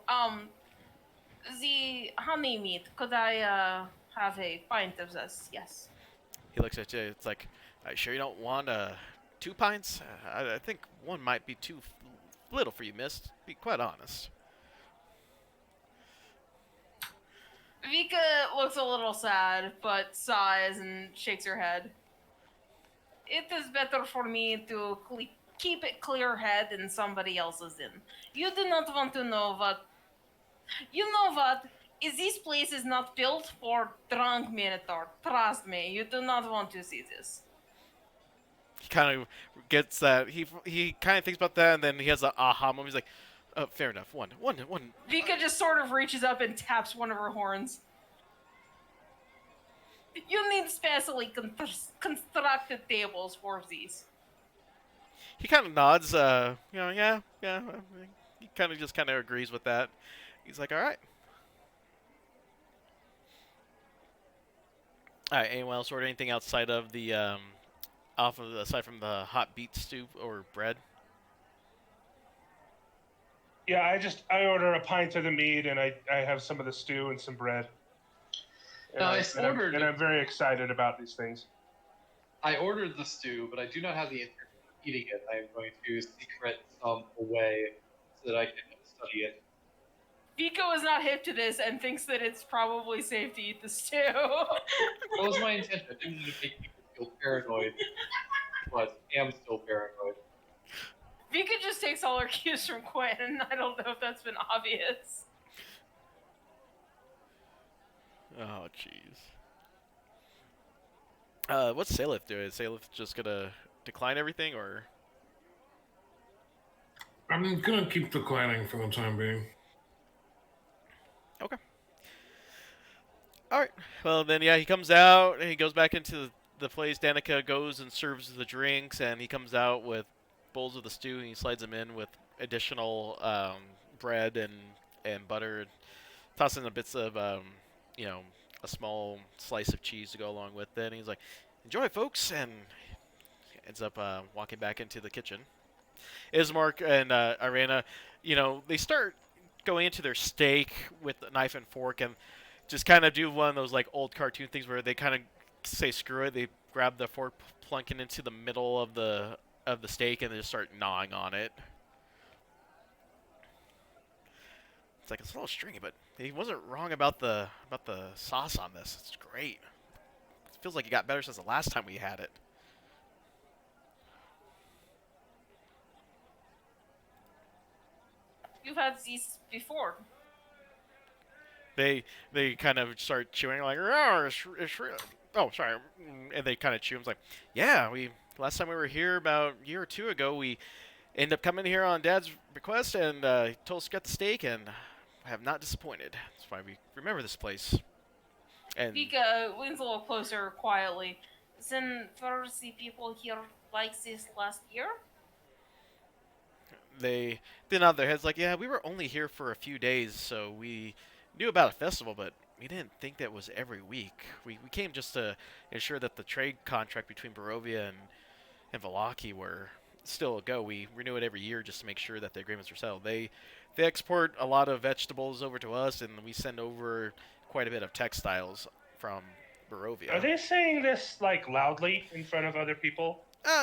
The honey meat, could I have a pint of this? Yes. He looks at you. It's like, "Are you sure you don't want 2 pints? I think one might be too little for you, miss. To be quite honest." Vika looks a little sad, but sighs and shakes her head. It is better for me to keep it clear head than somebody else's in. You do not want to know what. You know what? Is this place is not built for drunk Minotaur. Trust me, you do not want to see this. He kind of gets that. He kind of thinks about that, and then he has an aha moment. He's like, fair enough. One. Vika just sort of reaches up and taps one of her horns. You need specially constructed tables for these. He kind of nods. Yeah. He kind of agrees with that. He's like, all right. All right. Anyone else order anything outside of the aside from the hot beet stew or bread? Yeah, I order a pint of the meat and I have some of the stew and some bread. And, No, I'm very excited about these things. I ordered the stew, but I do not have the intention of eating it. I am going to secret some away so that I can study it. Viko is not hip to this and thinks that it's probably safe to eat the stew. What was my intention? I didn't want to make people feel paranoid, but am still paranoid. Vika just takes all her cues from Quinn, and I don't know if that's been obvious. Oh, jeez. What's Salith doing? Is Salith just gonna decline everything, or? I'm gonna keep declining for the time being. Okay. All right. Well, then, yeah, he comes out and he goes back into the place. Danica goes and serves the drinks, and he comes out with bowls of the stew, and he slides them in with additional bread and butter, and tosses in bits of a small slice of cheese to go along with it. And he's like, "Enjoy, folks," and ends up walking back into the kitchen. Ismark and Irena, they start going into their steak with a knife and fork and just kind of do one of those like old cartoon things where they kind of say screw it. They grab the fork, plunk it into the middle of the steak, and they just start gnawing on it. It's like it's a little stringy, but he wasn't wrong about the sauce on this. It's great. It feels like it got better since the last time we had it. You've had these before. They kind of start chewing like, oh, oh, sorry, and they kind of chew. It's like, yeah, we last time we were here about a year or two ago, we ended up coming here on Dad's request, and he told us to get the steak, and have not disappointed. That's why we remember this place. And Vika leans a little closer quietly. Then were the people here like this last year? they nod their heads like, yeah, we were only here for a few days, so we knew about a festival, but we didn't think that was every week. We came just to ensure that the trade contract between Barovia and Valaki were still a go. We renew it every year just to make sure that the agreements are settled. They export a lot of vegetables over to us, and we send over quite a bit of textiles from Barovia. Are they saying this like loudly in front of other people?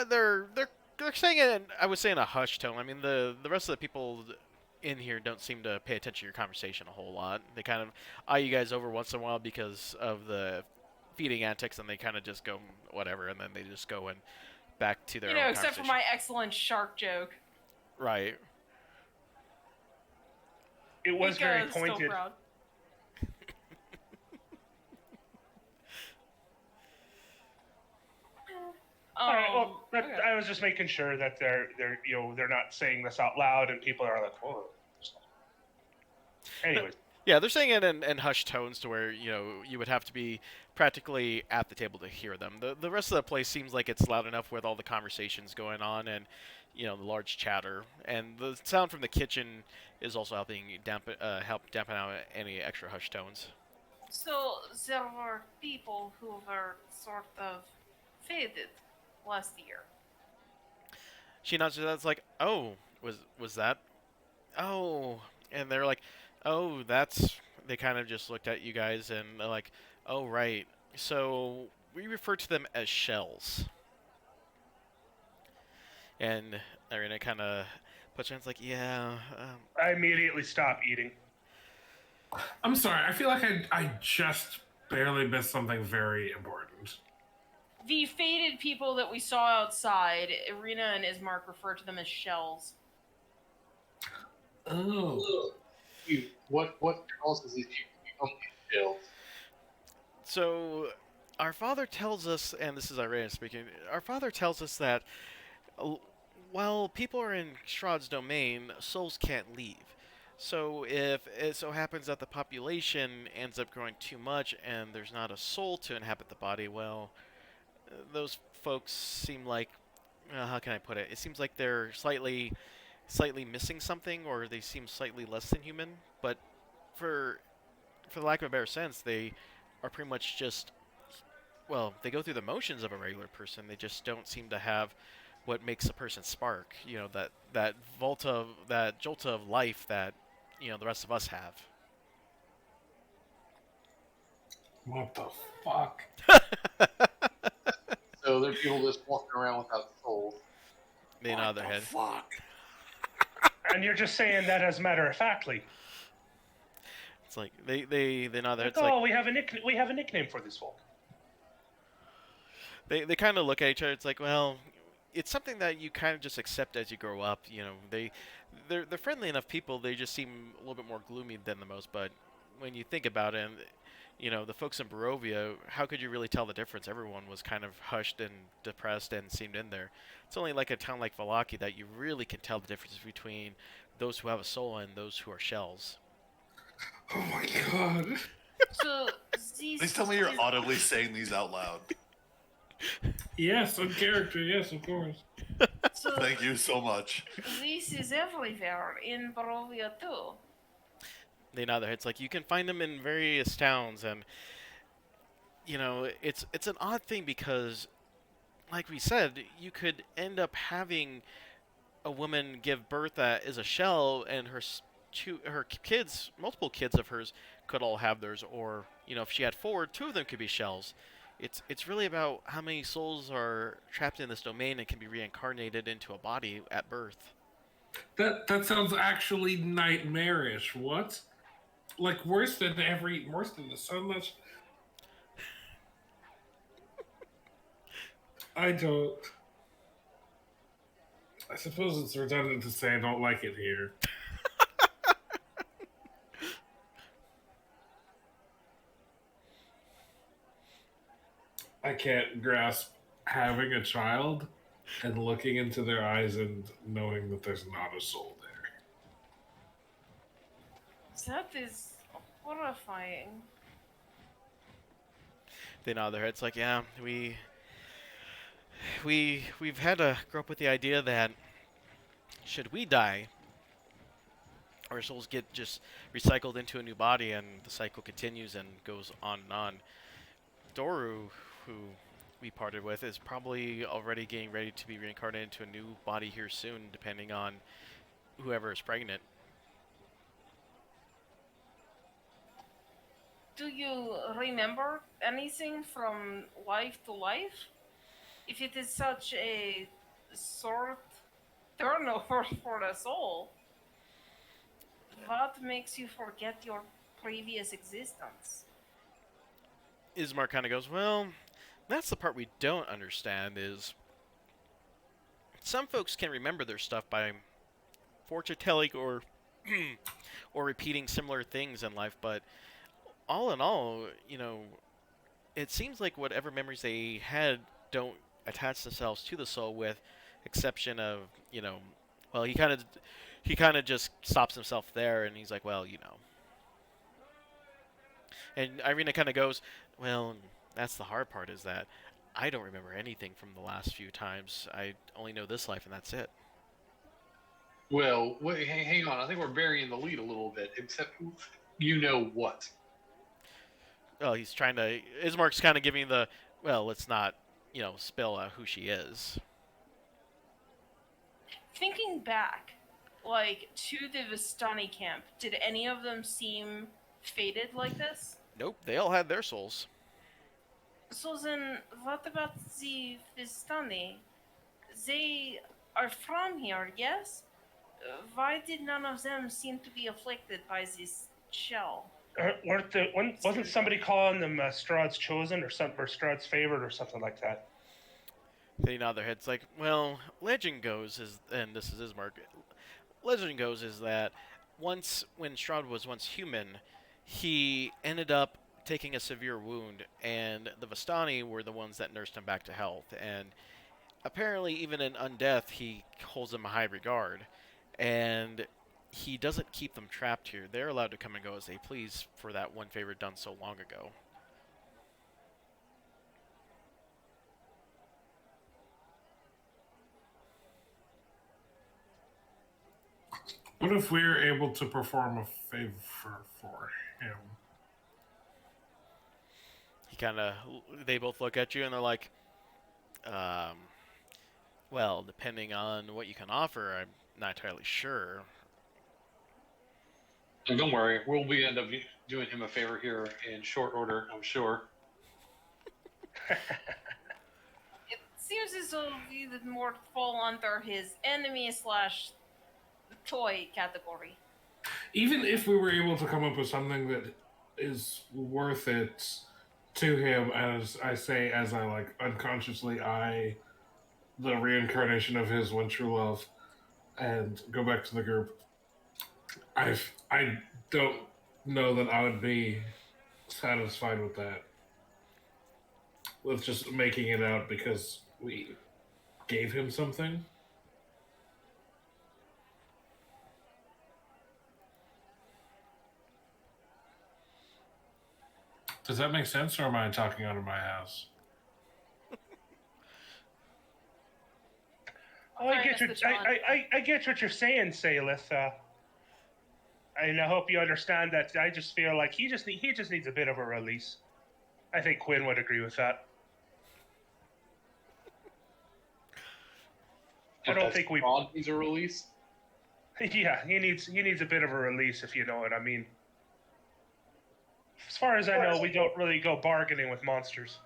They're saying it. I would say in a hushed tone. I mean, the rest of the people in here don't seem to pay attention to your conversation a whole lot. They kind of eye you guys over once in a while because of the feeding antics, and they kind of just go whatever, and then they just go and back to their own Except for conversation. my excellent shark joke. Right. It was very Vika is still pointed. proud. All right, well, Okay. I was just making sure that they're not saying this out loud, and people are like, whoa. Anyways, Yeah, they're saying it in hushed tones to where you would have to be practically at the table to hear them. The rest of the place seems like it's loud enough with all the conversations going on and the large chatter, and the sound from the kitchen is also helping help dampen out any extra hushed tones. So there were people who were sort of faded last year. She nods her head. It's like, oh, was that? Oh, and they're like, oh, that's. They kind of just looked at you guys and they're like, oh, right. So we refer to them as shells. And Irina kind of puts her hands like, yeah. I immediately stop eating. I'm sorry. I feel like I just barely missed something very important. The faded people that we saw outside, Irina and Ismark refer to them as shells. Oh. What causes these people to become these shells? So our father tells us, and this is Irina speaking, our father tells us that while people are in Shroud's domain, souls can't leave. So if it so happens that the population ends up growing too much and there's not a soul to inhabit the body, well, those folks seem like, how can I put it? It seems like they're slightly missing something, or they seem slightly less than human. But for the lack of a better sense, they are pretty much just, well, they go through the motions of a regular person. They just don't seem to have what makes a person spark. That jolta of life that the rest of us have. What the fuck? So they're people just walking around without souls. They nod their head. Fuck. And you're just saying that as matter of factly. It's like they nod their head. Like, It's like, we have a nickname for this folk. they kind of look at each other. It's like, well, it's something that you kind of just accept as you grow up. They're friendly enough people. They just seem a little bit more gloomy than the most. But when you think about it, the folks in Barovia, how could you really tell the difference? Everyone was kind of hushed and depressed and seemed in there. It's only like a town like Valaki that you really can tell the difference between those who have a soul and those who are shells. Oh my god. So these Please tell me you're audibly saying these out loud. Yes, on character. Yes, of course. So Thank you so much. this is everywhere in Barovia too. They nod their heads like you can find them in various towns, and it's an odd thing because, like we said, you could end up having a woman give birth that is a shell, and her kids, multiple kids of hers, could all have theirs, or if she had four, two of them could be shells. It's really about how many souls are trapped in this domain and can be reincarnated into a body at birth. That sounds actually nightmarish. What? Like worse than the sun. That's I don't. I suppose it's redundant to say I don't like it here. I can't grasp having a child and looking into their eyes and knowing that there's not a soul there. That is horrifying. They nod their heads like, yeah, we've had to grow up with the idea that should we die, our souls get just recycled into a new body, and the cycle continues and goes on and on. Doru, who we parted with, is probably already getting ready to be reincarnated into a new body here soon, depending on whoever is pregnant. Do you remember anything from life to life? If it is such a short turnover for the soul, what makes you forget your previous existence? Ismar kind of goes, well, that's the part we don't understand is some folks can remember their stuff by fortune telling or or repeating similar things in life, but all in all, it seems like whatever memories they had don't attach themselves to the soul, with exception of, well, he kind of just stops himself there, and he's like, well, and Irina kind of goes, well, that's the hard part, is that I don't remember anything from the last few times. I only know this life, and that's it. Well, wait, hang on. I think we're burying the lead a little bit. Except, you know what? Well, he's trying to. Ismark's kind of giving the, well, let's not, spill out who she is. Thinking back, like to the Vistani camp, did any of them seem fated like this? Nope, they all had their souls. So then, what about the Vistani? They are from here, yes? Why did none of them seem to be afflicted by this shell? Wasn't somebody calling them Strahd's chosen or something, or Strahd's favorite or something like that? They nod their heads like, well, legend goes is, and this is Ismark. Legend goes is that when Strahd was once human, he ended up taking a severe wound, and the Vistani were the ones that nursed him back to health. And apparently, even in undeath, he holds them in high regard, and he doesn't keep them trapped here. They're allowed to come and go as they please for that one favor done so long ago. What if we're able to perform a favor for him? They both look at you and they're like, um, well, depending on what you can offer, I'm not entirely sure. And don't worry, we'll be end up doing him a favor here in short order, I'm sure. It seems as though we would more fall under his enemy slash toy category. Even if we were able to come up with something that is worth it to him, as I like unconsciously eye the reincarnation of his one true love and go back to the group, I don't know that I would be satisfied with that. With just making it out because we gave him something. Does that make sense, or am I talking out of my ass? Oh, I get what you're saying, Salith. And I hope you understand that. I just feel like he just needs a bit of a release. I think Quinn would agree with that. I don't think we. Ron needs a release. Yeah, he needs a bit of a release, if you know what I mean. As far as I know, we don't really go bargaining with monsters.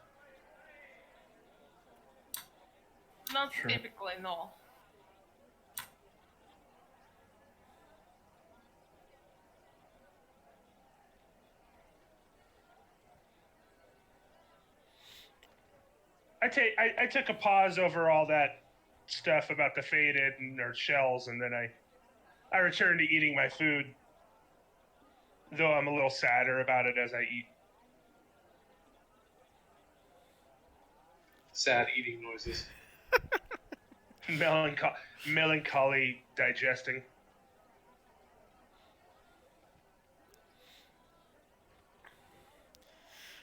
Not Sure. typically, no. I took a pause over all that stuff about the faded and their shells, and then I returned to eating my food, though I'm a little sadder about it as I eat. Sad eating noises. Melancholy digesting.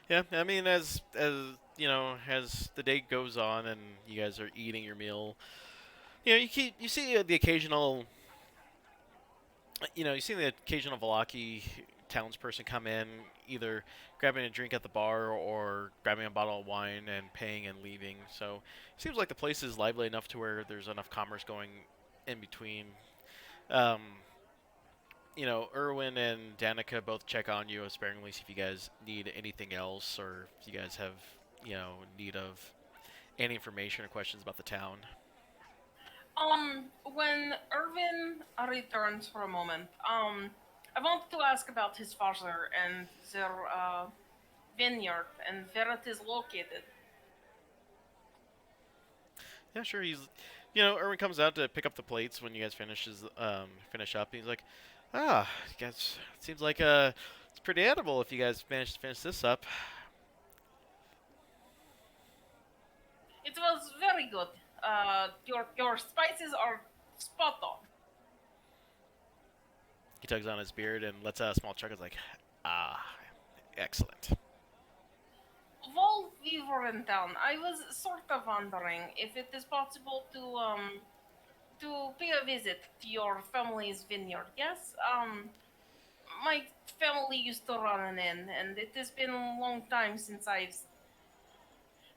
Yeah, I mean, as you know, as the day goes on and you guys are eating your meal, you see the occasional, you see the occasional Valaki townsperson come in, either grabbing a drink at the bar or grabbing a bottle of wine and paying and leaving. So it seems like the place is lively enough to where there's enough commerce going in between. Um, Erwin and Danica both check on you sparingly, see if you guys need anything else or if you guys have, need of any information or questions about the town. When Irvin returns for a moment, I want to ask about his father and their vineyard and where it is located. Yeah, sure. Erwin comes out to pick up the plates when you guys finish up. And he's like, guys, it seems like it's pretty edible if you guys manage to finish this up. It was very good. Your spices are spot on. He tugs on his beard and lets out a small chuckle. He's like, excellent. While we were in town, I was sort of wondering if it is possible to pay a visit to your family's vineyard. Yes, my family used to run an inn, and it has been a long time since I've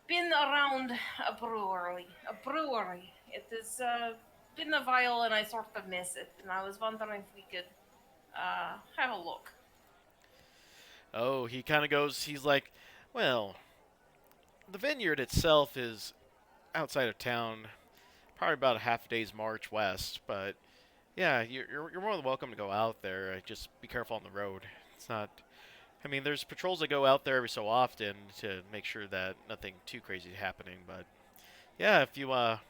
been around a brewery. It has been a while, and I sort of miss it. And I was wondering if we could have a look. Oh, he kind of goes. He's like, well, the vineyard itself is outside of town, probably about a half a day's march west. But yeah, you're more than welcome to go out there. Just be careful on the road. It's not. I mean, there's patrols that go out there every so often to make sure that nothing too crazy is happening. But yeah, if you want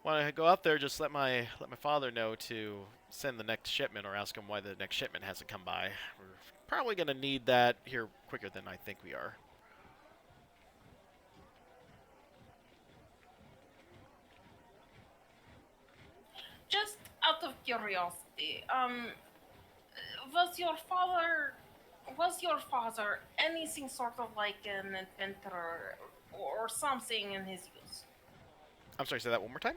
to go out there, just let my father know to send the next shipment or ask him why the next shipment hasn't come by. We're probably gonna need that here quicker than I think we are. Just out of curiosity, was your father was your father anything sort of like an inventor or something in his use? I'm sorry, say that one more time.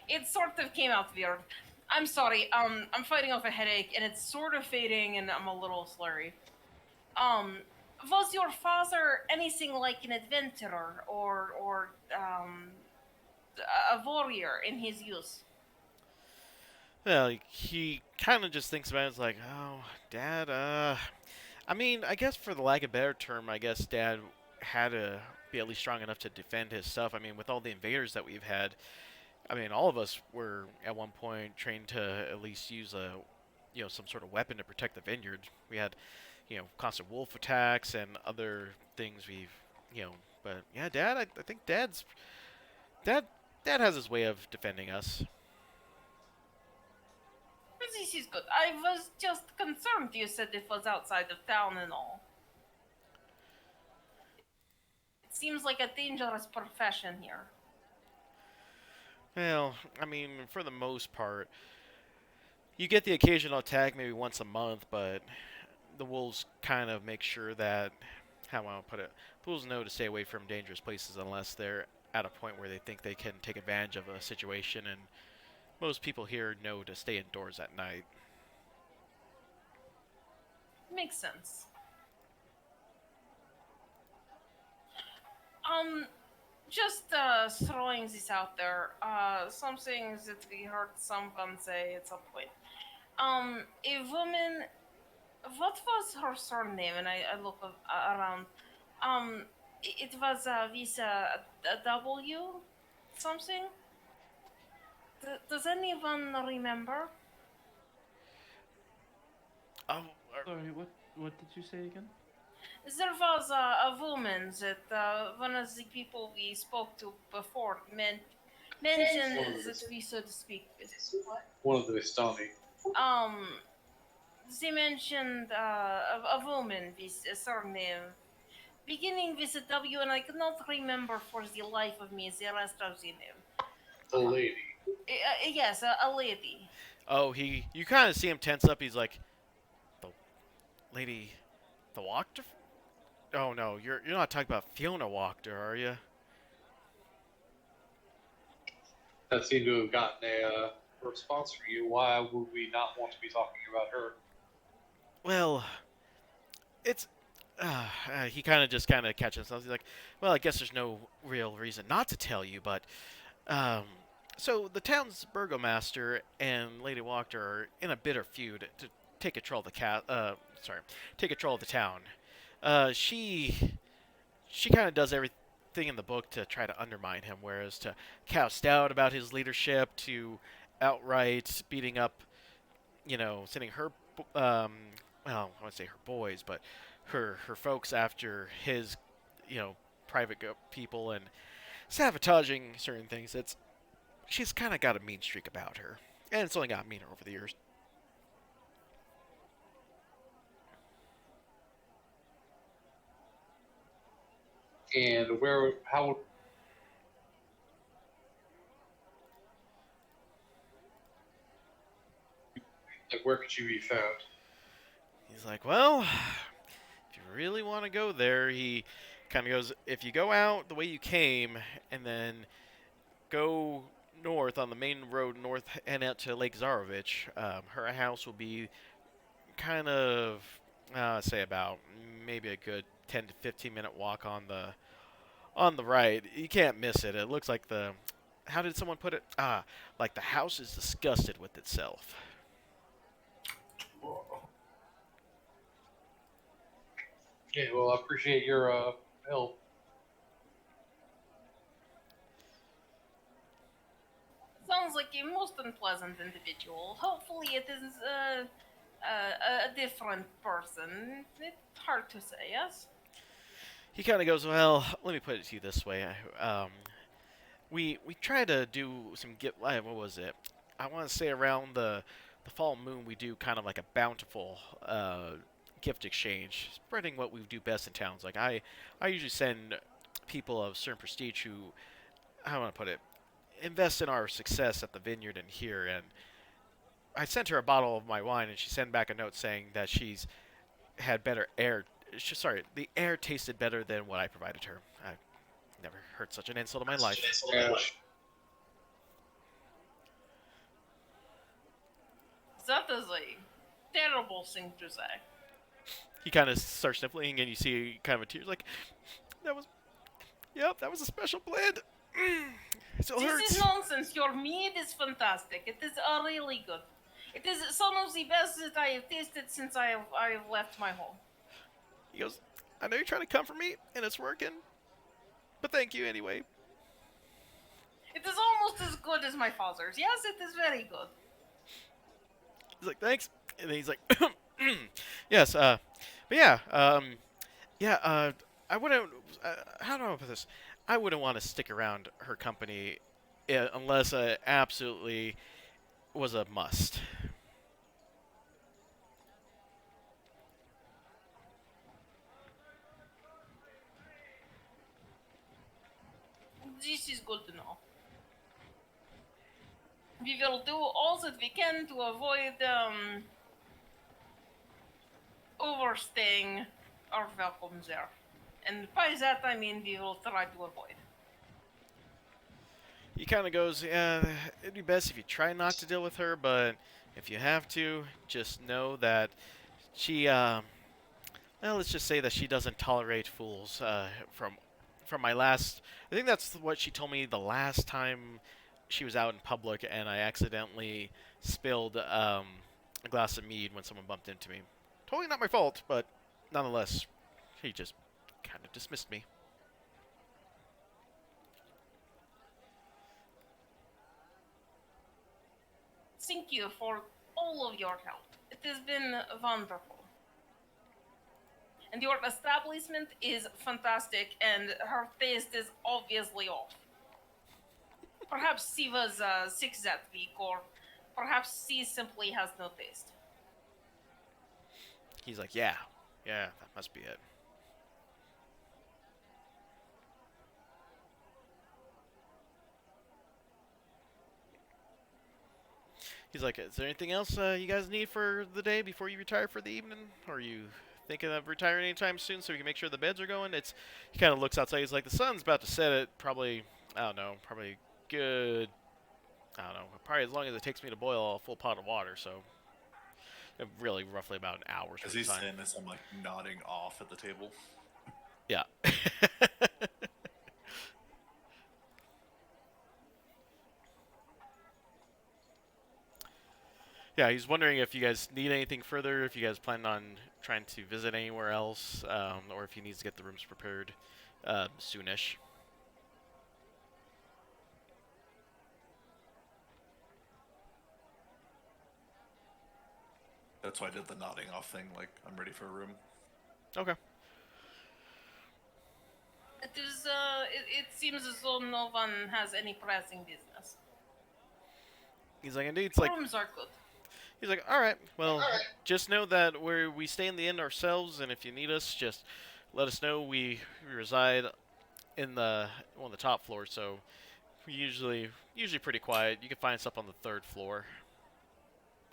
It sort of came out weird. I'm sorry. I'm fighting off a headache and it's sort of fading and I'm a little slurry. Um, was your father anything like an adventurer or a warrior in his use? Well, he kind of just thinks about it. It's like, oh, Dad. I mean, I guess for the lack of a better term, I guess Dad had to be at least strong enough to defend his stuff. I mean, with all the invaders that we've had, I mean, all of us were at one point trained to at least use some sort of weapon to protect the vineyard. We had, constant wolf attacks and other things but yeah, Dad, I think Dad, Dad has his way of defending us. This is good. I was just concerned you said it was outside of town and all. It seems like a dangerous profession here. Well, I mean, for the most part, you get the occasional attack maybe once a month, but the wolves kind of make sure that, how do I put it, the wolves know to stay away from dangerous places unless they're at a point where they think they can take advantage of a situation, and most people here know to stay indoors at night. Makes sense. Just throwing this out there. Something that we heard someone say at some point. A woman. What was her surname? And I look around. It was with a W, something. Does anyone remember? Oh, Sorry, what did you say again? There was a woman that one of the people we spoke to before mentioned that we should speak with. One of the Vistani. Um, they mentioned a woman with a surname beginning with a W, and I cannot remember for the life of me the rest of the name. The lady. Yes, a lady. oh, you kind of see him tense up. He's like, the lady, the Wachter. Oh no, you're not talking about Fiona Wachter, are you? That seemed to have gotten a response from you. Why would we not want to be talking about her? Well, it's. He kind of catches himself. He's like, well, I guess there's no real reason not to tell you, but um, so the town's burgomaster and Lady Wachter are in a bitter feud to take control of the take control of the town. She kind of does everything in the book to try to undermine him, whereas to cast doubt about his leadership, to outright beating up, sending her, um, well, I wouldn't say her boys, but her folks after his, private people and sabotaging certain things. She's kind of got a mean streak about her, and it's only got meaner over the years. And how where could you be found? He's like, well, if you really want to go there, he kind of goes, if you go out the way you came and then go north on the main road north and out to Lake Zarovich, her house will be kind of, say about maybe a good 10 to 15-minute walk on the right. You can't miss it. It looks like how did someone put it? Like the house is disgusted with itself. Yeah, well, I appreciate your help. Sounds like a most unpleasant individual. Hopefully, it is a different person. It's hard to say, yes? He kind of goes, well, let me put it to you this way. We try to do some what was it? I want to say around the fall moon we do kind of like a bountiful gift exchange, spreading what we do best in towns. Like I usually send people of certain prestige who, how do I want to put it, invest in our success at the vineyard and here. And I sent her a bottle of my wine, and she sent back a note saying that she's had better air. Sorry, the air tasted better than what I provided her. I never heard such an insult in my life. Yeah, That is a terrible thing to say. He kind of starts sniffling, and you see kind of a tear. Like, that was, yep, that was a special blend. It still This hurts. is nonsense. Your meat is fantastic. It is really good. It is some of the best that I have tasted since I have left my home. He goes, I know you're trying to comfort me, and it's working, but thank you anyway. It is almost as good as my father's. Yes, it is very good. He's like, thanks, and then he's like, yes, but yeah, I wouldn't. How do I put this? I wouldn't want to stick around her company unless absolutely was a must. This is good to know. We will do all that we can to avoid overstaying our welcome there. And by that I mean we will try to avoid. He kind of goes, yeah, it'd be best if you try not to deal with her, but if you have to, just know that she, well, let's just say that she doesn't tolerate fools from from my last. I think that's what she told me the last time she was out in public, and I accidentally spilled a glass of mead when someone bumped into me. Totally not my fault, but nonetheless, he just kind of dismissed me. Thank you for all of your help. It has been wonderful. And your establishment is fantastic, and her taste is obviously off. Perhaps she was sick that week, or perhaps she simply has no taste. He's like, yeah, that must be it. He's like, is there anything else you guys need for the day before you retire for the evening? Or are you thinking of retiring anytime soon so we can make sure the beds are going? He kind of looks outside. He's like, the sun's about to set. It probably, I don't know, probably good. I don't know, probably as long as it takes me to boil a full pot of water. So really, roughly about an hour's As worth of he's time. saying this, I'm like nodding off at the table. Yeah. Yeah, he's wondering if you guys need anything further, if you guys plan on trying to visit anywhere else, or if he needs to get the rooms prepared soonish. That's why I did the nodding off thing. Like, I'm ready for a room. Okay. It seems as though no one has any pressing business. He's like, indeed. It's like, Rooms are good. he's like, all right. Well, just know that we stay in the inn ourselves, and if you need us, just let us know. We reside in the top floor, so we usually pretty quiet. You can find us up on the third floor,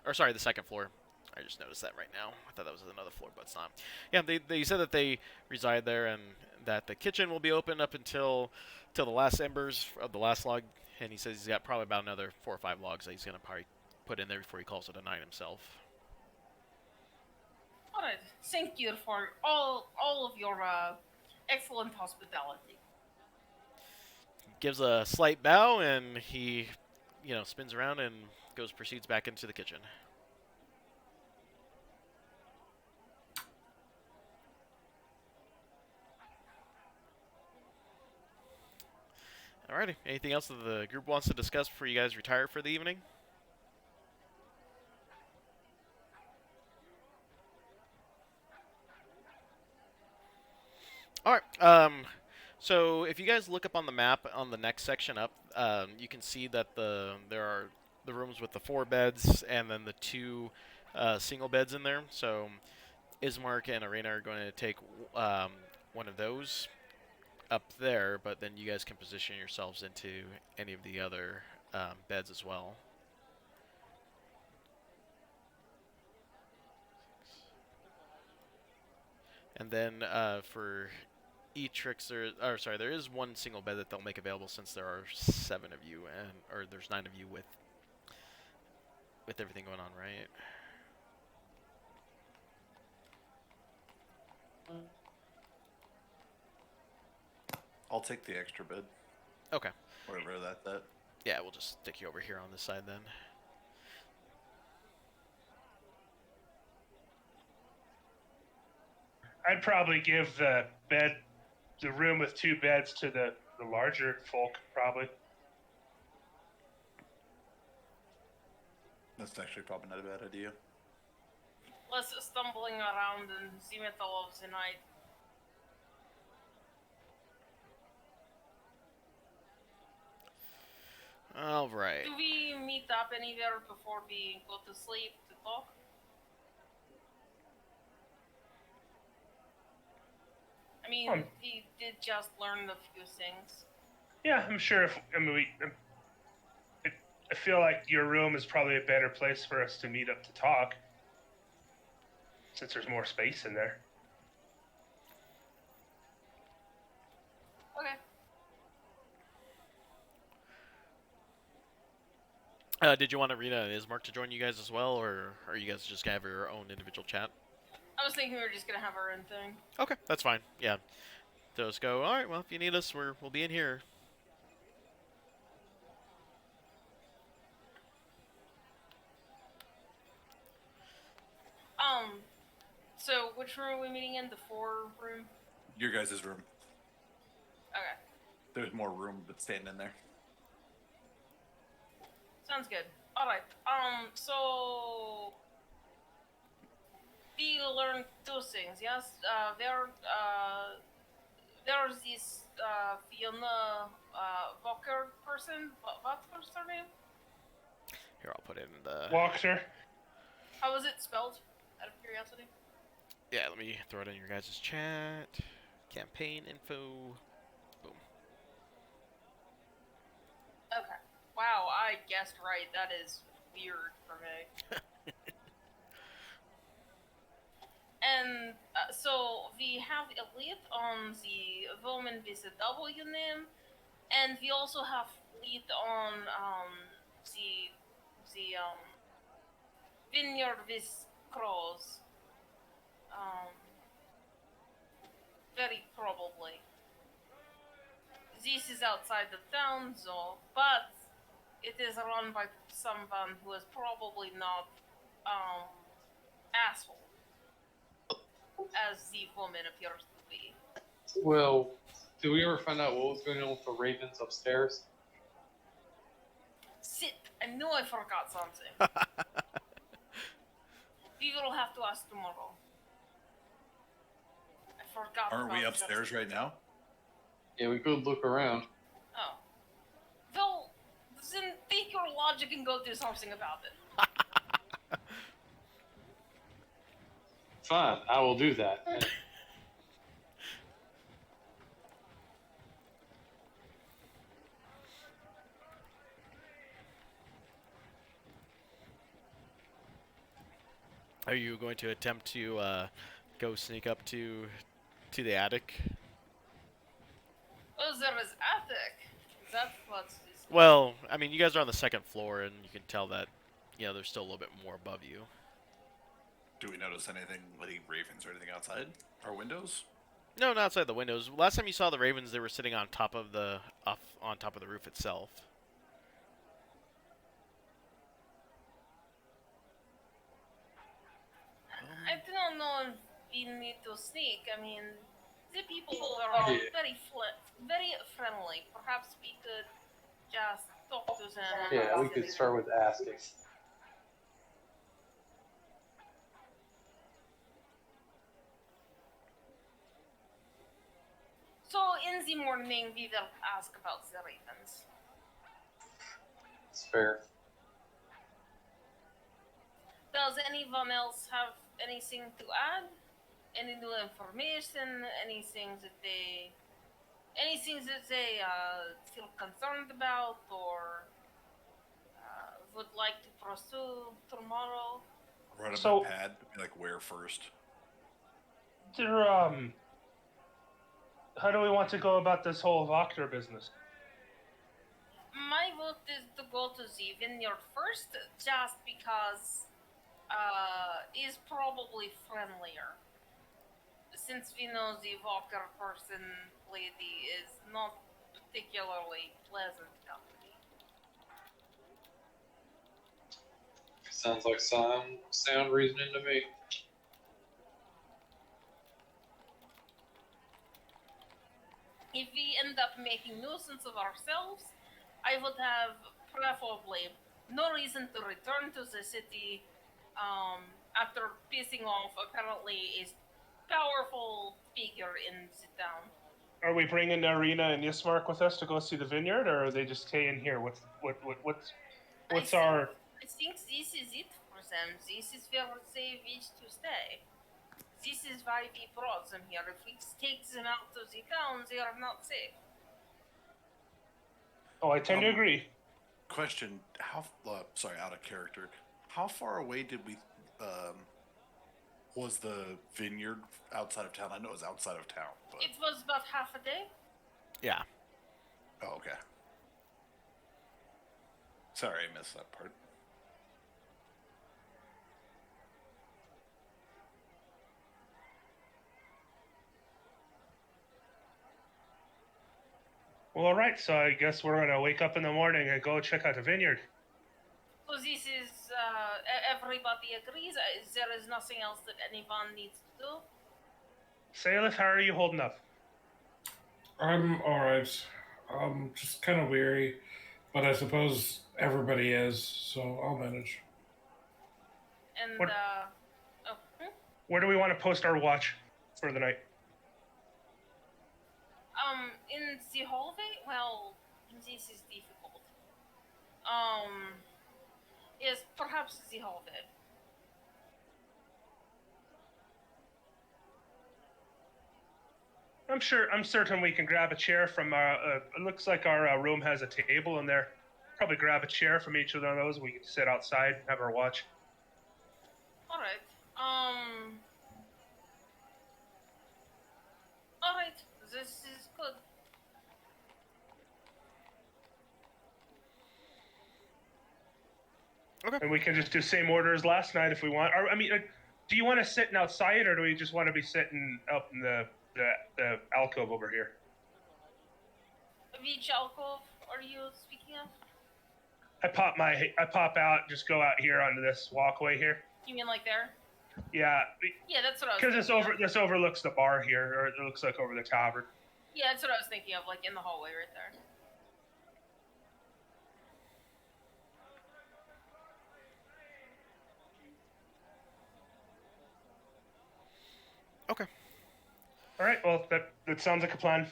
or sorry, the second floor. I just noticed that right now. I thought that was another floor, but it's not. Yeah, they said that they reside there, and that the kitchen will be open up until the last embers of the last log. And he says he's got probably about another 4 or 5 logs that he's gonna probably put in there before he calls it a night himself. All right. Thank you for all of your excellent hospitality. Gives a slight bow, and he, spins around and proceeds back into the kitchen. Alrighty. Anything else that the group wants to discuss before you guys retire for the evening? Alright. So if you guys look up on the map on the next section up, you can see that there are the rooms with the 4 beds and then the 2 single beds in there. So Ismark and Arena are going to take one of those up there, but then you guys can position yourselves into any of the other beds as well. And then for Etrix, there is one single bed that they'll make available since there are 7 of you, or there's 9 of you with everything going on, right? I'll take the extra bed. Okay. Whatever that. Yeah, we'll just stick you over here on this side then. I'd probably give the room with 2 beds to the larger folk, probably. That's actually probably not a bad idea. Less stumbling around in the middle of the night. All right. Do we meet up anywhere before we go to sleep to talk? I mean, we did just learn a few things. Yeah, I'm sure. I feel like your room is probably a better place for us to meet up to talk, since there's more space in there. Okay. Did you want Arena and Ismark to join you guys as well, or are you guys just gonna have your own individual chat? I was thinking we were just gonna have our own thing. Okay, that's fine. Yeah. Those go, all right, well, if you need us, we'll be in here. So which room are we meeting in? The 4 room? Your guys' room. Okay. There's more room but standing in there. Sounds good. Alright. So we learned 2 things, yes? There's this Fiona Walker person. What was her name? Here, I'll put it in the. Walker. How was it spelled? Out of curiosity. Yeah, let me throw it in your guys' chat. Campaign info. Boom. Okay. Wow, I guessed right. That is weird for me. And so we have Elite on the woman with the W name, and we also have lead on the vineyard with crows. Um, very probably. This is outside the town, though, but it is run by someone who is probably not asshole as the woman appears to be. Well, did we ever find out what was going on with the ravens upstairs? Sit! I knew I forgot something. We will have to ask tomorrow. I forgot. Aren't we about upstairs just- right now? Yeah, we could look around. Oh. Well, then take your logic and go do something about it. Fine, I will do that. And Are you going to attempt to go sneak up to the attic? Oh, there is attic. That's what's this. Well, I mean, you guys are on the 2nd floor, and you can tell that, there's still a little bit more above you. Do we notice anything, any ravens or anything outside our windows? No, not outside the windows. Last time you saw the ravens, they were sitting on top of the roof itself. I do not know if we need to sneak. I mean, the people are Yeah. very friendly. Perhaps we could just talk to them. yeah, we could start with asking. So in the morning, we will ask about the ravens. It's fair. Does anyone else have anything to add? Any new information? Anything that they feel concerned about or would like to pursue tomorrow? Run up So- my pad, be like, where first? There, how do we want to go about this whole Voctor business? My vote is to go to the vineyard first, just because is probably friendlier. Since we know the Walker person lady is not particularly pleasant company. Sounds like sound reasoning to me. If we end up making nuisance of ourselves, I would have preferably no reason to return to the city after pissing off apparently a powerful figure in the town. Are we bringing Arena and Ismark with us to go see the vineyard, or are they just staying here? What's our? I think this is it for them. This is where they wish to stay. This is why we brought them here. If we take them out of the town, they are not safe. Oh, I tend to Um, agree. Question: How? Sorry, out of character. How far away did we? Was the vineyard outside of town? I know it was outside of town, but It was about half a day. Yeah. oh, okay. Sorry, I missed that part. Well, all right. So I guess we're gonna wake up in the morning and go check out the vineyard. So this is everybody agrees. There is nothing else that anyone needs to do. Salif, how are you holding up? I'm alright. Just kind of weary, but I suppose everybody is, so I'll manage. And What- oh, Where do we want to post our watch for the night? in the hallway. Well, this is difficult. Yes, perhaps the hallway. I'm certain we can grab a chair from our. It looks like our room has a table in there. Probably grab a chair from each of those. We can sit outside, have our watch. All right. All right. This is good. And we can just do same order as last night if we want. Or, I mean, do you want to sit outside, or do we just want to be sitting up in the alcove over here? Which alcove are you speaking of? I pop out, just go out here onto this walkway here. You mean like there? Yeah, Yeah, that's what I was. because thinking of. this overlooks the bar here, or it looks like over the tavern. Yeah, that's what I was thinking of, like in the hallway right there. Okay. All right, well that sounds like a plan.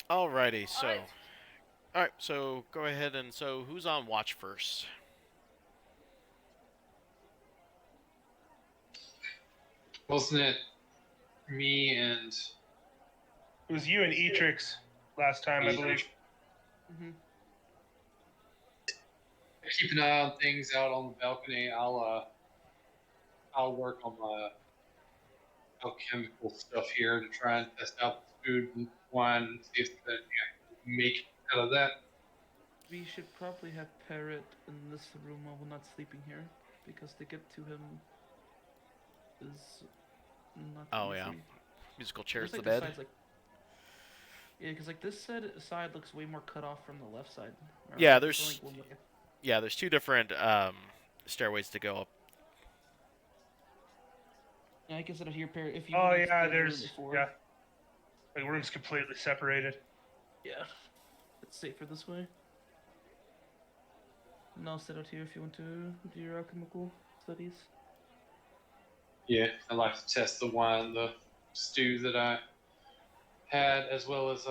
Alrighty. So, Alright. all right. So go ahead and so who's on watch first? Wasn't it me and It was you and Etrix last time, I believe. Mm-hmm. keep an eye on things out on the balcony? I'll work on my alchemical stuff here to try and test out the food and wine and see if there's anything I can make out of that. We should probably have Parrot in this room while we're not sleeping here, because to get to him is not Oh, easy. yeah. Musical It chairs looks the like bed. side's like, yeah, because like this side looks way more cut off from the left side. Or Yeah, like, there's- only one way. Yeah, there's two different stairways to go up. Yeah, I consider here, Parrot. If you Oh would've yeah, stayed there there's before, yeah. The room's completely separated. yeah, it's safer this way. And I'll sit out here if you want to do your alchemical studies. Yeah, I like to test the wine, the stew that I had, as well as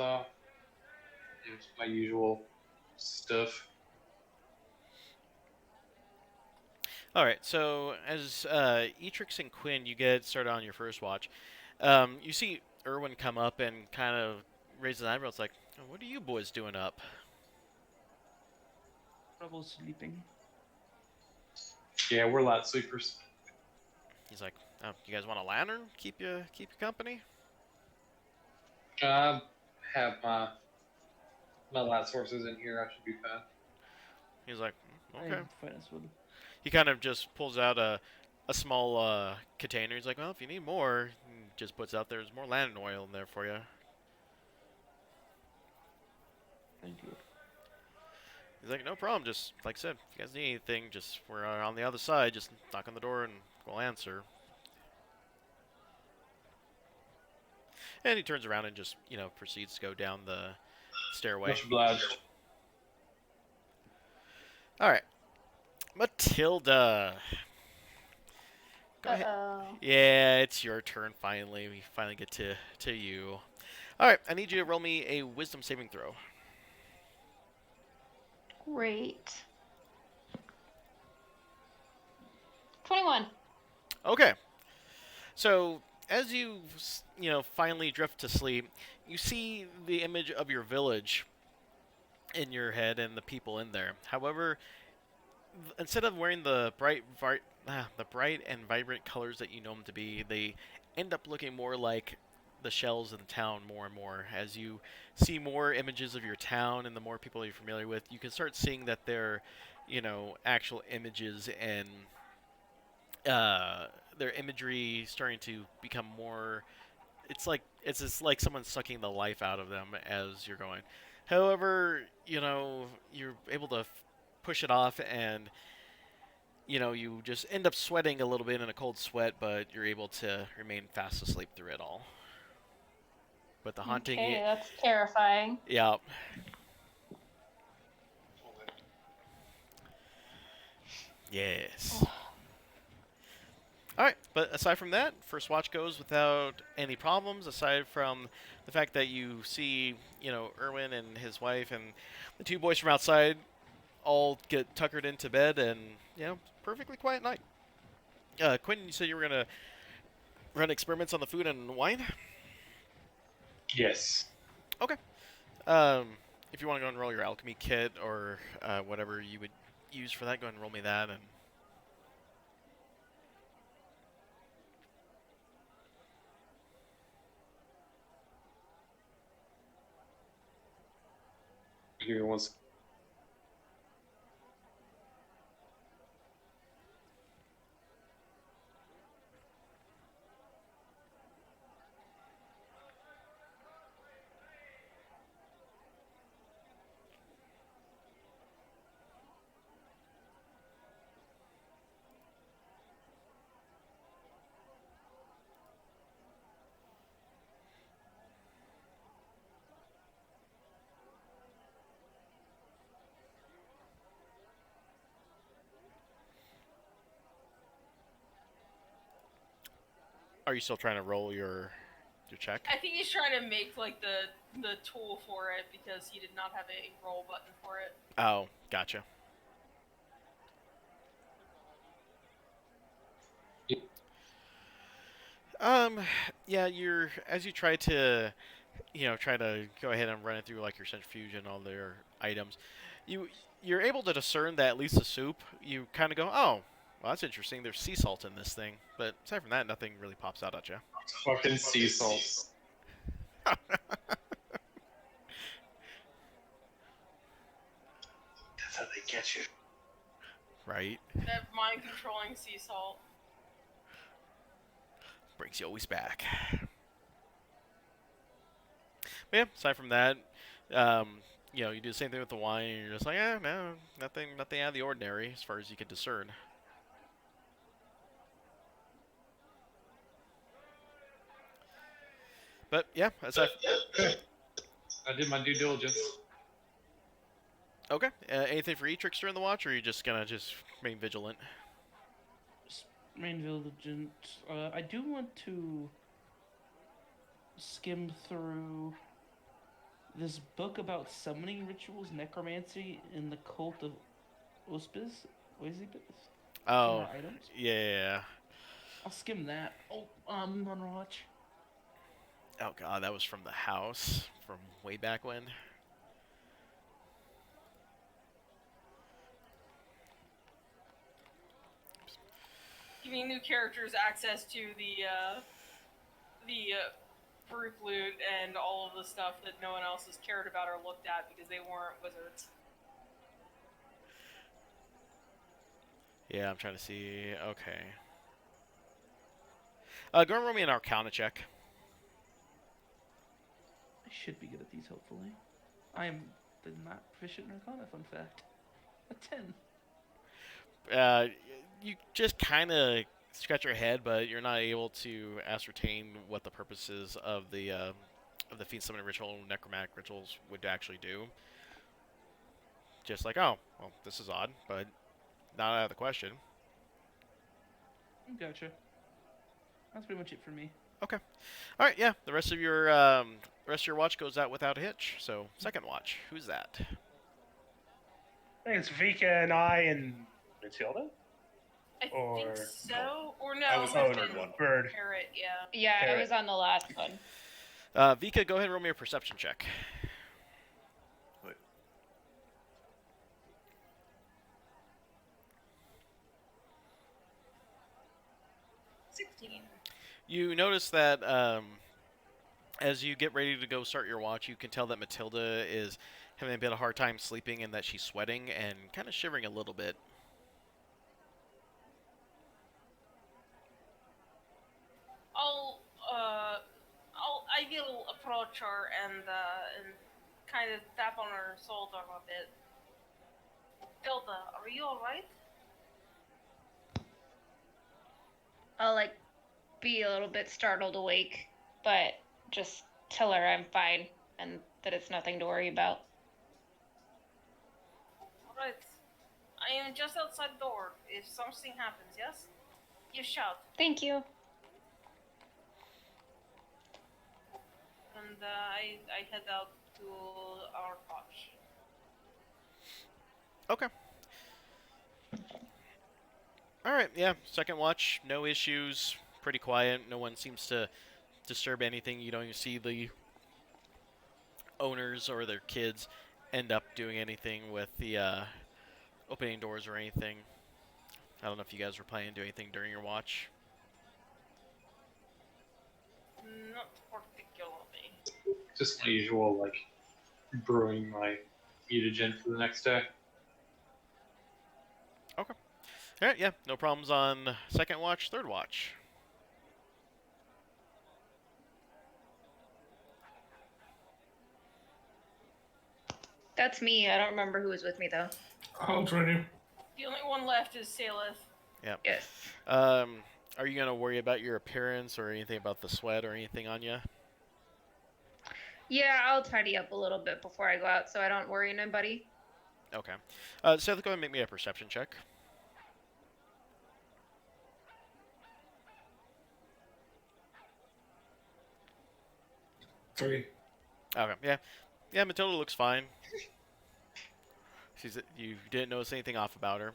my usual stuff. All right. So as Etrix and Quinn, you get started on your first watch. You see Erwin come up and kind of raise his eyebrows, like, "Oh, what are you boys doing up?" Trouble sleeping. Yeah, we're light sleepers. He's like, "Oh, you guys want a lantern? Keep you company?" I have my light sources in here. I should be fine. He's like, "Okay." I'm fine as well. He kind of just pulls out a small container. He's like, "Well, if you need more," he just puts out there's more lantern oil in there for you. Thank you. He's like, "No problem. Just like I said, if you guys need anything, just we're on the other side. Just knock on the door and we'll answer." And he turns around and just proceeds to go down the stairway. Much obliged. All right, Matilda. Go ahead. Uh-oh. Yeah, it's your turn finally. We finally get to you. All right, I need you to roll me a wisdom saving throw. Great. 21. Okay. So as you finally drift to sleep, you see the image of your village in your head and the people in there. However, instead of wearing the bright and vibrant colors that you know them to be, they end up looking more like the shells of the town more and more. As you see more images of your town and the more people you're familiar with, you can start seeing that they're, actual images and their imagery starting to become more it's just like someone sucking the life out of them as you're going. However, you're able to push it off, and you just end up sweating a little bit in a cold sweat, but you're able to remain fast asleep through it all. But the haunting, Okay, that's terrifying. yeah. Yes. All right, but aside from that, first watch goes without any problems. Aside from the fact that you see, Erwin and his wife and the two boys from outside all get tuckered into bed, and perfectly quiet night. Quentin, you said you were gonna run experiments on the food and wine. Yes. Okay. If you want to go and roll your alchemy kit or whatever you would use for that, go ahead and roll me that. And Give me one second. are you still trying to roll your check? I think he's trying to make like the tool for it because he did not have a roll button for it. Oh, gotcha. Yeah, as you try to, go ahead and run it through like your centrifuge and all their items, you you're able to discern that at least the soup. You kind of go, oh, well, that's interesting. There's sea salt in this thing, but aside from that, nothing really pops out at you. Fucking sea salt. That's how they get you. Right? That mind controlling sea salt. Brings you always back. But yeah, aside from that, you do the same thing with the wine, and you're just like, no, nothing out of the ordinary as far as you can discern. But yeah, aside. I did my due diligence. Okay. Anything for E-Trickster in the watch, or are you just gonna remain vigilant? Remain vigilant. I do want to skim through this book about summoning rituals, necromancy, in the cult of Ospis. Oh, Our items. yeah. I'll skim that. Oh, on watch. Oh god, that was from the house from way back when. Giving new characters access to the Baruch loot and all of the stuff that no one else has cared about or looked at because they weren't wizards. Yeah, I'm trying to see. Okay. Go and roll me an Arcana check. I should be good at these, hopefully. I am not proficient in Arcana, fun fact. A 10. You just kind of scratch your head, but you're not able to ascertain what the purposes of the fiend summoning ritual and necromantic rituals would actually do. Just like, oh, well, this is odd, but not out of the question. Gotcha. That's pretty much it for me. Okay. All right. Yeah. The rest of your watch goes out without a hitch. So second watch. Who's that? I think it's Vika and I and Matilda. I think so. Or no, I was it the third been one. Bird. Parrot, yeah. Yeah, I Parrot. was on the last one. Vika, go ahead and roll me a perception check. Wait. 16. You notice that as you get ready to go start your watch, you can tell that Matilda is having a bit of a hard time sleeping and that she's sweating and kind of shivering a little bit. I'll I will approach her and kind of tap on her shoulder a bit. Hilda, are you alright? I'll be a little bit startled awake, but just tell her I'm fine and that it's nothing to worry about. Alright. I am just outside the door. If something happens, yes? You shout. Thank you. And I head out to our watch. Okay. All right. Yeah. Second watch, no issues. Pretty quiet. No one seems to disturb anything. You don't even see the owners or their kids end up doing anything with the opening doors or anything. I don't know if you guys were planning to do anything during your watch. Not particularly. Just my usual, brewing my mutagen for the next day. Okay. All right. Yeah. No problems on second watch, third watch. That's me. I don't remember who was with me though. I'll join you. The only one left is Salith. Yeah. Yes. Are you gonna worry about your appearance or anything about the sweat or anything on you? Yeah, I'll tidy up a little bit before I go out so I don't worry anybody. Okay. Seth, go ahead and make me a perception check. Three. Okay. Yeah. Yeah. Matilda looks fine. You didn't notice anything off about her.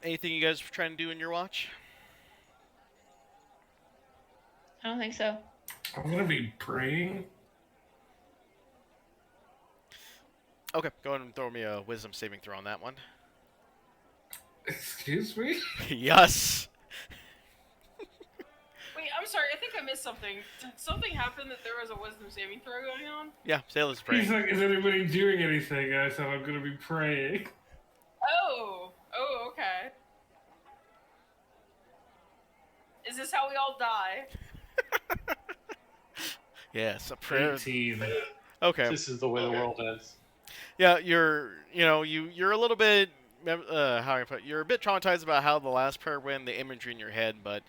Anything you guys were trying to do in your watch? I don't think so. I'm gonna be praying. Okay. Go ahead and throw me a wisdom saving throw on that one. Excuse me? Yes. Wait, I'm sorry. I think I missed something. Did something happen that there was a wisdom saving throw going on? Yeah. Sailor's He's praying. like, is anybody doing anything? I said I'm gonna be praying. Oh. Oh, okay. Is this how we all die? Yes. A prayer. 18. Okay. This is the way the world ends. Yeah, you're a little bit how I put it, you're a bit traumatized about how the last prayer went, the imagery in your head, but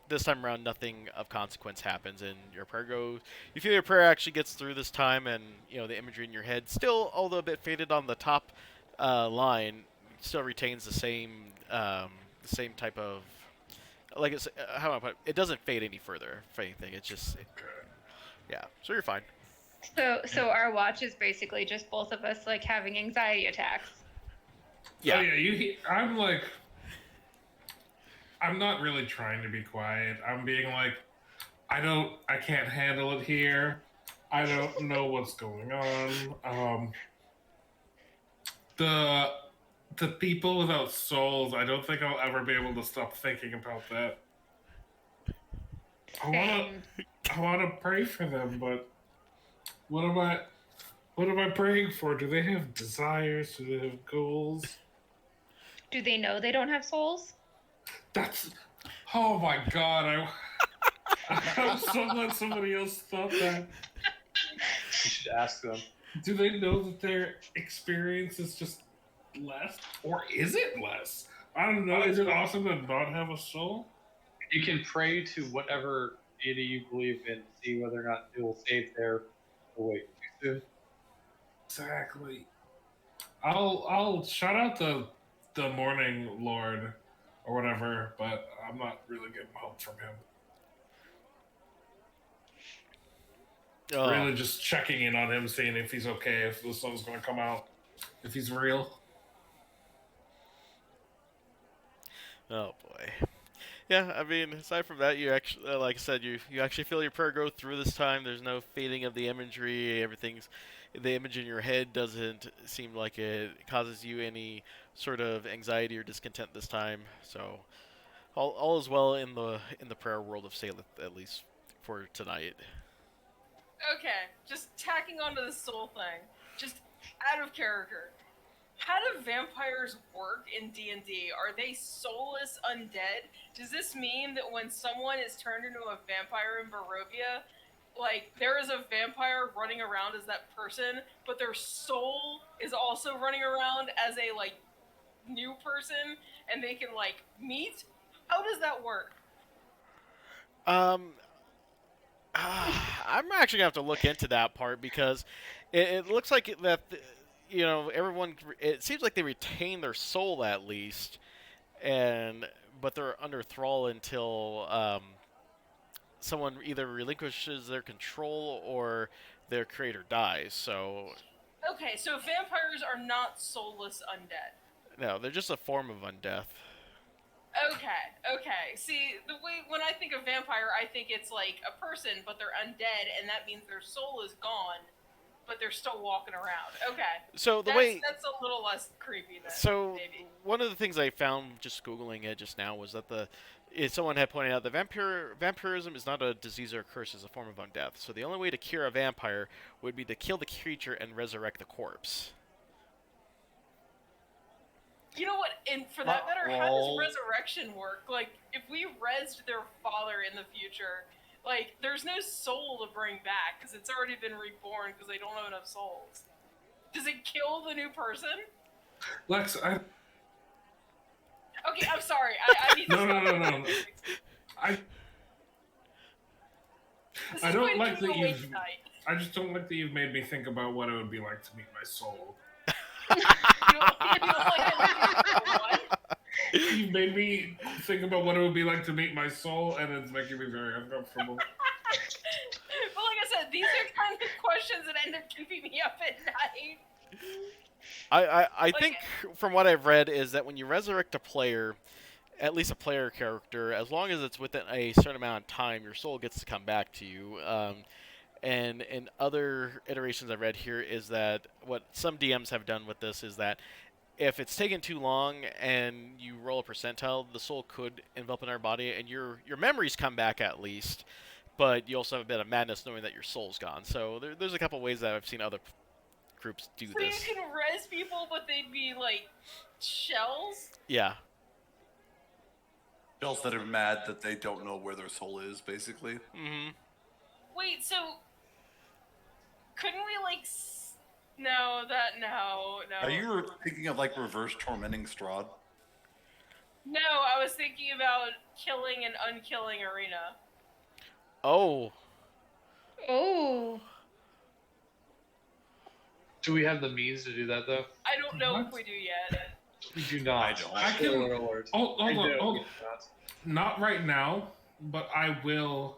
this time around nothing of consequence happens and your prayer goes. You feel your prayer actually gets through this time, and the imagery in your head still, although a bit faded on the top line, still retains the same type of it's how do I put it? It doesn't fade any further. If anything, it's just yeah. So you're fine. So our watch is basically just both of us having anxiety attacks. Yeah. Oh yeah, I'm not really trying to be quiet. I'm being like, I can't handle it here. I don't know what's going on. The people without souls, I don't think I'll ever be able to stop thinking about that. Same. I wanna pray for them, but what am I praying for? Do they have desires? Do they have goals? Do they know they don't have souls? Oh my god, I'm so glad somebody else thought that. You should ask them. Do they know that their experience is just less? Or is it less? I don't know. Is it awesome to not have a soul? You can pray to whatever deity you believe in, see whether or not it will save their awake too soon. Exactly. I'll shout out the Morning Lord or whatever, but I'm not really getting help from him. Really just checking in on him, seeing if he's okay, if the sun's gonna come out, if he's real. Oh boy. Yeah, I mean, aside from that, you actually, like I said, you actually feel your prayer go through this time. There's no fading of the imagery. The image in your head doesn't seem like it causes you any sort of anxiety or discontent this time. So, all is well in the prayer world of Salith, at least for tonight. Okay, just tacking onto the soul thing. Just out of character. How do vampires work in D&D? Are they soulless undead? Does this mean that when someone is turned into a vampire in Barovia, like, there is a vampire running around as that person, but their soul is also running around as a, like, new person, and they can, like, meet? How does that work? Um, I'm actually gonna have to look into that part because it looks like everyone. It seems like they retain their soul at least, and but they're under thrall until someone either relinquishes their control or their creator dies. So Okay, so vampires are not soulless undead. no, they're just a form of undeath. Okay. See, the way when I think of vampire, I think it's like a person, but they're undead, and that means their soul is gone, but they're still walking around. Okay, So that's a little less creepy then, so maybe. one of the things I found just googling it just now was that someone had pointed out that vampirism is not a disease or a curse; it's a form of undeath. So the only way to cure a vampire would be to kill the creature and resurrect the corpse. You know what? And for that matter, how does resurrection work? Like, if we resed their father in the future, like, there's no soul to bring back because it's already been reborn because they don't have enough souls. Does it kill the new person? Lex, Okay, I'm sorry. I need to stop. No. I don't like that you've. I just don't like that you've made me think about what it would be like to meet my soul. You made me think about what it would be like to meet my soul, and it's making me very uncomfortable. But like I said, these are kind of questions that end up keeping me up at night. I think from what I've read is that when you resurrect a player, at least a player character, as long as it's within a certain amount of time, your soul gets to come back to you. And in other iterations I've read here is that what some DMs have done with this is that if it's taken too long and you roll a percentile, the soul could envelop in our body, and your memories come back at least, but you also have a bit of madness knowing that your soul's gone. So there's a couple ways that I've seen other groups do so this. So you can res people, but they'd be like shells? Yeah. Shells that are mad that they don't know where their soul is, basically. Mm-hmm. Wait, so couldn't we like? No. Are you thinking of like reverse tormenting Strahd? No, I was thinking about killing and unkilling Arena. Oh. Do we have the means to do that though? I don't know if we do yet. We do not. I don't. I can. Alert. Hold on. Not right now, but I will.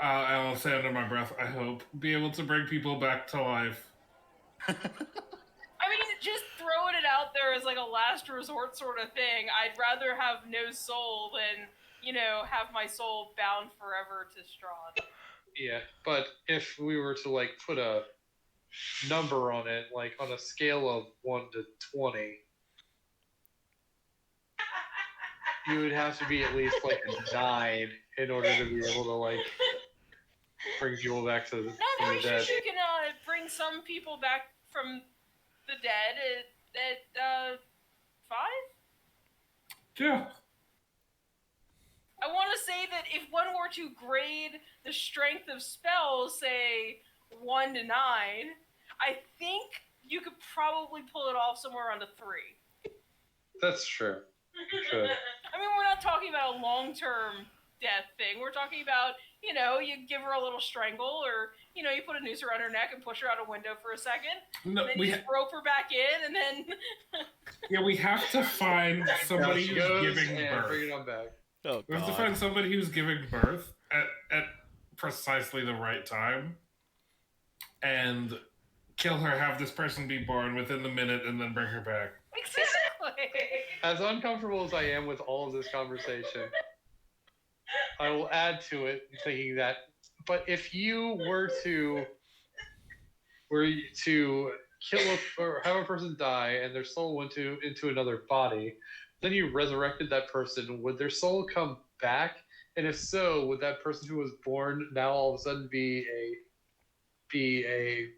I'll say under my breath, I hope, be able to bring people back to life. I mean, just throwing it out there as like a last resort sort of thing. I'd rather have no soul than, have my soul bound forever to Strahd. Yeah, but if we were to like put a number on it, like on a scale of 1 to 20, you would have to be at least like a 9 in order to be able to like bring people back to the dead. You can bring some people back from the dead at 5? Yeah. I want to say that if one were to grade the strength of spells, say 1 to 9, I think you could probably pull it off somewhere around a 3. That's true. Should. I mean, we're not talking about a long-term death thing. We're talking about, you give her a little strangle, or, you put a noose around her neck and push her out a window for a second. No, and then you rope her back in, and then... Yeah, we have to find somebody who's giving birth. Bring it on back. Oh, we have to find somebody who's giving birth at precisely the right time, and kill her, have this person be born within the minute, and then bring her back. Exactly. As uncomfortable as I am with all of this conversation, I will add to it thinking that, but if you were to kill or have a person die and their soul went into another body, then you resurrected that person, would their soul come back? And if so, would that person who was born now all of a sudden be a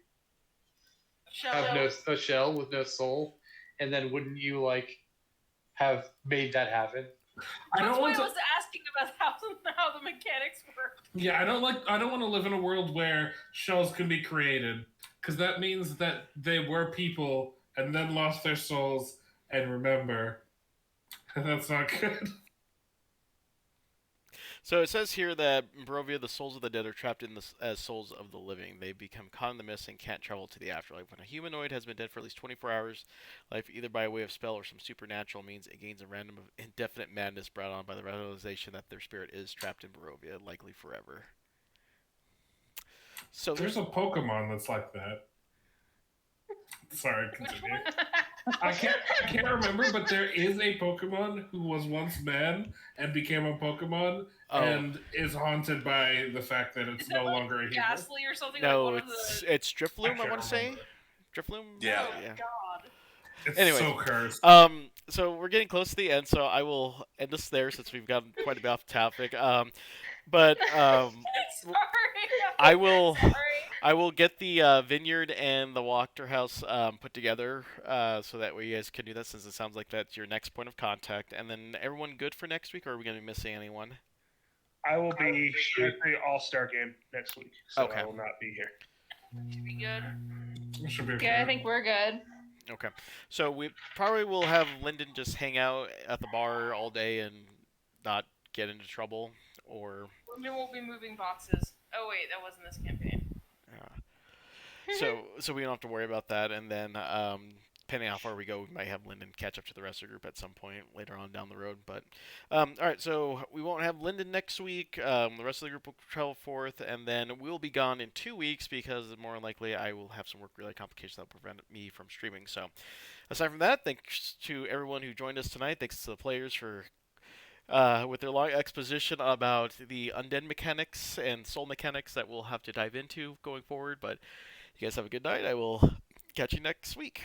have no a shell with no soul, and then wouldn't you like have made that happen? I That's don't why want I to. was asking about how the mechanics work. Yeah, I don't like. I don't want to live in a world where shells can be created, because that means that they were people and then lost their souls and remember. And that's not good. So it says here that in Barovia, the souls of the dead are trapped in as souls of the living. They become caught in the mist and can't travel to the afterlife. When a humanoid has been dead for at least 24 hours, life either by way of spell or some supernatural means, it gains a random indefinite madness brought on by the realization that their spirit is trapped in Barovia, likely forever. So There's a Pokemon that's like that. Sorry, continue. I can't remember, but there is a Pokemon who was once man and became a Pokemon and is haunted by the fact that it's no longer a human. Ghastly or something no, like one it's Drifloom. I want to say remember. Drifloom. Yeah. Oh yeah. God. It's Anyways, so cursed. So we're getting close to the end, so I will end this there since we've gotten quite a bit off topic. But Sorry. I will Sorry. I will get the vineyard and the Walker House put together, so that way you guys can do that. Since it sounds like that's your next point of contact, and then everyone good for next week, or are we gonna be missing anyone? I will be at the All-Star game next week, so Okay. I will not be here. Should be good. It should be Yeah, I think we're good. Okay, so we probably will have Lyndon just hang out at the bar all day and not get into trouble, or We won't be moving boxes. Oh wait, that wasn't this campaign. so we don't have to worry about that. And then depending on how far we go, we might have Lyndon catch up to the rest of the group at some point later on down the road. But all right, so we won't have Lyndon next week. The rest of the group will travel forth, and then we'll be gone in 2 weeks because more than likely I will have some work-related complications that will prevent me from streaming. So aside from that, thanks to everyone who joined us tonight. Thanks to the players for with their long exposition about the undead mechanics and soul mechanics that we'll have to dive into going forward. But you guys have a good night. I will catch you next week.